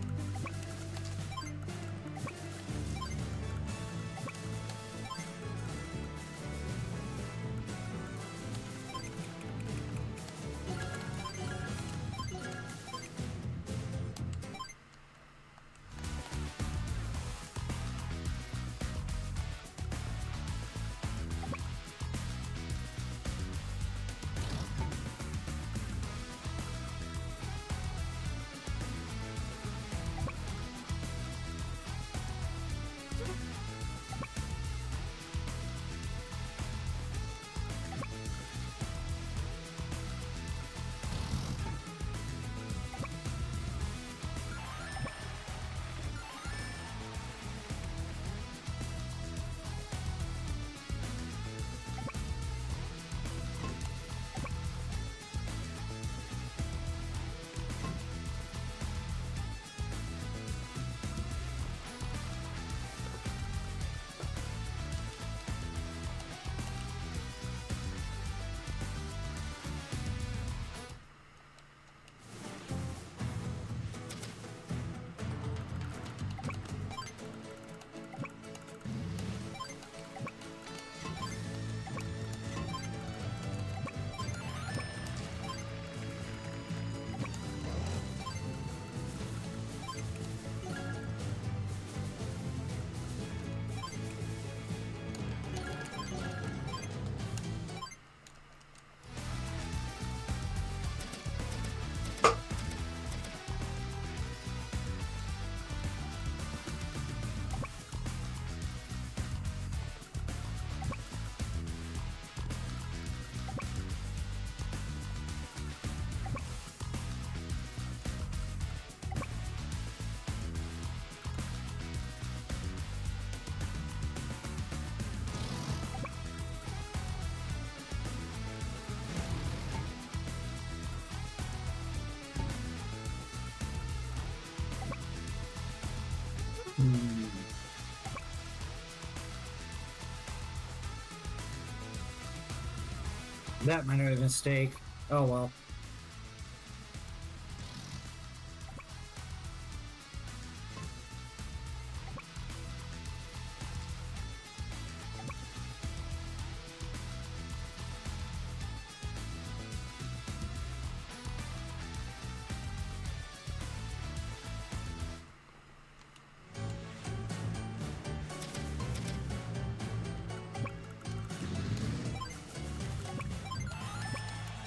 That might have been a mistake. Oh well.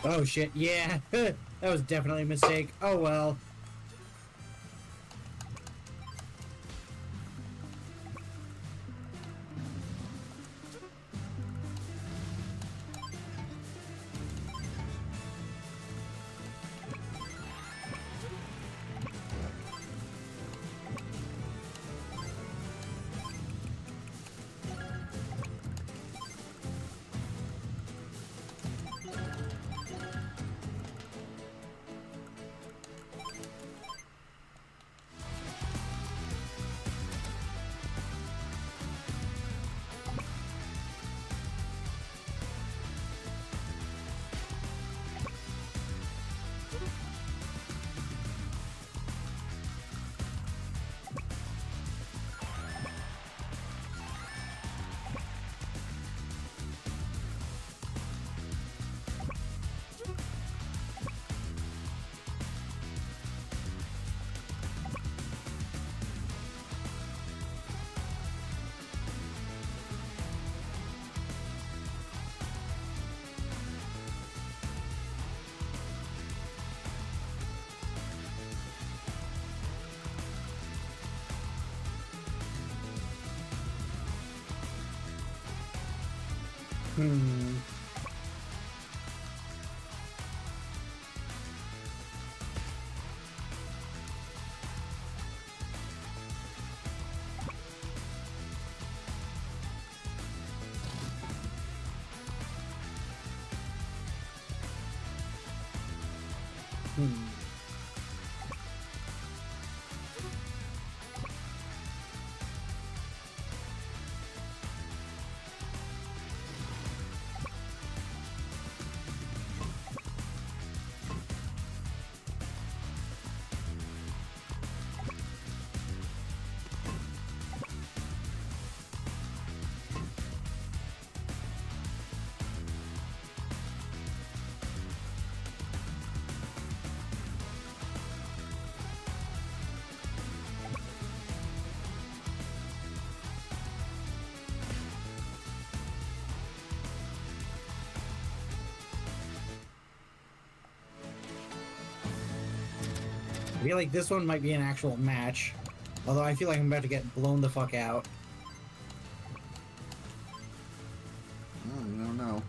Oh shit, yeah. That was definitely a mistake. Oh well. I feel like this one might be an actual match. Although I feel like I'm about to get blown the fuck out. Oh, I don't know.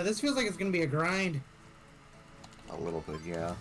This feels like it's gonna be a grind. A little bit, yeah.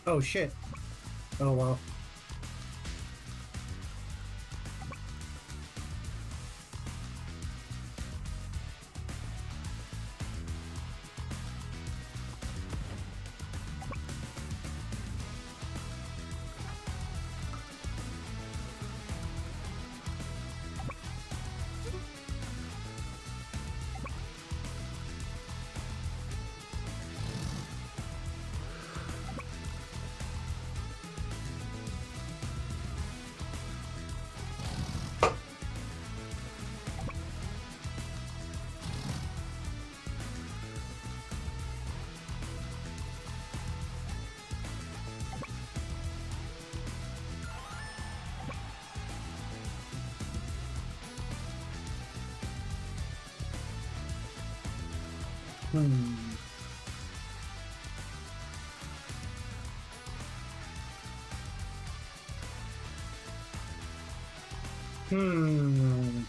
Oh shit. Oh well. Hmm. Hmm.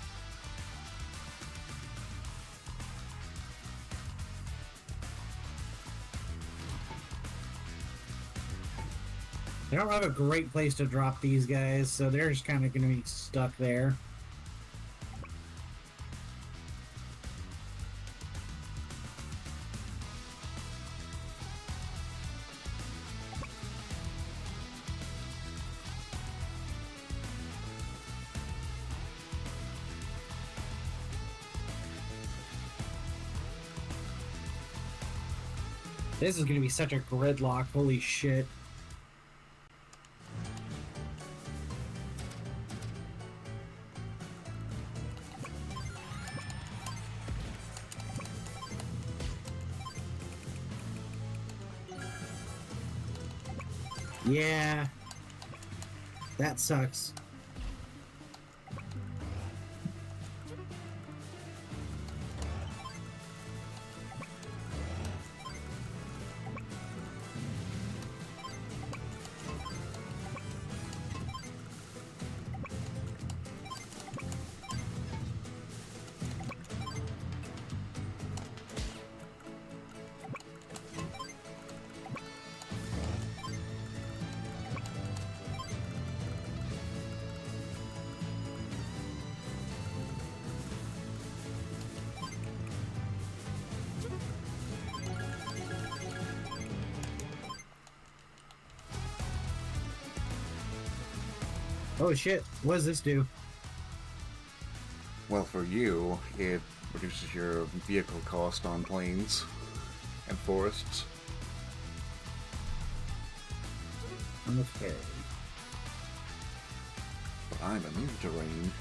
I don't have a great place to drop these guys, so they're just kind of going to be stuck there. This is going to be such a gridlock, holy shit. Yeah. That sucks. Oh shit, what does this do? Well, for you, it reduces your vehicle cost on plains and forests. Okay. But I'm immune to rain.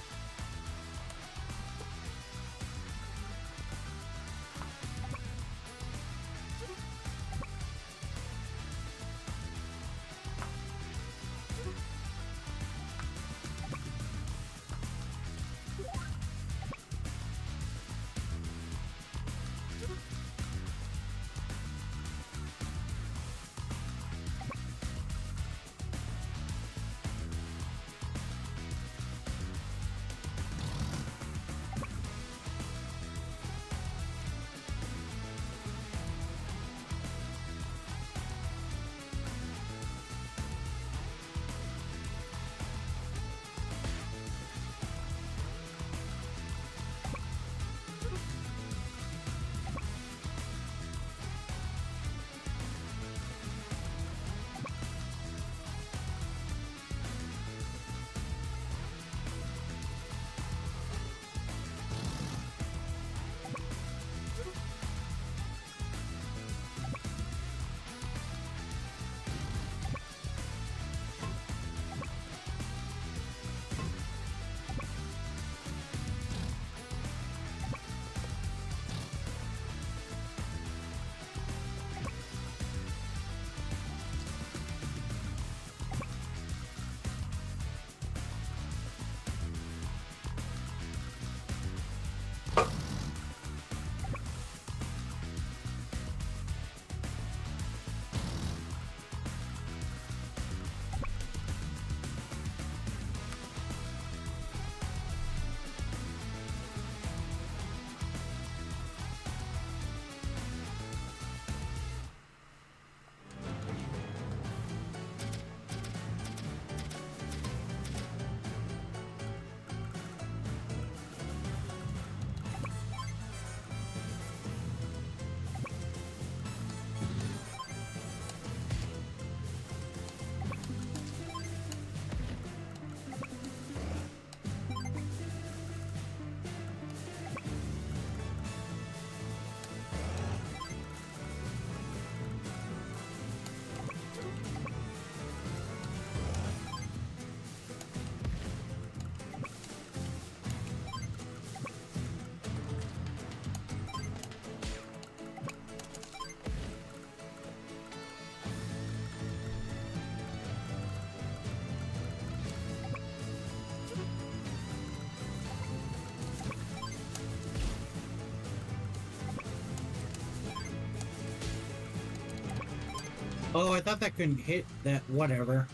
Oh, I thought that couldn't hit that. Whatever.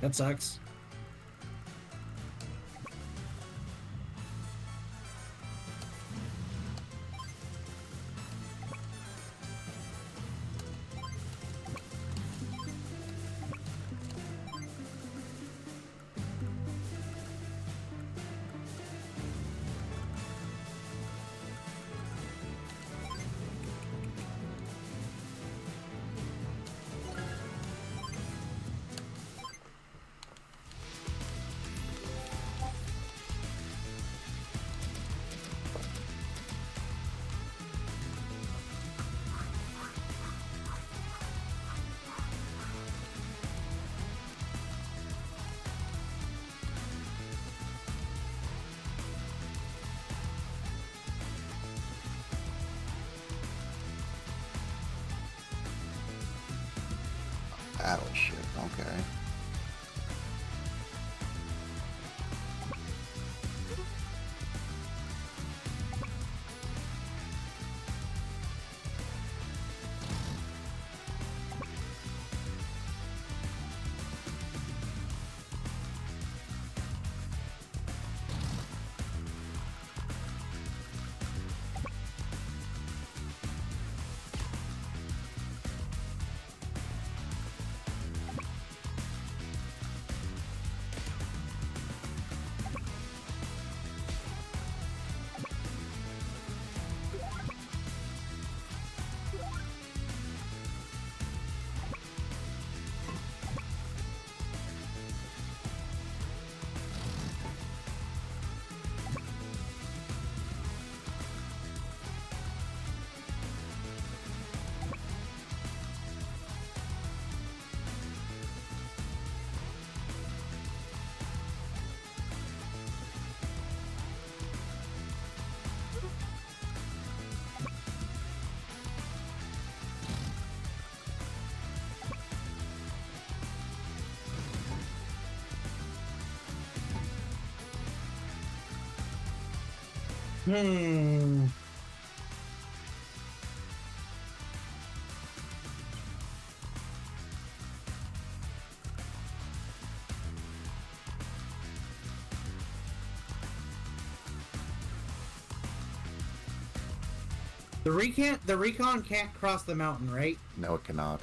That sucks. Battleship, okay. Hmm. The recon can't cross the mountain, right? No, it cannot.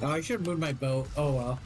Oh, I should have moved my boat. Oh well.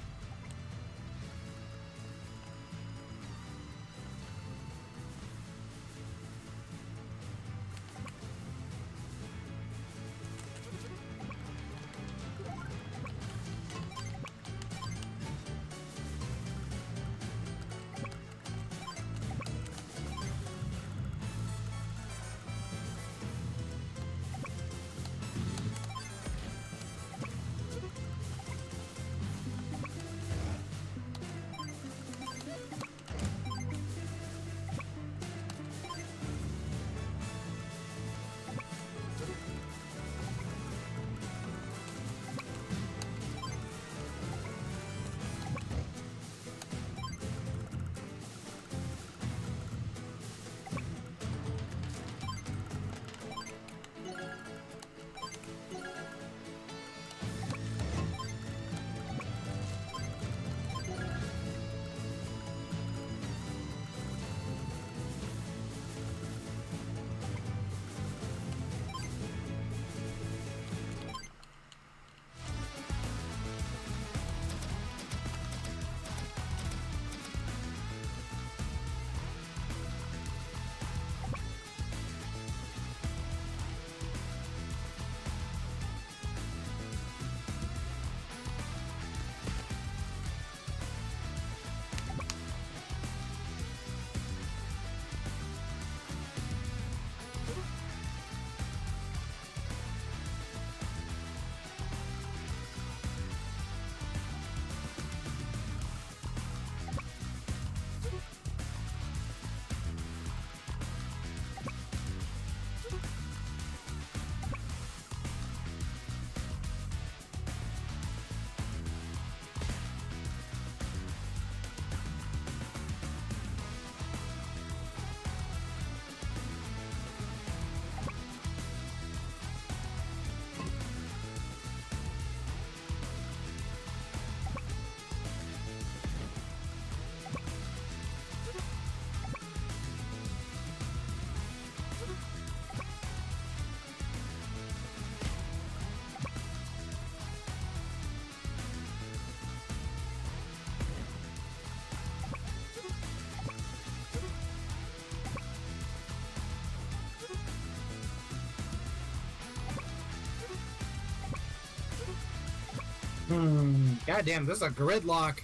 God damn, this is a gridlock.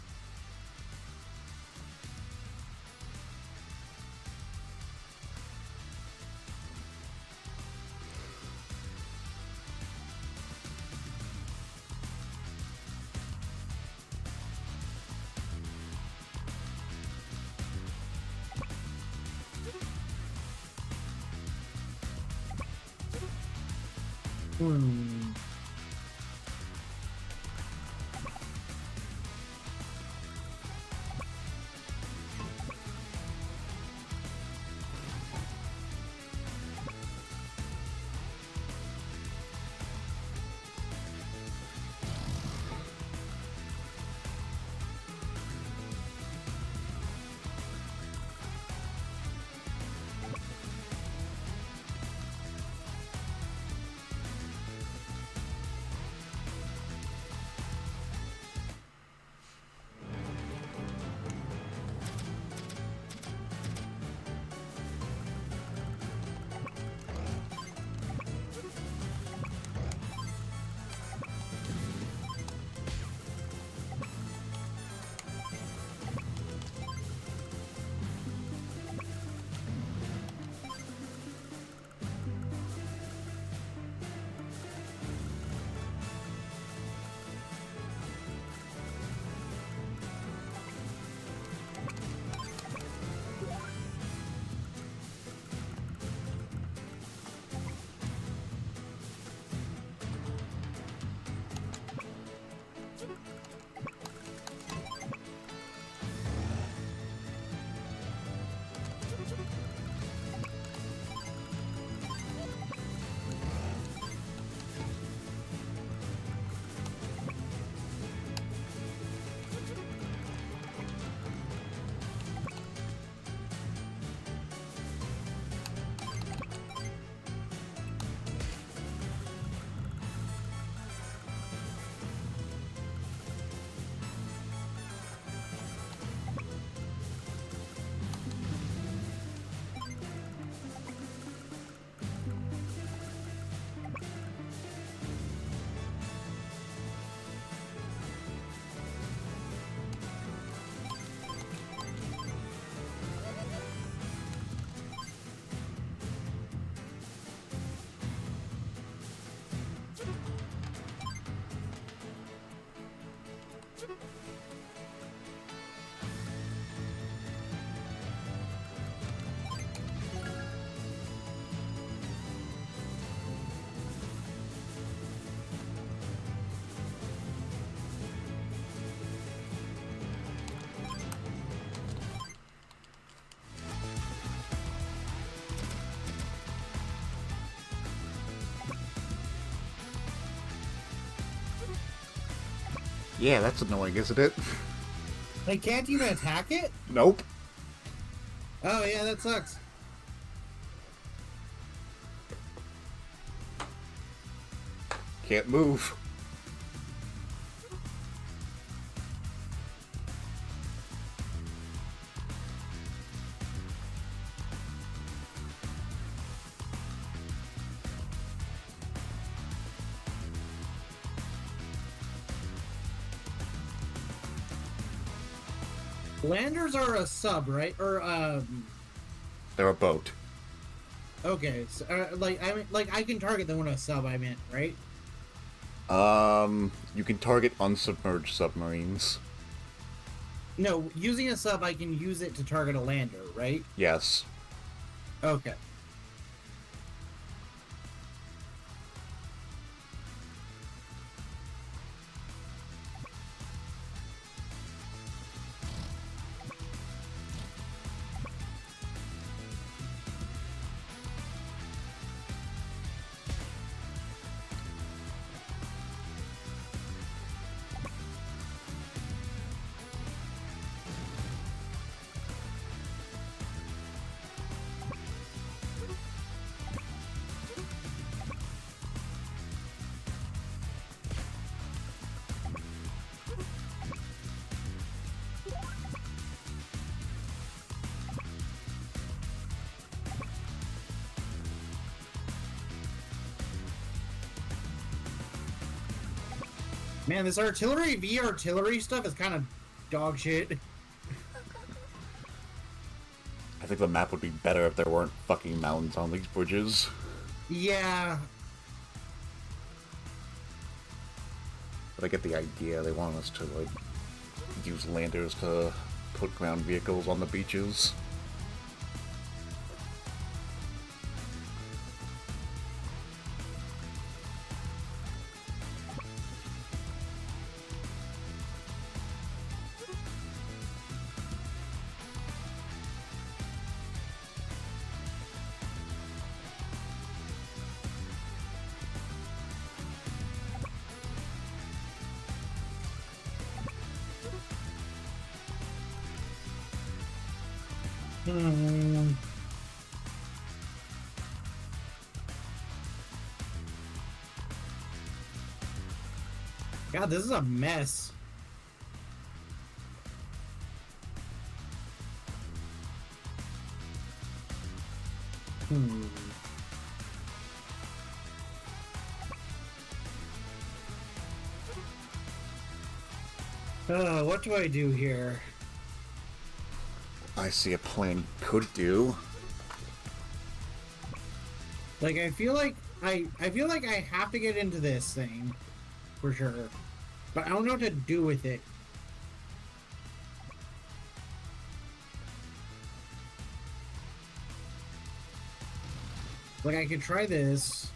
Yeah, that's annoying, isn't it? They can't even attack it? Nope. Oh, yeah, that sucks. Can't move. Landers are a sub, right? Or, They're a boat. okay. So, I can target them with a sub, I meant, right? You can target unsubmerged submarines. No, using a sub, I can use it to target a lander, right? Yes. Okay. Man, this artillery v artillery stuff is kind of dog shit. I think the map would be better if there weren't fucking mountains on these bridges. Yeah. But I get the idea. They want us to, like, use landers to put ground vehicles on the beaches. God, this is a mess. What do I do here? I see a plan could do. Like, I feel like I feel like I have to get into this thing for sure, but I don't know what to do with it. Like, I could try this.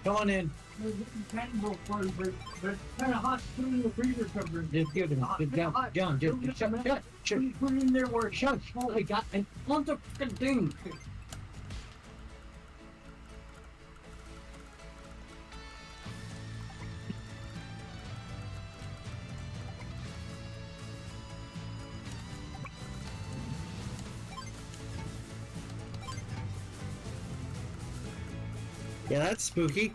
Come on in. Cannonball fire, but it's kind of hot still in the freezer cover. Just give it. John, just shut. Put it in there where it shuts. Oh, I got an on the fucking thing. Yeah, that's spooky.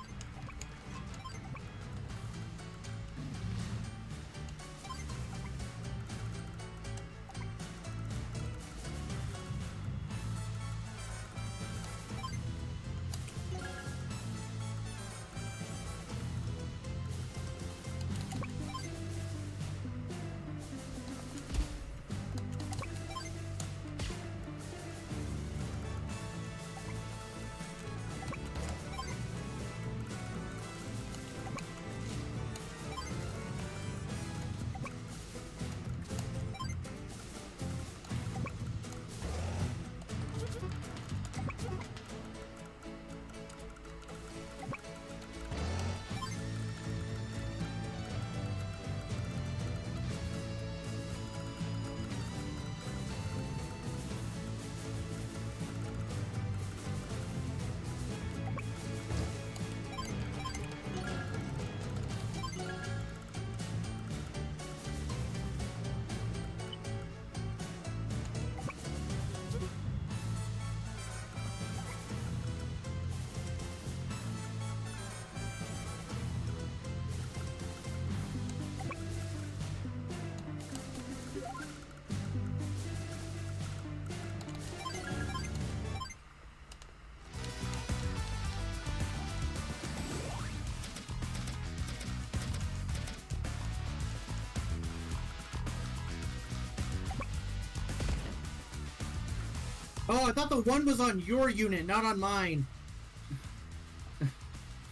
Oh, I thought the one was on your unit, not on mine.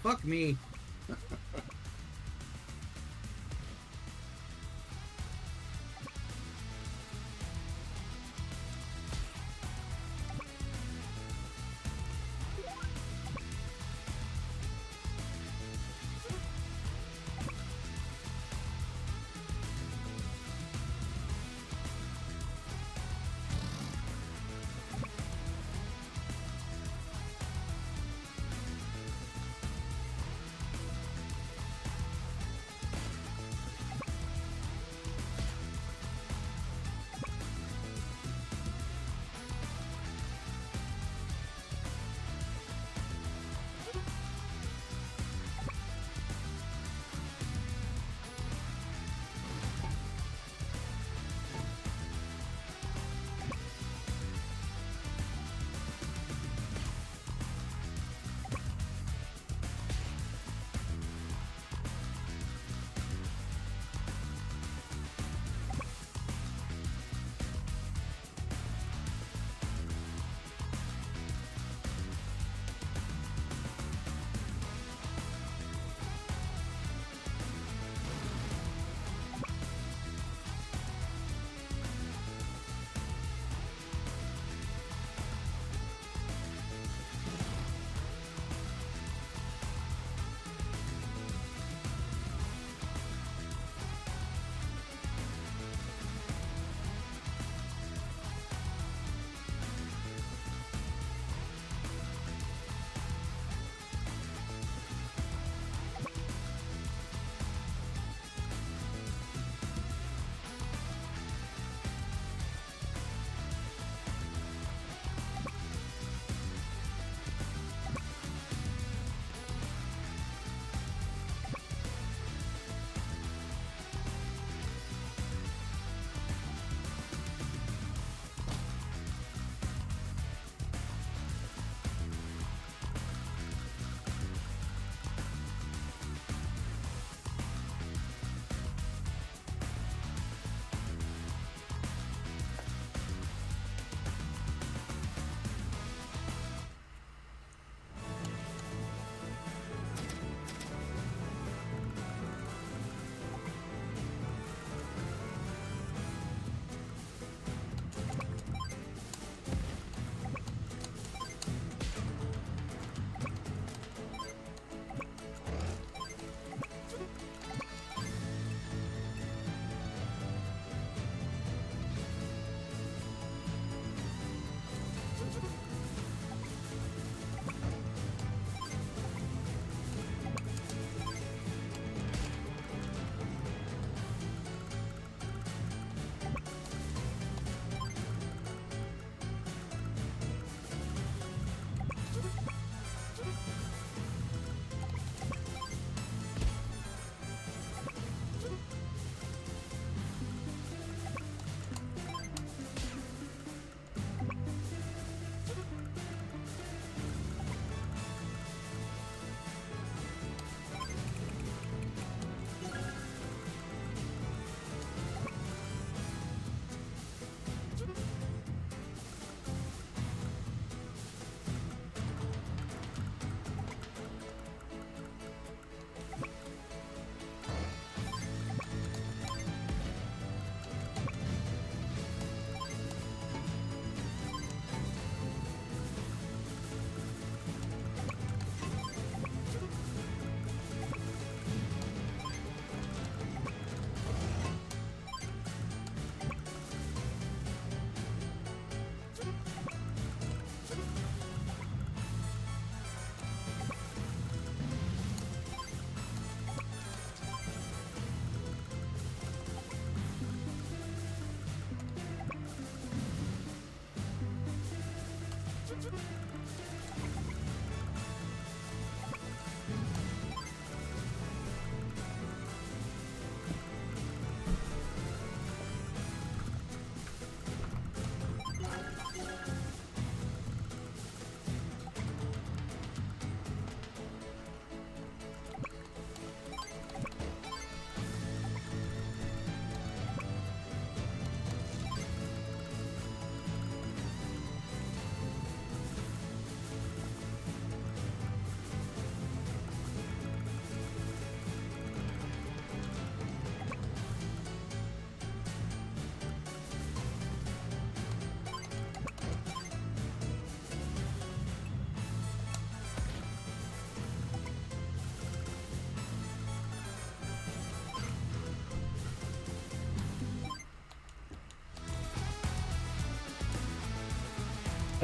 Fuck me.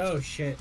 Oh shit.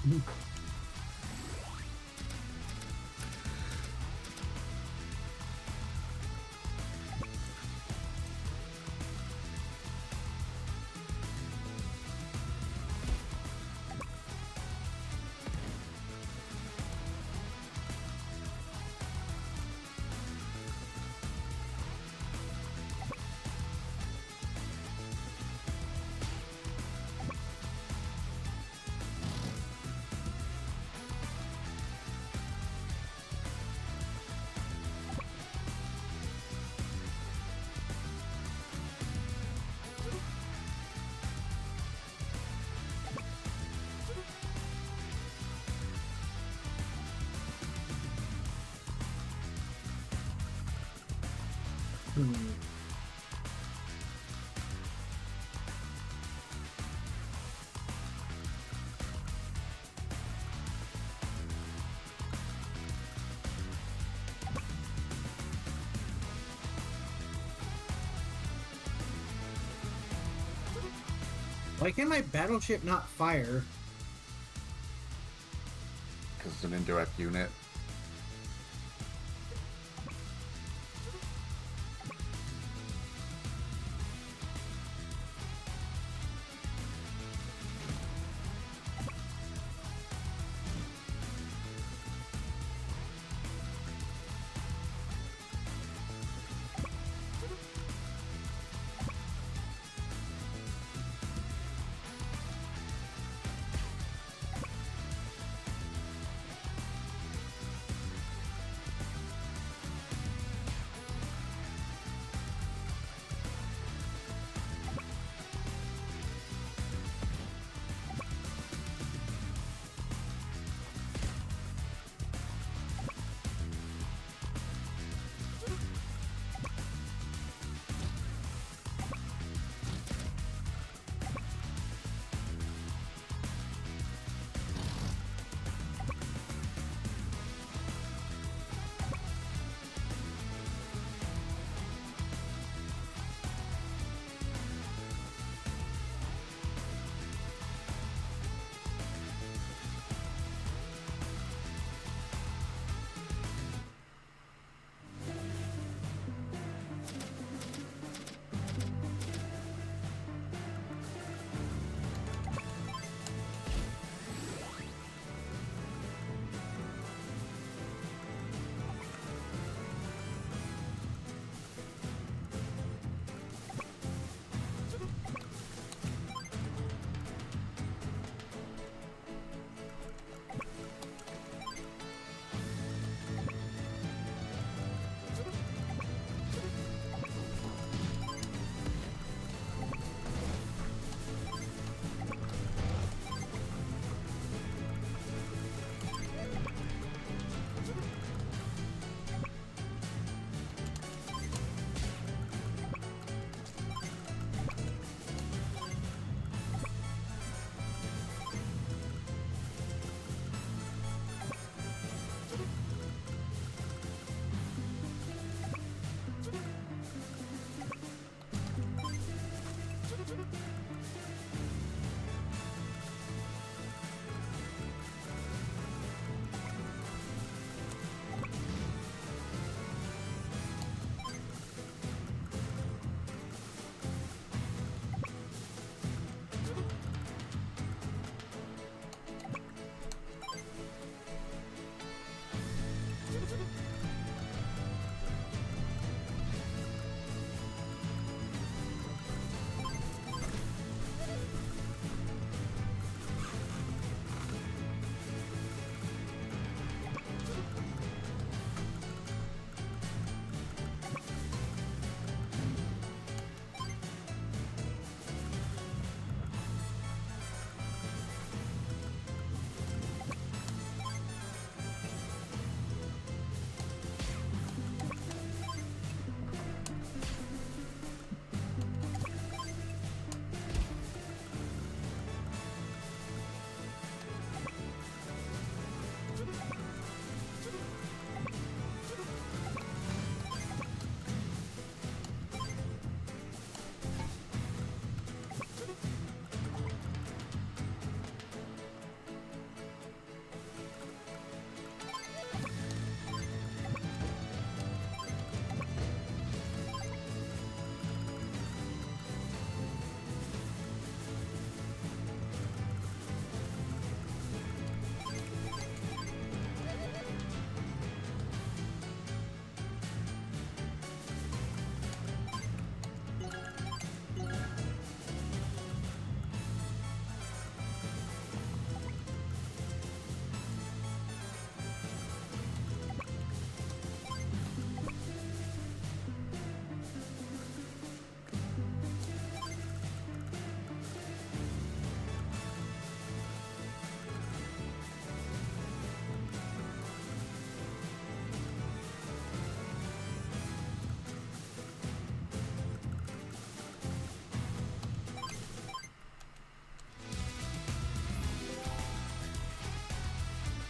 Why can my battleship not fire? Because it's an indirect unit.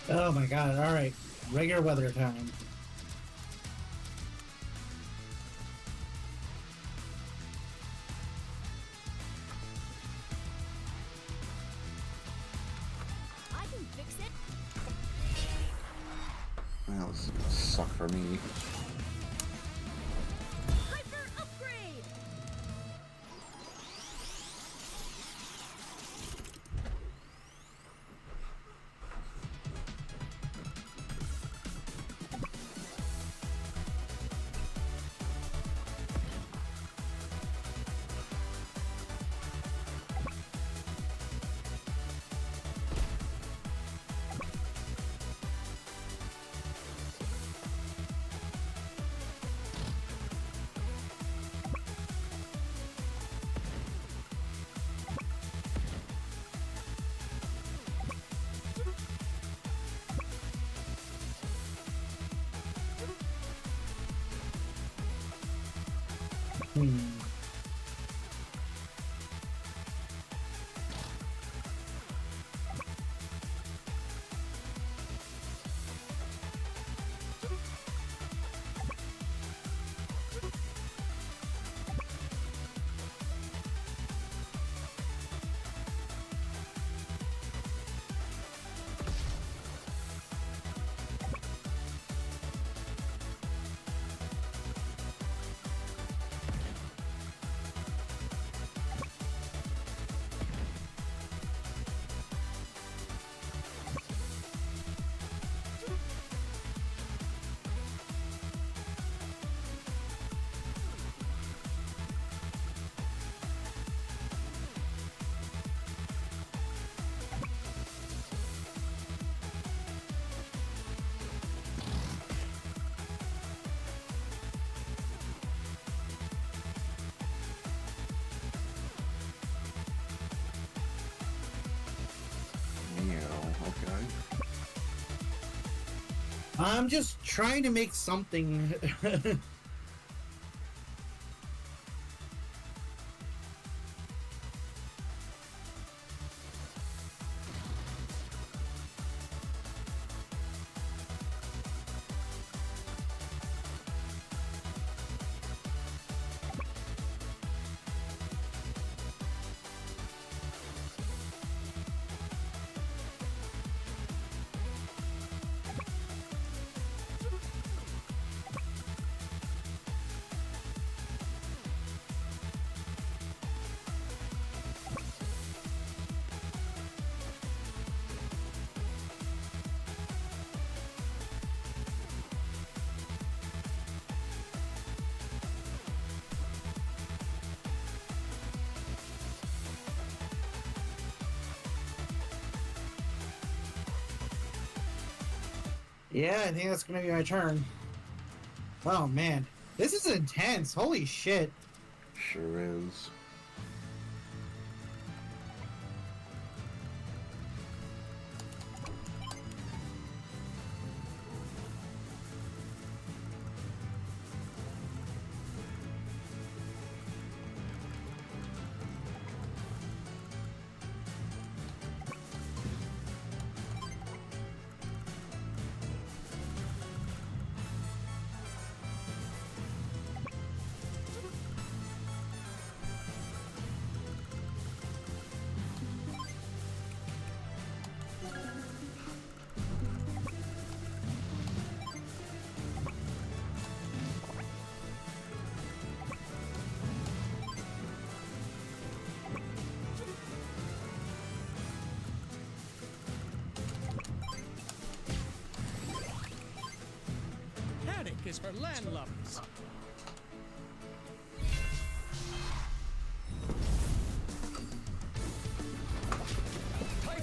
Oh my god, alright. Regular weather time. I can fix it. Well, this is gonna suck for me. Hyper upgrade. Hmm. Okay. I'm just trying to make something. Yeah, I think that's gonna be my turn. Oh man, this is intense. Holy shit. Sure is. Panic is for landlubbers.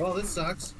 Well, this sucks.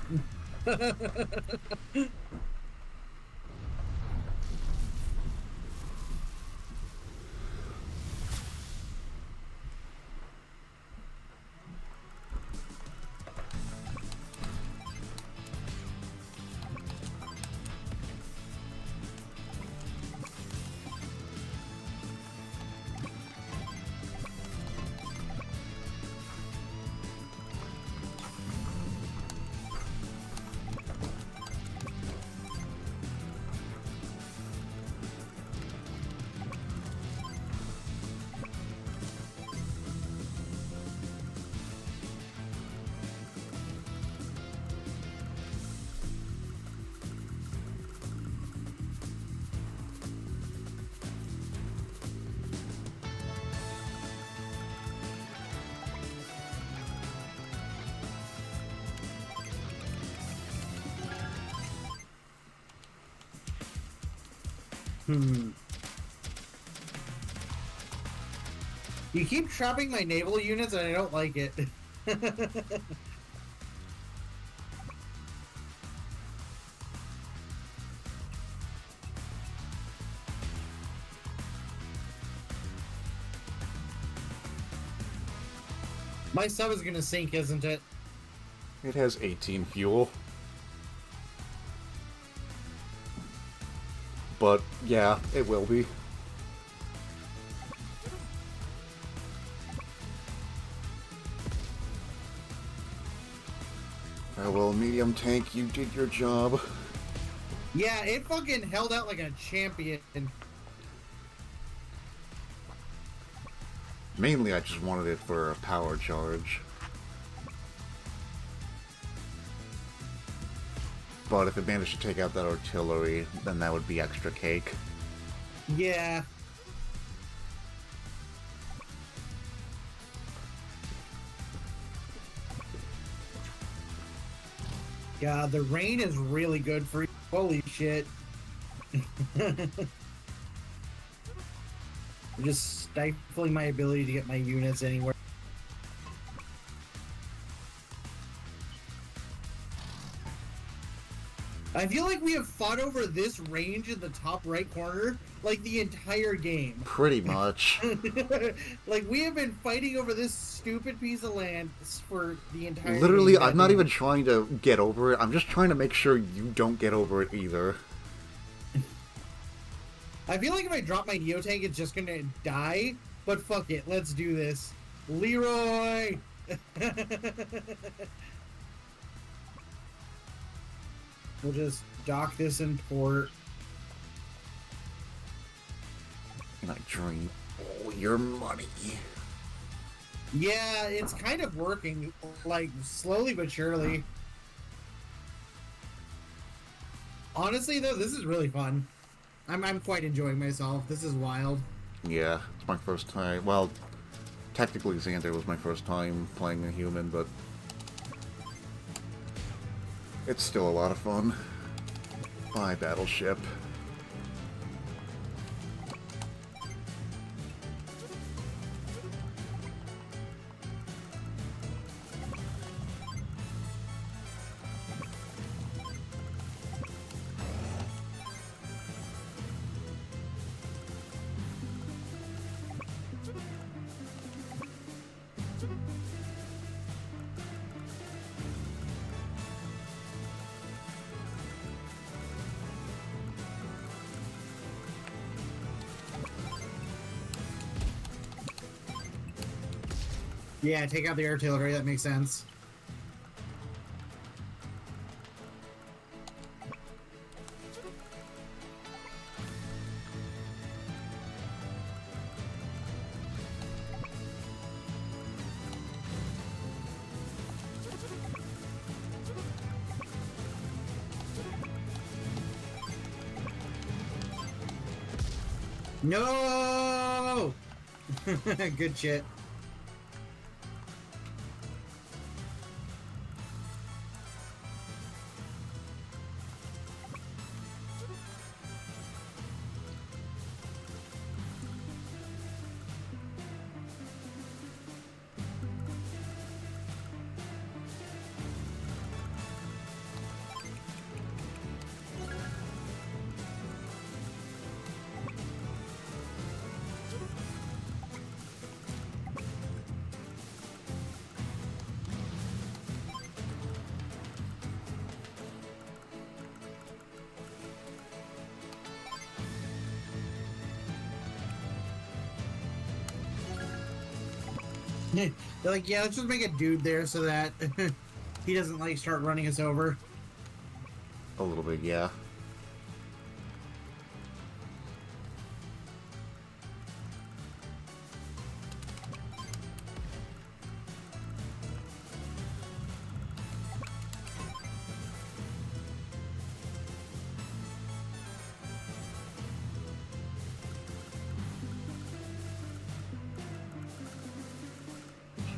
Hmm. You keep trapping my naval units and I don't like it. My sub is gonna sink, isn't it? It has 18 fuel. But, yeah, it will be. Oh, well, medium tank, you did your job. Yeah, it fucking held out like a champion. Mainly, I just wanted it for a power charge. But if it managed to take out that artillery, then that would be extra cake. Yeah. God, the rain is really good for you. Holy shit. Just stifling my ability to get my units anywhere. I feel like we have fought over this range in the top right corner like the entire game. Pretty much. Like we have been fighting over this stupid piece of land for the entire Literally, game. I'm not even trying to get over it. I'm just trying to make sure you don't get over it either. I feel like if I drop my Neo tank, it's just gonna die. But fuck it, let's do this. Leroy! We'll just dock this in port. And I drain all your money. Yeah, it's kind of working, like, slowly but surely. Honestly, though, this is really fun. I'm quite enjoying myself. This is wild. Yeah, it's my first time. Well, technically Xander was my first time playing a human, but it's still a lot of fun. Bye, Battleship. Yeah, take out the artillery. That makes sense. No! Good shit. They're like, yeah, let's just make a dude there so that he doesn't, like, start running us over. A little bit, yeah.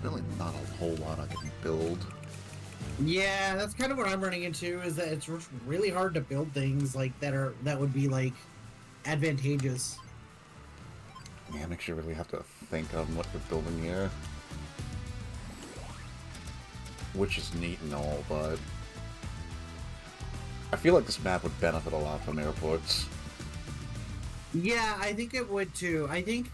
Really not a whole lot I can build. Yeah, that's kind of what I'm running into, is that it's really hard to build things like that would be like advantageous. Yeah, makes you really have to think on what you're building here. Which is neat and all, but I feel like this map would benefit a lot from airports. Yeah, I think it would too. I think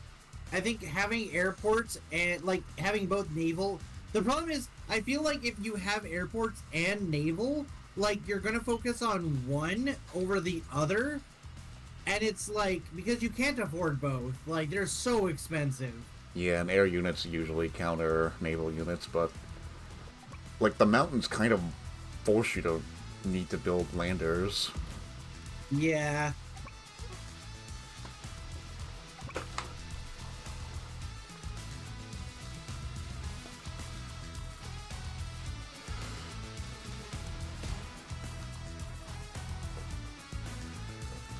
having airports and like having both naval. The problem is, I feel like if you have airports and naval, like you're gonna focus on one over the other, and it's like because you can't afford both. Like they're so expensive. Yeah, and air units usually counter naval units, but like the mountains kind of force you to need to build landers. Yeah.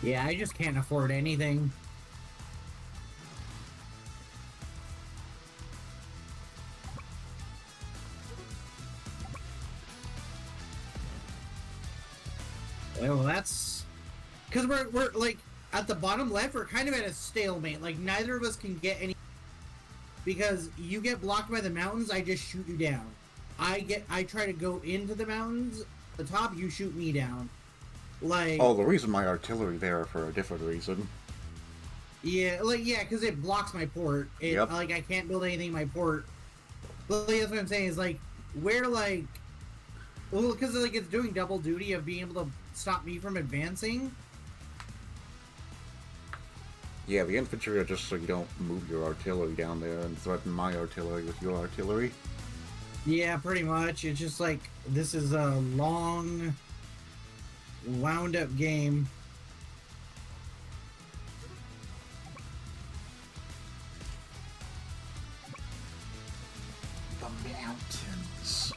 Yeah, I just can't afford anything. Well, that's because we're like at the bottom left. We're kind of at a stalemate. Like neither of us can get any because you get blocked by the mountains. I just shoot you down. I try to go into the mountains. The top, you shoot me down. Like Oh, the reason my artillery there for a different reason. yeah, because it blocks my port. Yep. Like I can't build anything in my port. But like, that's what I'm saying is like where like well because like it's doing double duty of being able to stop me from advancing. Yeah, the infantry are just so you don't move your artillery down there and threaten my artillery with your artillery. Yeah, pretty much. It's just like this is a long, wound up game. The mountains.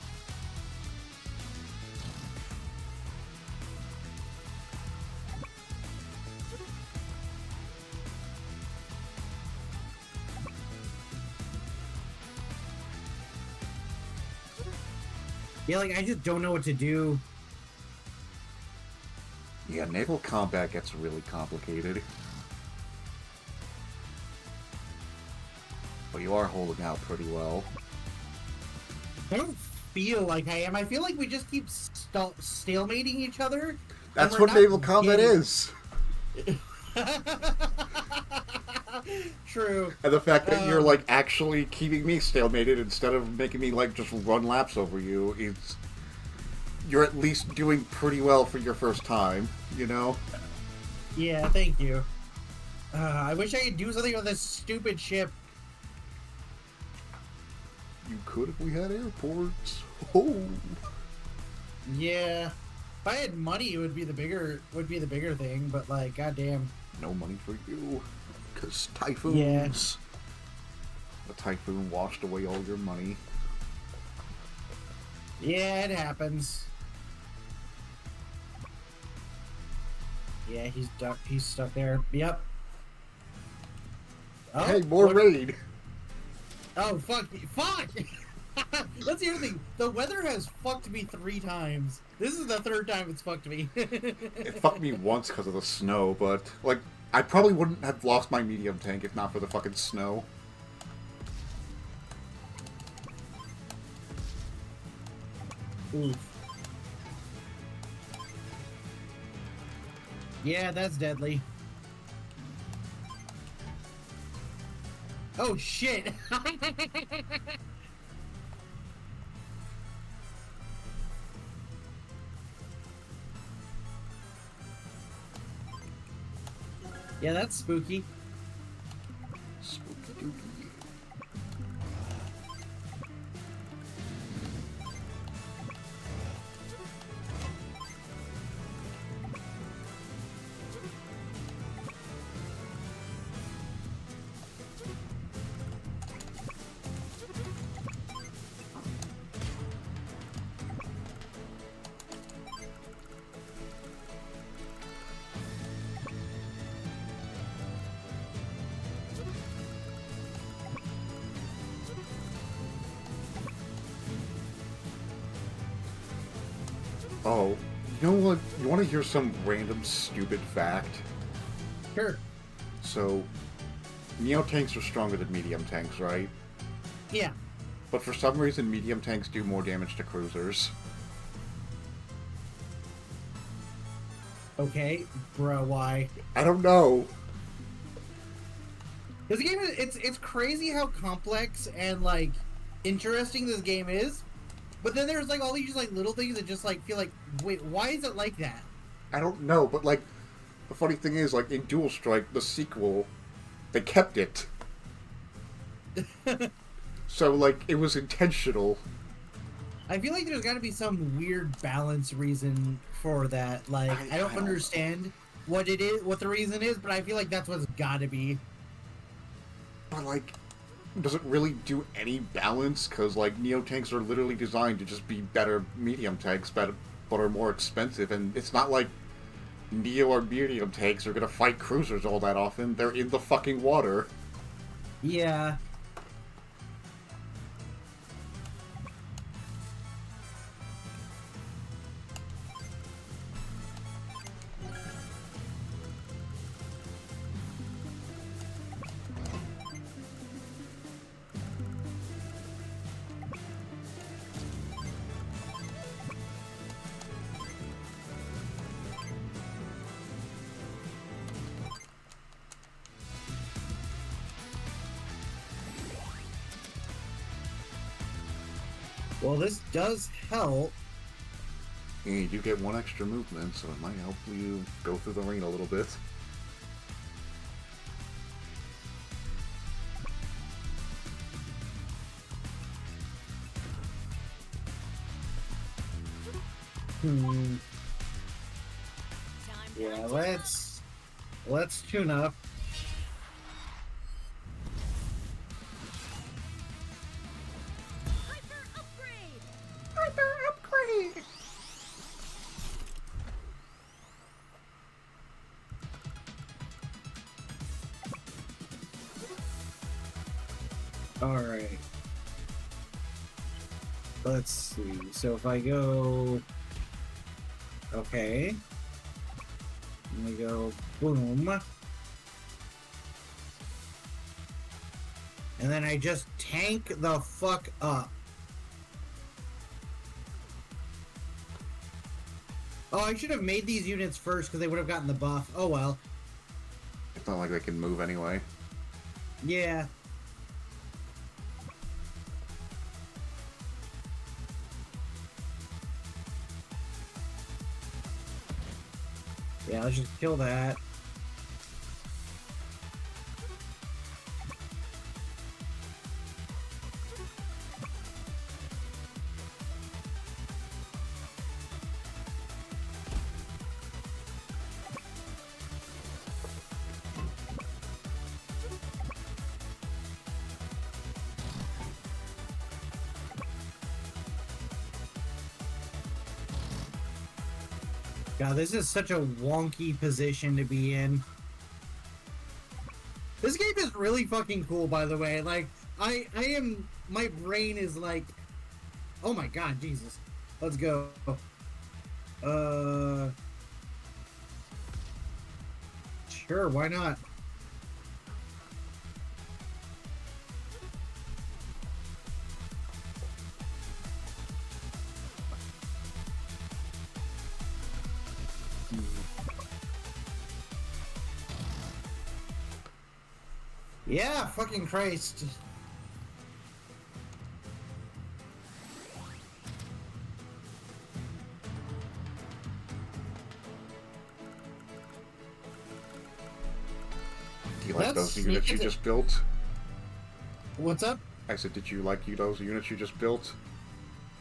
Yeah, like I just don't know what to do. Yeah, naval combat gets really complicated. But you are holding out pretty well. I don't feel like I am. I feel like we just keep stalemating each other. That's we're what not naval combat getting- is. True. And the fact that you're like actually keeping me stalemated instead of making me like just run laps over you, you're at least doing pretty well for your first time, you know? Yeah, thank you. I wish I could do something with this stupid ship. You could if we had airports. Oh. Yeah. If I had money, it would be the bigger thing. But like, goddamn. No money for you. Because typhoons. The typhoon washed away all your money. Yeah, it happens. Yeah, he's stuck there. Yep. Oh, Hey, more what- raid! Oh, fuck. Fuck! That's the other thing. The weather has fucked me 3 times. This is the 3rd time it's fucked me. It fucked me once because of the snow, but, like, I probably wouldn't have lost my medium tank if not for the fucking snow. Oof. Yeah, that's deadly. Oh, shit! Yeah, that's spooky. Spooky dooky. Oh, you know what? You want to hear some random stupid fact? Sure. So, Neo tanks are stronger than medium tanks, right? Yeah. But for some reason, medium tanks do more damage to cruisers. Okay, bro, why? I don't know. This game is it's crazy how complex and like interesting this game is. But then there's like all these like little things that just like feel like, wait, why is it like that? I don't know, but like, the funny thing is, like, in Dual Strike, the sequel, they kept it. So, like, it was intentional. I feel like there's got to be some weird balance reason for that. Like, I don't understand what it is, what the reason is, but I feel like that's what's got to be. But, like, does it really do any balance? Because, like, Neo tanks are literally designed to just be better medium tanks, but are more expensive, and it's not like Neo or medium tanks are gonna fight cruisers all that often. They're in the fucking water. Yeah. Well, this does help. Yeah, you do get one extra movement, so it might help you go through the rain a little bit. Yeah, let's tune up. Hyper upgrade! Hyper upgrade! Alright. Let's see. So if I go... Okay. Let me go boom. And then I just tank the fuck up. Oh, I should have made these units first because they would have gotten the buff. Oh well. It's not like they can move anyway. Yeah. Yeah, let's just kill that. God, this is such a wonky position to be in. This game is really fucking cool, by the way. Like, my brain is like, oh my god, Jesus. Let's go. Sure, why not? Yeah, fucking Christ. Do you like Let's those units you sneak it- just built? What's up? I said, did you like those units you just built?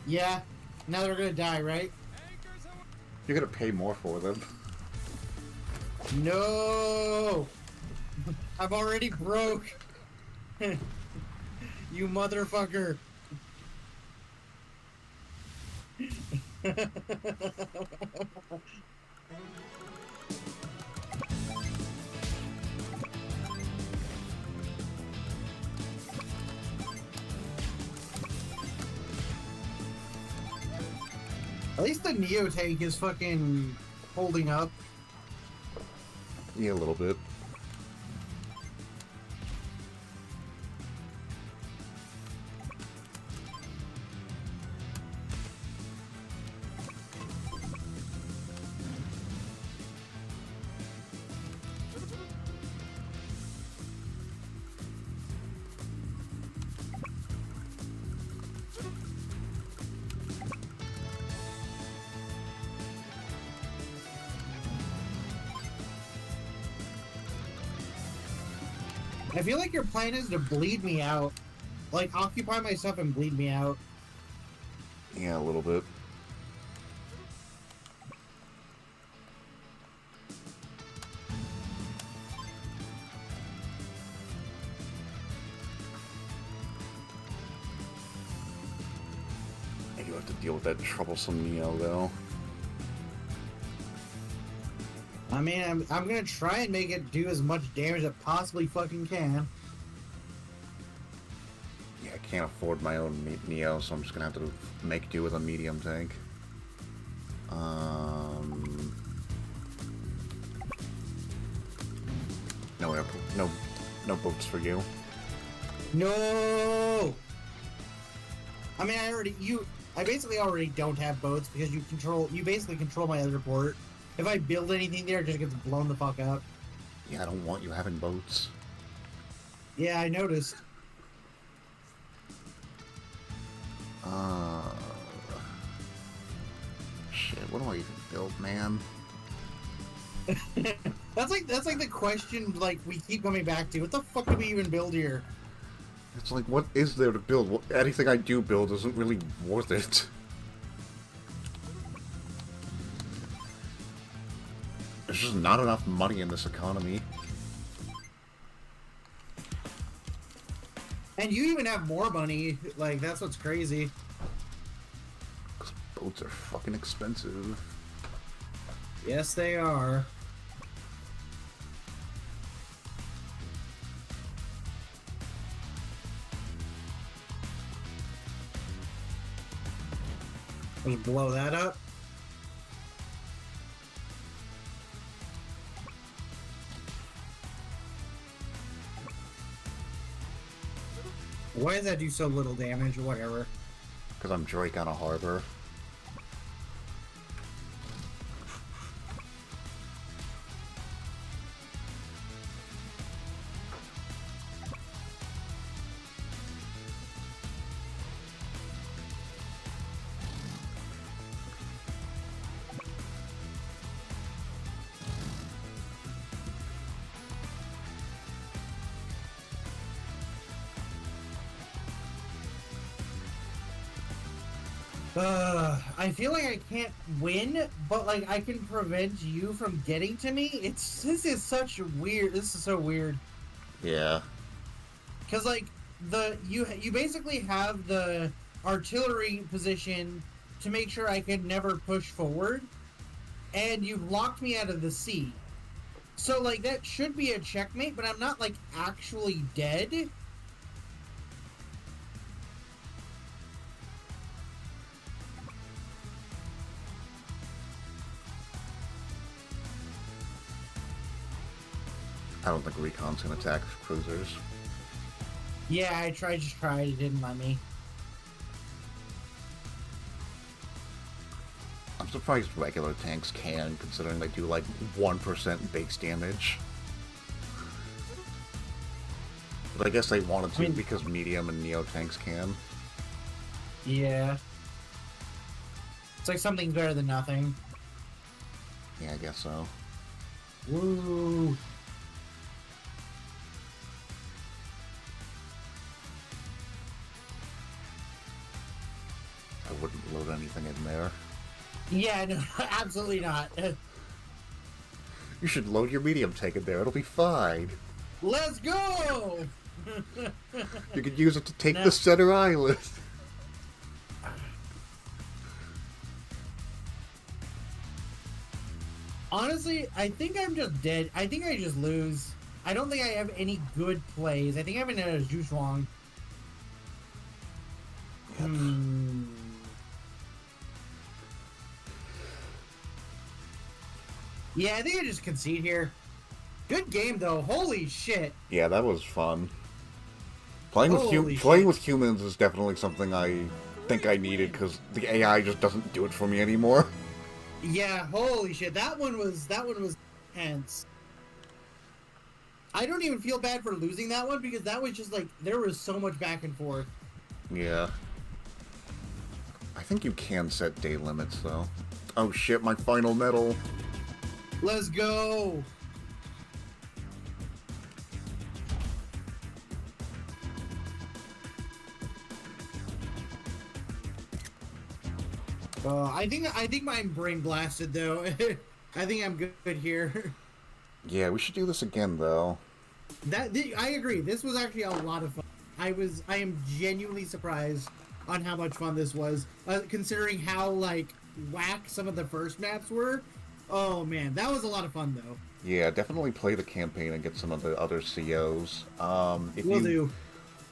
Yeah. Now they're gonna die, right? You're gonna pay more for them. No! I'm already broke. You motherfucker. At least the Neo tank is fucking holding up. Yeah, a little bit. I feel like your plan is to bleed me out. Like, occupy my stuff and bleed me out. Yeah, a little bit. I do have to deal with that troublesome Neo, though. I mean, I'm gonna try and make it do as much damage as it possibly fucking can. Yeah, I can't afford my own Neo, so I'm just gonna have to make do with a medium tank. No boats for you. No! I mean, I basically already don't have boats because you basically control my other port. If I build anything there, it just gets blown the fuck up. Yeah, I don't want you having boats. Yeah, I noticed. Shit, what do I even build, man? That's like the question like we keep coming back to. What the fuck do we even build here? It's like, what is there to build? Anything I do build isn't really worth it. There's just not enough money in this economy. And you even have more money. Like, that's what's crazy. Because boats are fucking expensive. Yes, they are. Let's blow that up. Why does that do so little damage or whatever? Because I'm Drake on a harbor. I feel like I can't win, but like I can prevent you from getting to me. This is so weird. Yeah. Cause like you basically have the artillery position to make sure I can never push forward, and you've locked me out of the sea. So like that should be a checkmate, but I'm not like actually dead. I don't think Recon's gonna attack cruisers. Yeah, I tried, it didn't let me. I'm surprised regular tanks can, considering they do like 1% base damage. But I guess they wanted to because medium and neo tanks can. Yeah. It's like something's better than nothing. Yeah, I guess so. Woo! I wouldn't load anything in there. Yeah, no, absolutely not. You should load your medium tank in there, it'll be fine. Let's go! You could use it to take No. the center island. Honestly, I think I'm just dead. I think I just lose. I don't think I have any good plays. I think I have another Zhuchuang. Yeah, I think I just concede here. Good game though. Holy shit. Yeah, that was fun. Playing Holy with humans is definitely something I think I needed because the AI just doesn't do it for me anymore. Yeah, holy shit. That one was intense. I don't even feel bad for losing that one because that was just like there was so much back and forth. Yeah. I think you can set day limits though. Oh shit, my final medal. Let's go. I think my brain blasted though. I think I'm good here. Yeah, we should do this again though. I agree. This was actually a lot of fun. I am genuinely surprised on how much fun this was, considering how like whack some of the first maps were. Oh man, that was a lot of fun though. Yeah, definitely play the campaign and get some of the other COs. If Will you do.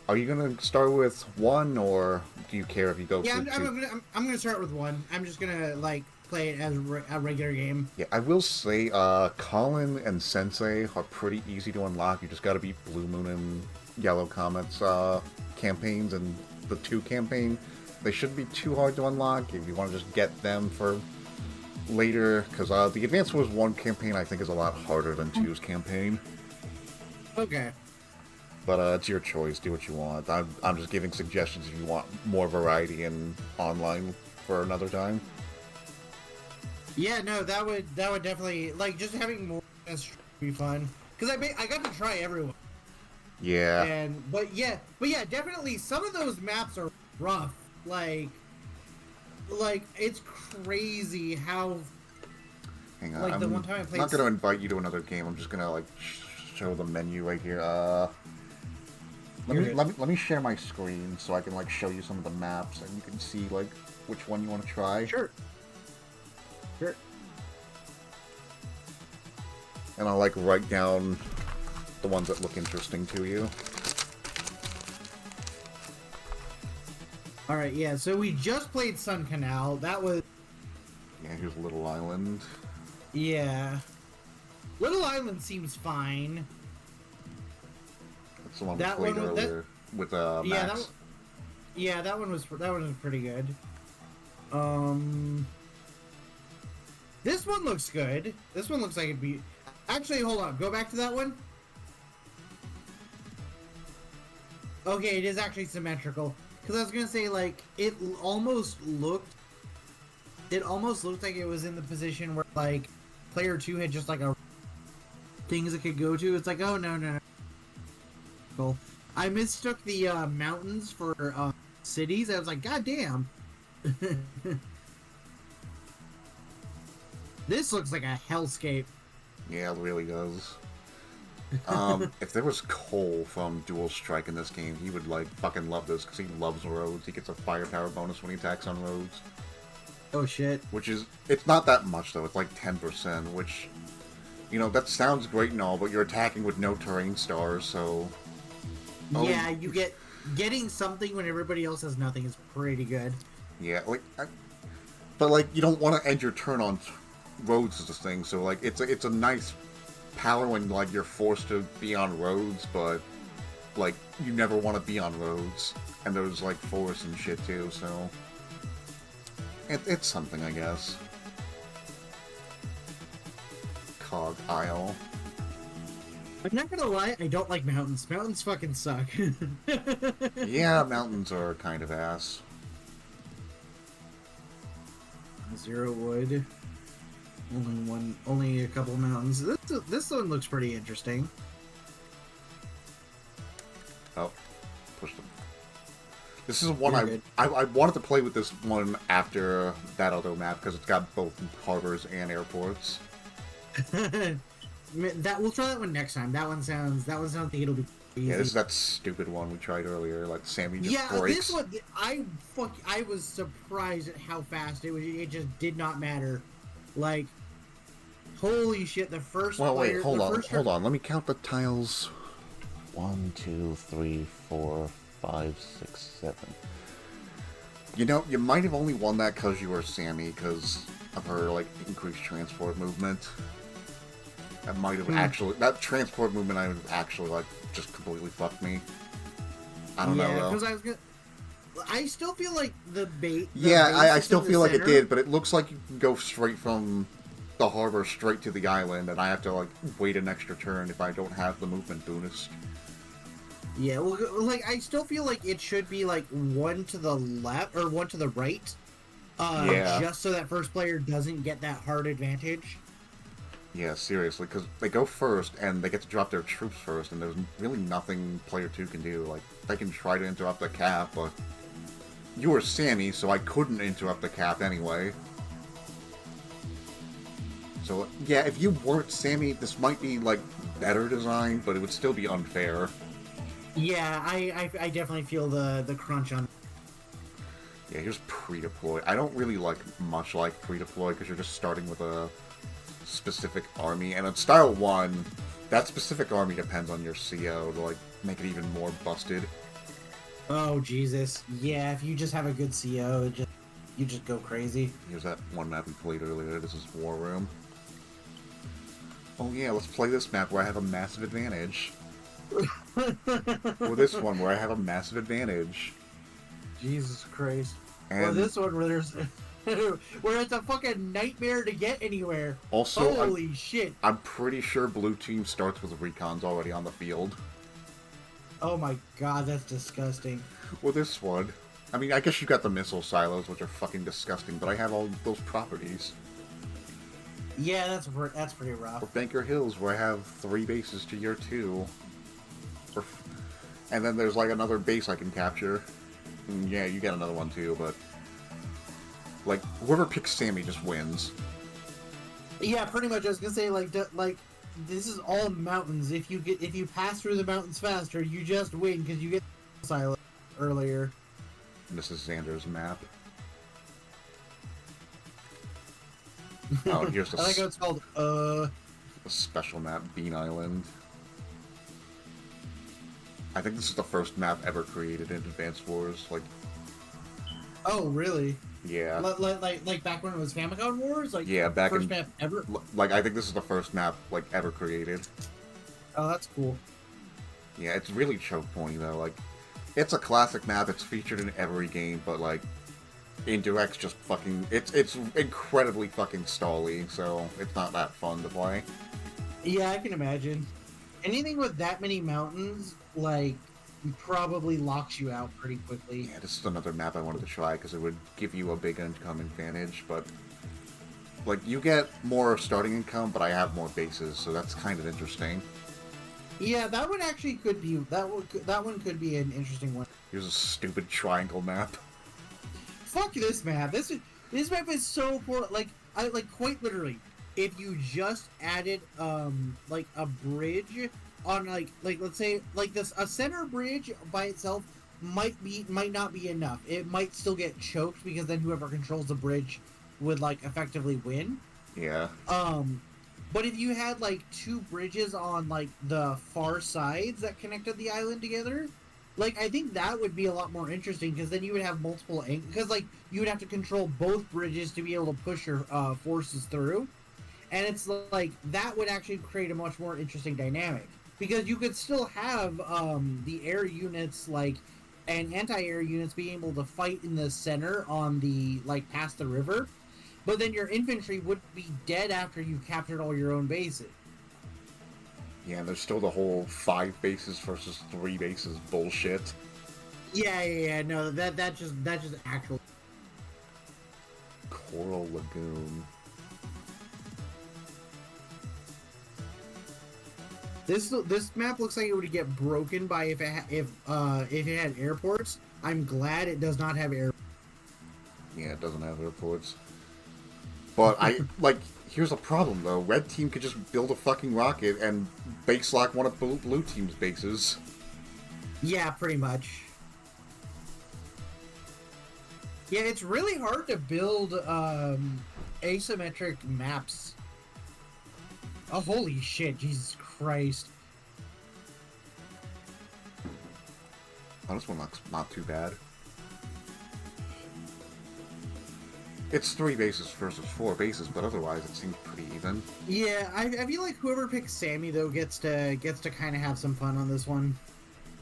Are you gonna start with one, or do you care if you go? Yeah, for two? I'm gonna start with one. I'm just gonna like play it as a regular game. Yeah, I will say, Colin and Sensei are pretty easy to unlock. You just gotta beat Blue Moon and Yellow Comet's campaigns, and the 2 campaign. They shouldn't be too hard to unlock if you want to just get them for later, because the Advance Wars 1 campaign I think is a lot harder than 2's campaign. Okay. But it's your choice. Do what you want. I'm just giving suggestions if you want more variety in online for another time. Yeah, no, that would definitely like just having more would be fun because I got to try everyone. Yeah. But yeah, definitely some of those maps are rough. Like it's crazy how. Hang on. Like the one time I I'm played. not gonna invite you to another game. I'm just gonna like show the menu right here. Let me share my screen so I can like show you some of the maps and you can see like which one you want to try. Sure. Sure. And I'll like write down the ones that look interesting to you. All right. Yeah. So we just played Sun Canal. That was. Yeah, here's Little Island. Yeah. Little Island seems fine. That's the one That we played one- that- earlier with Max. That one was pretty good. This one looks good. This one looks like it'd be. Actually, hold on. Go back to that one. Okay, it is actually symmetrical. Because I was gonna say, like, it almost looked like it was in the position where, like, player 2 had just like a things it could go to. It's like, oh no. Cool. I mistook the mountains for cities. I was like, god damn. This looks like a hellscape. Yeah, it really does. If there was Cole from Dual Strike in this game, he would like fucking love this because he loves roads. He gets a firepower bonus when he attacks on roads. Oh shit. Which is, it's not that much though, it's like 10%, which, you know, that sounds great and all, but you're attacking with no terrain stars, so... Oh. Yeah, getting something when everybody else has nothing is pretty good. Yeah, like, but like, you don't want to end your turn on roads as a thing, so like, it's a nice power when like you're forced to be on roads, but like, you never want to be on roads, and there's like forests and shit too, so... It's something, I guess. Cog Isle. I'm not gonna lie, I don't like mountains. Mountains fucking suck. Yeah, mountains are kind of ass. 0 wood. Only a couple mountains. This one looks pretty interesting. Oh, pushed them. This is one You're I wanted to play with this one after that other map because it's got both harbors and airports. We'll try that one next time. That one sounds like it'll be easy. Yeah, this is that stupid one we tried earlier. Like Sammy just breaks. This one I was surprised at how fast it was. It just did not matter. Like, holy shit! The first. Well, player, wait, hold the on, first hold on. Let me count the tiles. 1, 2, 3, 4, 5, 6, 7. You know, you might have only won that because you were Sammy, because of her like increased transport movement. That might have actually, that transport movement I would have actually like just completely fucked me. I don't know though. because I still feel like the bait. Yeah, I still feel like it did, but it looks like you can go straight from the harbor straight to the island, and I have to like wait an extra turn if I don't have the movement bonus. Yeah, well, like I still feel like it should be like one to the left or one to the right. Yeah. Just so that first player doesn't get that hard advantage. Yeah, seriously, because they go first, and they get to drop their troops first, and there's really nothing player 2 can do. Like, they can try to interrupt the cap, but you were Sammy, so I couldn't interrupt the cap anyway. So, yeah, if you weren't Sammy, this might be, like, better design, but it would still be unfair. Yeah, I definitely feel the crunch on. Yeah, here's pre-deploy. I don't really much like pre-deploy, because you're just starting with a specific army, and in Style 1, that specific army depends on your CO to, like, make it even more busted. Oh, Jesus. Yeah, if you just have a good CO, you just go crazy. Here's that one map we played earlier. This is War Room. Oh yeah, let's play this map where I have a massive advantage. Or this one where I have a massive advantage. Jesus Christ. And Or this one where there's... where it's a fucking nightmare to get anywhere. also, Holy shit. I'm pretty sure blue team starts with recons already on the field. Oh my god, that's disgusting. Well, this one... I mean, I guess you got the missile silos, which are fucking disgusting, but I have all those properties. Yeah, that's pretty rough. Or Banker Hills, where I have 3 bases to your 2. And then there's, like, another base I can capture. And yeah, you get another one too, but... like, whoever picks Sammy just wins. Yeah, pretty much. I was gonna say, like, this is all mountains. If you pass through the mountains faster, you just win because you get silent earlier. And this is Xander's map. Oh, here's I like how it's called. a special map, Bean Island. I think this is the first map ever created in Advance Wars. Like, Oh, really? yeah, Like back when it was Famicom Wars? Like, yeah, back first in map ever? like I think this is the first map like ever created. Oh, that's cool. Yeah, it's really choke pointy though. Like, it's a classic map. It's featured in every game, but like, Indirect's just fucking. It's incredibly fucking stally, so it's not that fun to play. Yeah, I can imagine. Anything with that many mountains, like, probably locks you out pretty quickly. Yeah, this is another map I wanted to try because it would give you a big income advantage, but like you get more starting income, but I have more bases, so that's kind of interesting. Yeah, that one actually could be that one could be an interesting one. Here's a stupid triangle map. Fuck this map. This map is so poor. Like, I like quite literally, if you just added like a bridge on like let's say like this, a center bridge by itself might not be enough. It might still get choked because then whoever controls the bridge would like effectively win. Yeah. But if you had like 2 bridges on like the far sides that connected the island together, like I think that would be a lot more interesting because then you would have multiple because like you would have to control both bridges to be able to push your forces through, and it's like that would actually create a much more interesting dynamic because you could still have the air units like and anti-air units being able to fight in the center on the like past the river. But then your infantry would be dead after you've captured all your own bases. Yeah, there's still the whole 5 bases versus 3 bases bullshit. Yeah. No, that's just actual. Coral Lagoon. This map looks like it would get broken by if it had airports. I'm glad it does not have airports. Yeah, it doesn't have airports. But like, here's the problem though. Red team could just build a fucking rocket and base lock one of blue team's bases. Yeah, pretty much. Yeah, it's really hard to build asymmetric maps. Oh, holy shit, Jesus Christ. Oh, this one looks not too bad. It's 3 bases versus 4 bases, but otherwise it seems pretty even. Yeah, I feel like whoever picks Sammy though gets to kind of have some fun on this one.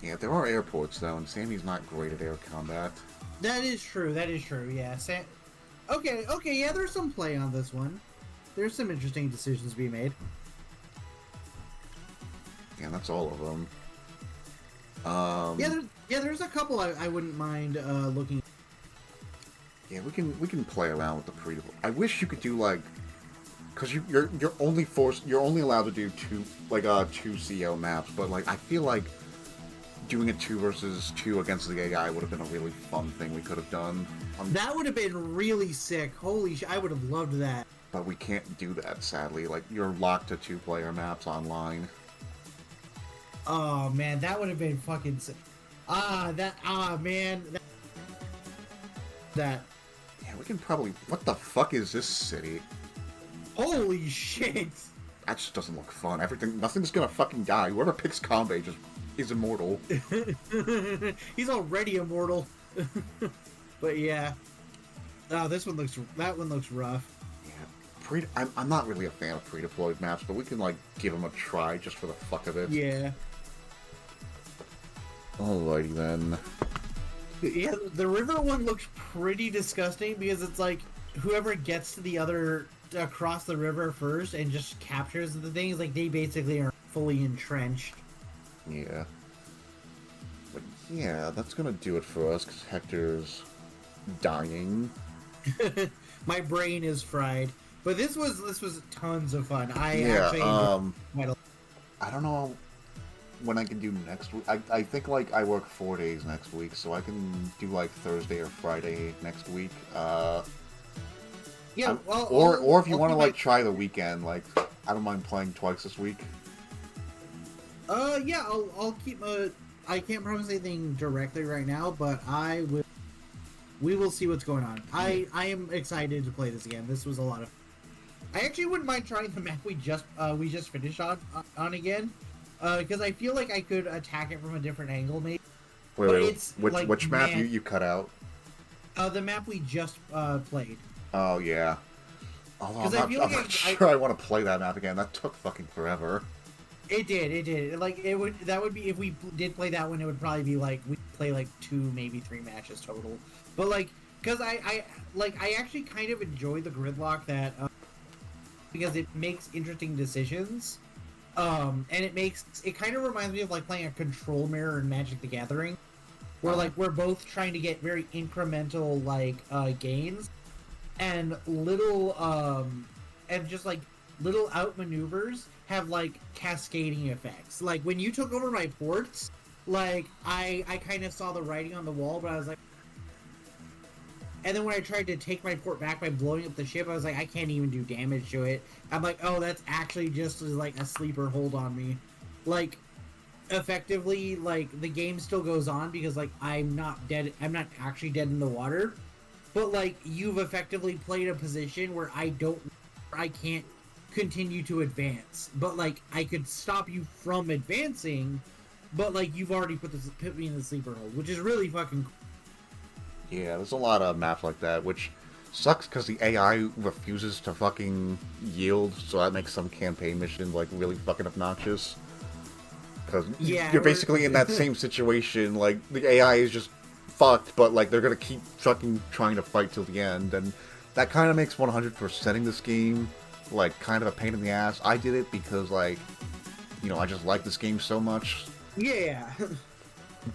Yeah, there are airports though, and Sammy's not great at air combat. That is true. Yeah. Okay. Yeah, there's some play on this one. There's some interesting decisions to be made. Yeah, that's all of them. There's a couple I wouldn't mind looking. Yeah, we can play around with the pre. I wish you could do like, cause you're only allowed to do 2 CO maps, but like I feel like doing a 2 versus 2 against the AI would have been a really fun thing we could have done. That would have been really sick. Holy shit, I would have loved that. But we can't do that, sadly. Like, you're locked to 2-player maps online. Oh man, that would have been fucking sick. Man. That. Yeah, we can probably... What the fuck is this city? Holy shit. That just doesn't look fun. Nothing's gonna fucking die. Whoever picks combat just is immortal. He's already immortal. But yeah. Oh, that one looks rough. Yeah, I'm not really a fan of pre-deployed maps, but we can like give them a try just for the fuck of it. Yeah. Alrighty then. Yeah, the river one looks pretty disgusting because it's like whoever gets to the other across the river first and just captures the things, like they basically are fully entrenched. Yeah. But yeah, that's gonna do it for us because Hector's dying. My brain is fried. But this was tons of fun. I don't know when I can do next week. I think like I work 4 days next week, so I can do like Thursday or Friday next week. Yeah, well, or if you want to like try the weekend, like I don't mind playing twice this week. Yeah, I'll keep I can't promise anything directly right now, but we will see what's going on. I am excited to play this again. This was a lot of. I actually wouldn't mind trying the map we just finished on again, because I feel like I could attack it from a different angle, maybe. Wait, which map you cut out? The map we just played. Oh yeah. Although I'm not sure I want to play that map again. That took fucking forever. It did. Like that would be if we did play that one. It would probably be like we play like 2, maybe 3 matches total. But like, because I actually kind of enjoy the gridlock that because it makes interesting decisions, and it kind of reminds me of like playing a control mirror in Magic the Gathering, where like we're both trying to get very incremental gains, and little and just like little outmaneuvers have like cascading effects. Like when you took over my ports, like I kind of saw the writing on the wall, but I was like. And then when I tried to take my port back by blowing up the ship, I was like, I can't even do damage to it. I'm like, oh, that's actually just like a sleeper hold on me. Like, effectively, like, the game still goes on because, like, I'm not dead. I'm not actually dead in the water. But, like, you've effectively played a position where I can't continue to advance. But, like, I could stop you from advancing, but, like, you've already put me in the sleeper hold, which is really fucking cool. Yeah, there's a lot of maps like that, which sucks because the AI refuses to fucking yield, so that makes some campaign missions, like, really fucking obnoxious. Because you're basically in that same situation, like, the AI is just fucked, but, like, they're gonna keep fucking trying to fight till the end, and that kind of makes 100%ing this game, like, kind of a pain in the ass. I did it because, like, you know, I just like this game so much. Yeah.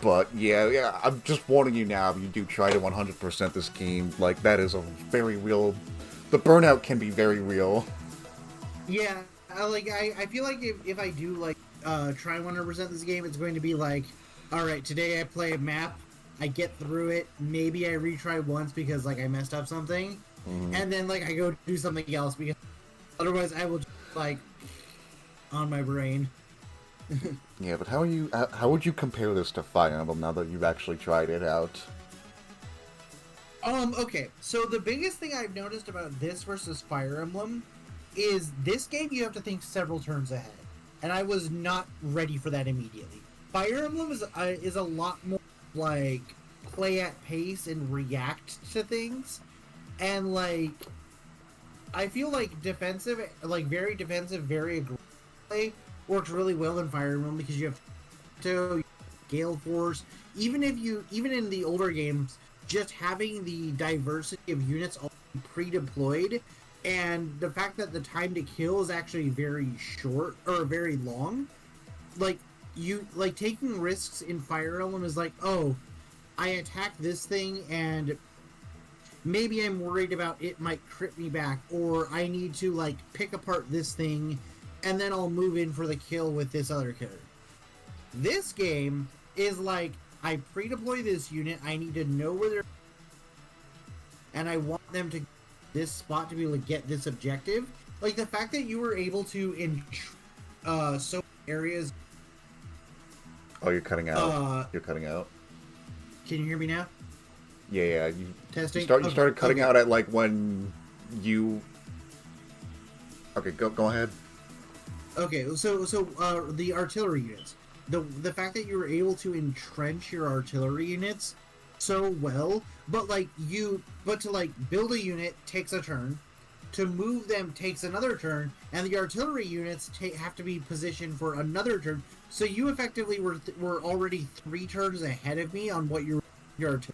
But, yeah, I'm just warning you now, if you do try to 100% this game, like, that is a very real... The burnout can be very real. Yeah, I feel like if I do, like, try 100% this game, it's going to be like, alright, today I play a map, I get through it, maybe I retry once because, like, I messed up something, and then, like, I go do something else, because otherwise I will just, like, on my brain. Yeah, but how would you compare this to Fire Emblem now that you've actually tried it out? Okay, so the biggest thing I've noticed about this versus Fire Emblem is this game you have to think several turns ahead, and I was not ready for that immediately. Fire Emblem is a lot more like play at pace and react to things, and like I feel like defensive, like very defensive, very aggressive play works really well in Fire Emblem because you have Gale Force. Even in the older games, just having the diversity of units all pre-deployed, and the fact that the time to kill is actually very short or very long, like taking risks in Fire Emblem is like, oh, I attack this thing and maybe I'm worried about it might crit me back, or I need to like pick apart this thing and then I'll move in for the kill with this other killer. This game, is like, I pre-deploy this unit, I need to know where they're, and I want them to this spot to be able to get this objective. Like the fact that you were able to in so areas. Oh, you're cutting out. You're cutting out. Can you hear me now? Yeah. Testing. You started cutting out at like when you. Okay, go ahead. Okay, so the artillery units, the fact that you were able to entrench your artillery units so well, but to like build a unit takes a turn, to move them takes another turn, and the artillery units have to be positioned for another turn. So you effectively were already 3 turns ahead of me on what your artillery.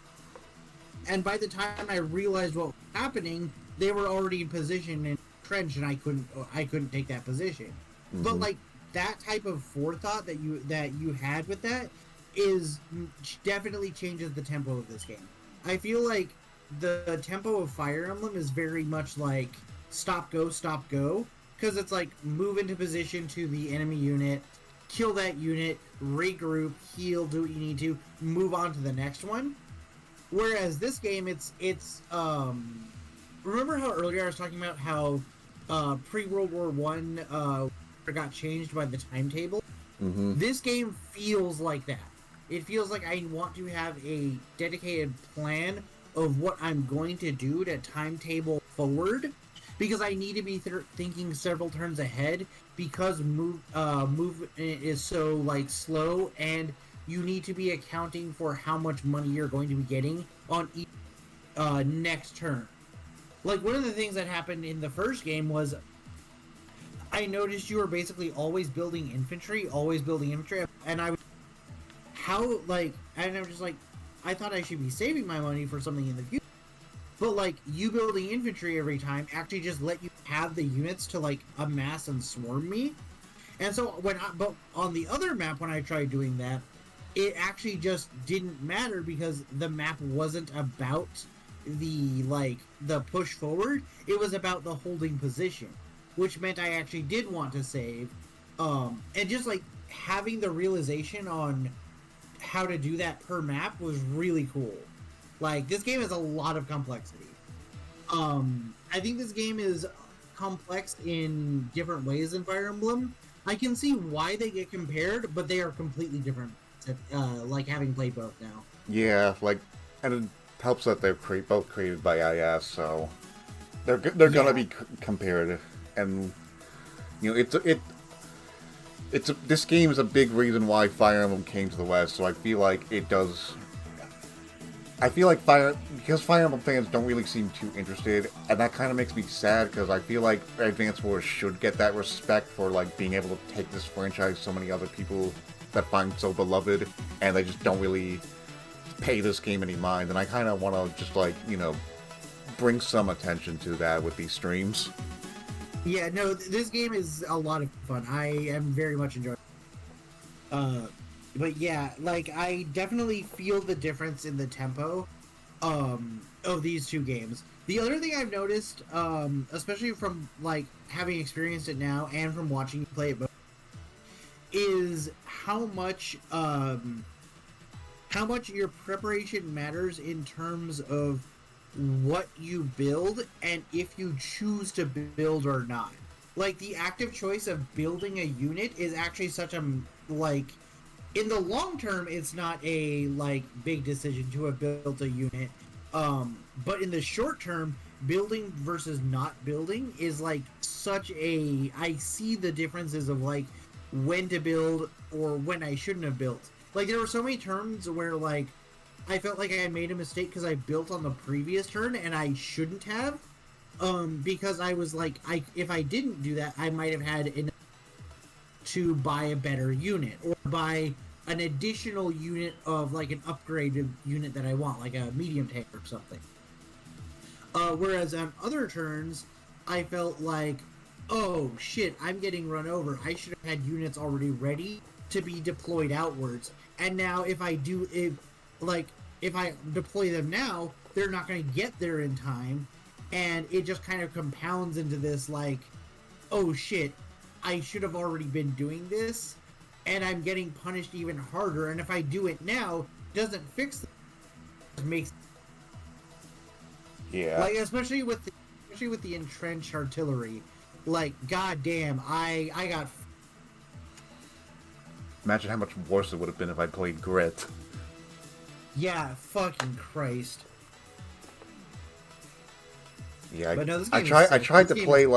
And by the time I realized what was happening, they were already in position and entrenched, and I couldn't take that position. Mm-hmm. But like that type of forethought that you had with that is definitely changes the tempo of this game. I feel like the tempo of Fire Emblem is very much like stop go, because it's like move into position to the enemy unit, kill that unit, regroup, heal, do what you need to, move on to the next one. Whereas this game, it's remember how earlier I was talking about how pre-World War One got changed by the timetable? Mm-hmm. This game feels like that. It feels like I want to have a dedicated plan of what I'm going to do to timetable forward, because I need to be thinking several turns ahead, because move is so like slow, and you need to be accounting for how much money you're going to be getting on each next turn. Like one of the things that happened in the first game was I noticed you were basically always building infantry, and I'm just like, I thought I should be saving my money for something in the future. But like you building infantry every time actually just let you have the units to like amass and swarm me. And so but on the other map when I tried doing that, it actually just didn't matter because the map wasn't about the push forward. It was about the holding position, which meant I actually did want to save. And just like having the realization on how to do that per map was really cool. Like this game has a lot of complexity. I think this game is complex in different ways than Fire Emblem. I can see why they get compared, but they are completely different. Like having played both now. Yeah, and it helps that they're both created by IS, so they're gonna be compared, and this game is a big reason why Fire Emblem came to the West. So I feel like it does. I feel like because Fire Emblem fans don't really seem too interested, and that kind of makes me sad because I feel like Advance Wars should get that respect for like being able to take this franchise so many other people that find so beloved, and they just don't really pay this game any mind. And I kind of want to just bring some attention to that with these streams. Yeah, no, this game is a lot of fun. I am very much enjoying it. But yeah, like, I definitely feel the difference in the tempo of these two games. The other thing I've noticed, especially from, like, having experienced it now and from watching you play it both, is how much your preparation matters in terms of what you build and if you choose to build or not. Like, the active choice of building a unit is actually such a, like, in the long term, it's not a, like, big decision to have built a unit. But in the short term, building versus not building is, like, such a... I see the differences of, like, when to build or when I shouldn't have built. Like, there were so many turns where, like, I felt like I had made a mistake because I built on the previous turn and I shouldn't have. Because I was like, if I didn't do that, I might have had enough to buy a better unit or buy an additional unit of like an upgraded unit that I want, like a medium tank or something. Whereas on other turns, I felt like, oh shit, I'm getting run over. I should have had units already ready to be deployed outwards. And now if I deploy them now, they're not going to get there in time. And it just kind of compounds into this like, oh shit, I should have already been doing this. and I'm getting punished even harder. And if I do it now, it doesn't fix it. Makes Yeah. like especially with the entrenched artillery. Like, goddamn, I got. Imagine how much worse it would have been if I played Grit. Yeah, fucking Christ. Yeah, But no, this I game is tried. I sick. tried This to game play is-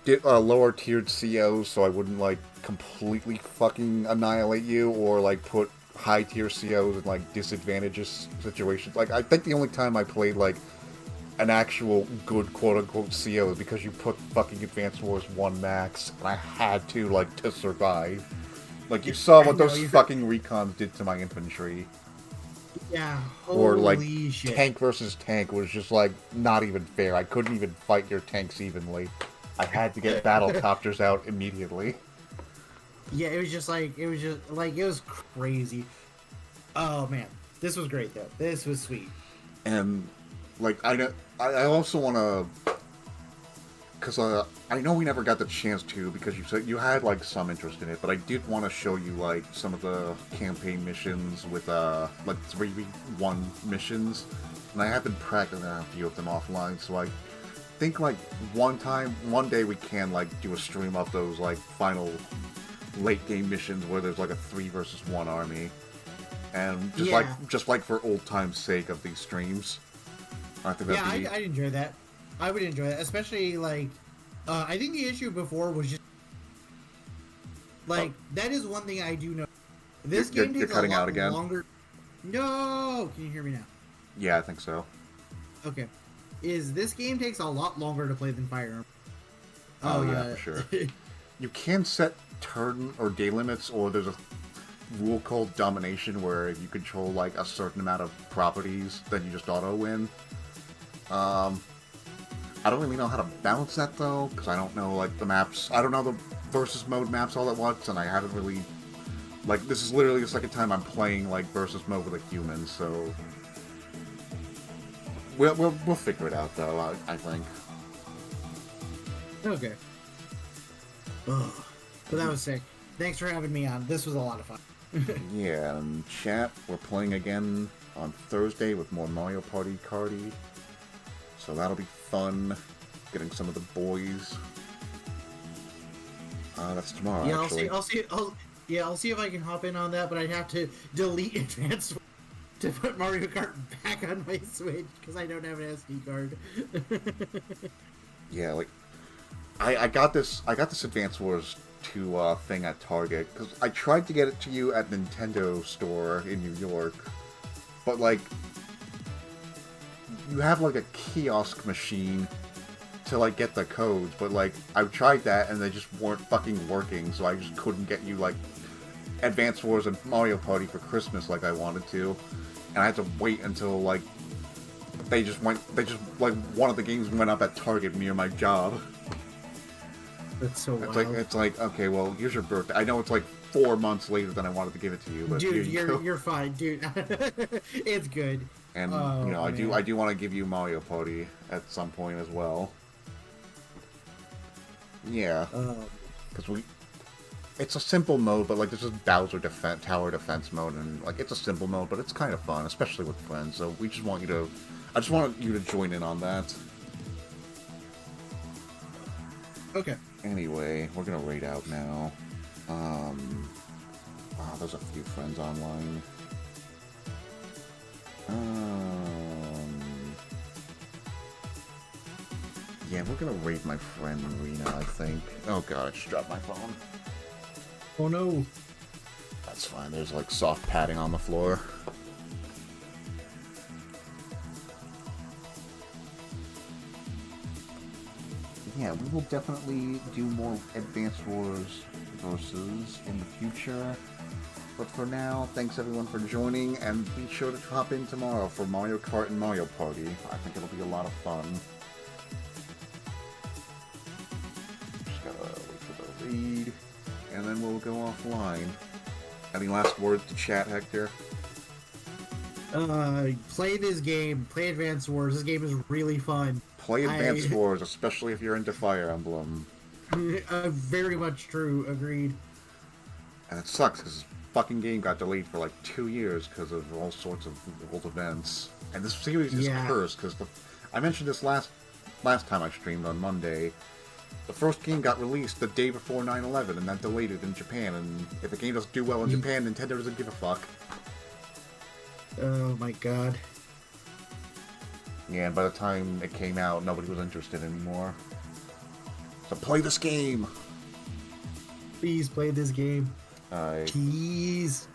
like lower tiered COs so I wouldn't like completely fucking annihilate you, or like put high tier COs in like disadvantageous situations. Like I think the only time I played like an actual good quote unquote CO is because you put fucking Advance Wars 1 max, and I had to like to survive. Like you saw I what know, those you- fucking recons did to my infantry. Yeah, Or like holy shit. tank versus tank was just like not even fair. I couldn't even fight your tanks evenly. I had to get battle copters out immediately. Yeah, it was crazy. Oh man, this was great though. This was sweet. And like I also want to, because I know we never got the chance to, because you said you had like some interest in it, but I did want to show you like some of the campaign missions with like 3v1 missions, and I have been practicing a few of them offline, so I think like one day we can like do a stream of those like final late game missions where there's like a 3 versus 1 army, and just like for old time's sake of these streams. I think Yeah, that'd be... I'd enjoy that. I would enjoy that, especially like I think the issue before was just like that is one thing I do know. This You're game takes cutting a lot out again? longer. No, can you hear me now? Yeah, I think so. Okay, this game takes a lot longer to play than Fire Emblem. Oh yeah, for sure. You can set turn or day limits, or there's a rule called domination where if you control like a certain amount of properties, then you just auto win. I don't really know how to balance that though, because I don't know like the maps. I don't know the versus mode maps all at once, and I haven't really like this is literally the second time I'm playing like versus mode with a human, so we'll figure it out though. I think. Okay. Ugh. But that was sick. Thanks for having me on. This was a lot of fun. Yeah, and chat, we're playing again on Thursday with more Mario Party Cardi. So that'll be fun. Getting some of the boys. That's tomorrow, Yeah, actually. I'll see if I can hop in on that, but I'd have to delete Advanced to put Mario Kart back on my Switch because I don't have an SD card. Yeah, like I got this Advance Wars 2 thing at Target because I tried to get it to you at Nintendo store in New York, but like you have like a kiosk machine to like get the codes, but like I tried that and they just weren't fucking working, so I just couldn't get you like Advance Wars and Mario Party for Christmas like I wanted to, and I had to wait until like they just like one of the games went up at Target near my job. That's so It's wild. it's like okay, well here's your birthday. I know it's like 4 months later than I wanted to give it to you, but here Dude, you go. you're fine, dude. It's good. And Oh, you know, man. I do want to give you Mario Party at some point as well. Yeah, because it's a simple mode, but like this is Bowser tower defense mode, and like it's a simple mode, but it's kind of fun, especially with friends. So we just want you to, I just want you to join in on that. Okay. Anyway, we're gonna raid out now. There's a few friends online. Yeah, we're gonna raid my friend Rena, I think. Oh god, I just dropped my phone. Oh no. That's fine, there's like soft padding on the floor. Yeah, we will definitely do more Advance Wars versus in the future. But for now, thanks everyone for joining, and be sure to hop in tomorrow for Mario Kart and Mario Party. I think it'll be a lot of fun. Just gotta wait for the read, and then we'll go offline. Any last words to chat, Hector? Play this game. Play Advance Wars. This game is really fun. Play Advance Wars, especially if you're into Fire Emblem. Very much true. Agreed. And it sucks because this fucking game got delayed for like 2 years because of all sorts of world events. And this series is cursed because I mentioned this last time I streamed on Monday. The first game got released the day before 9/11, and that delayed it in Japan. And if a game doesn't do well in Japan, Nintendo doesn't give a fuck. Oh my god. Yeah, and by the time it came out, nobody was interested anymore. So play this game! Please play this game. Alright, Please.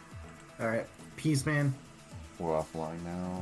Alright. Peace, man. we're offline now.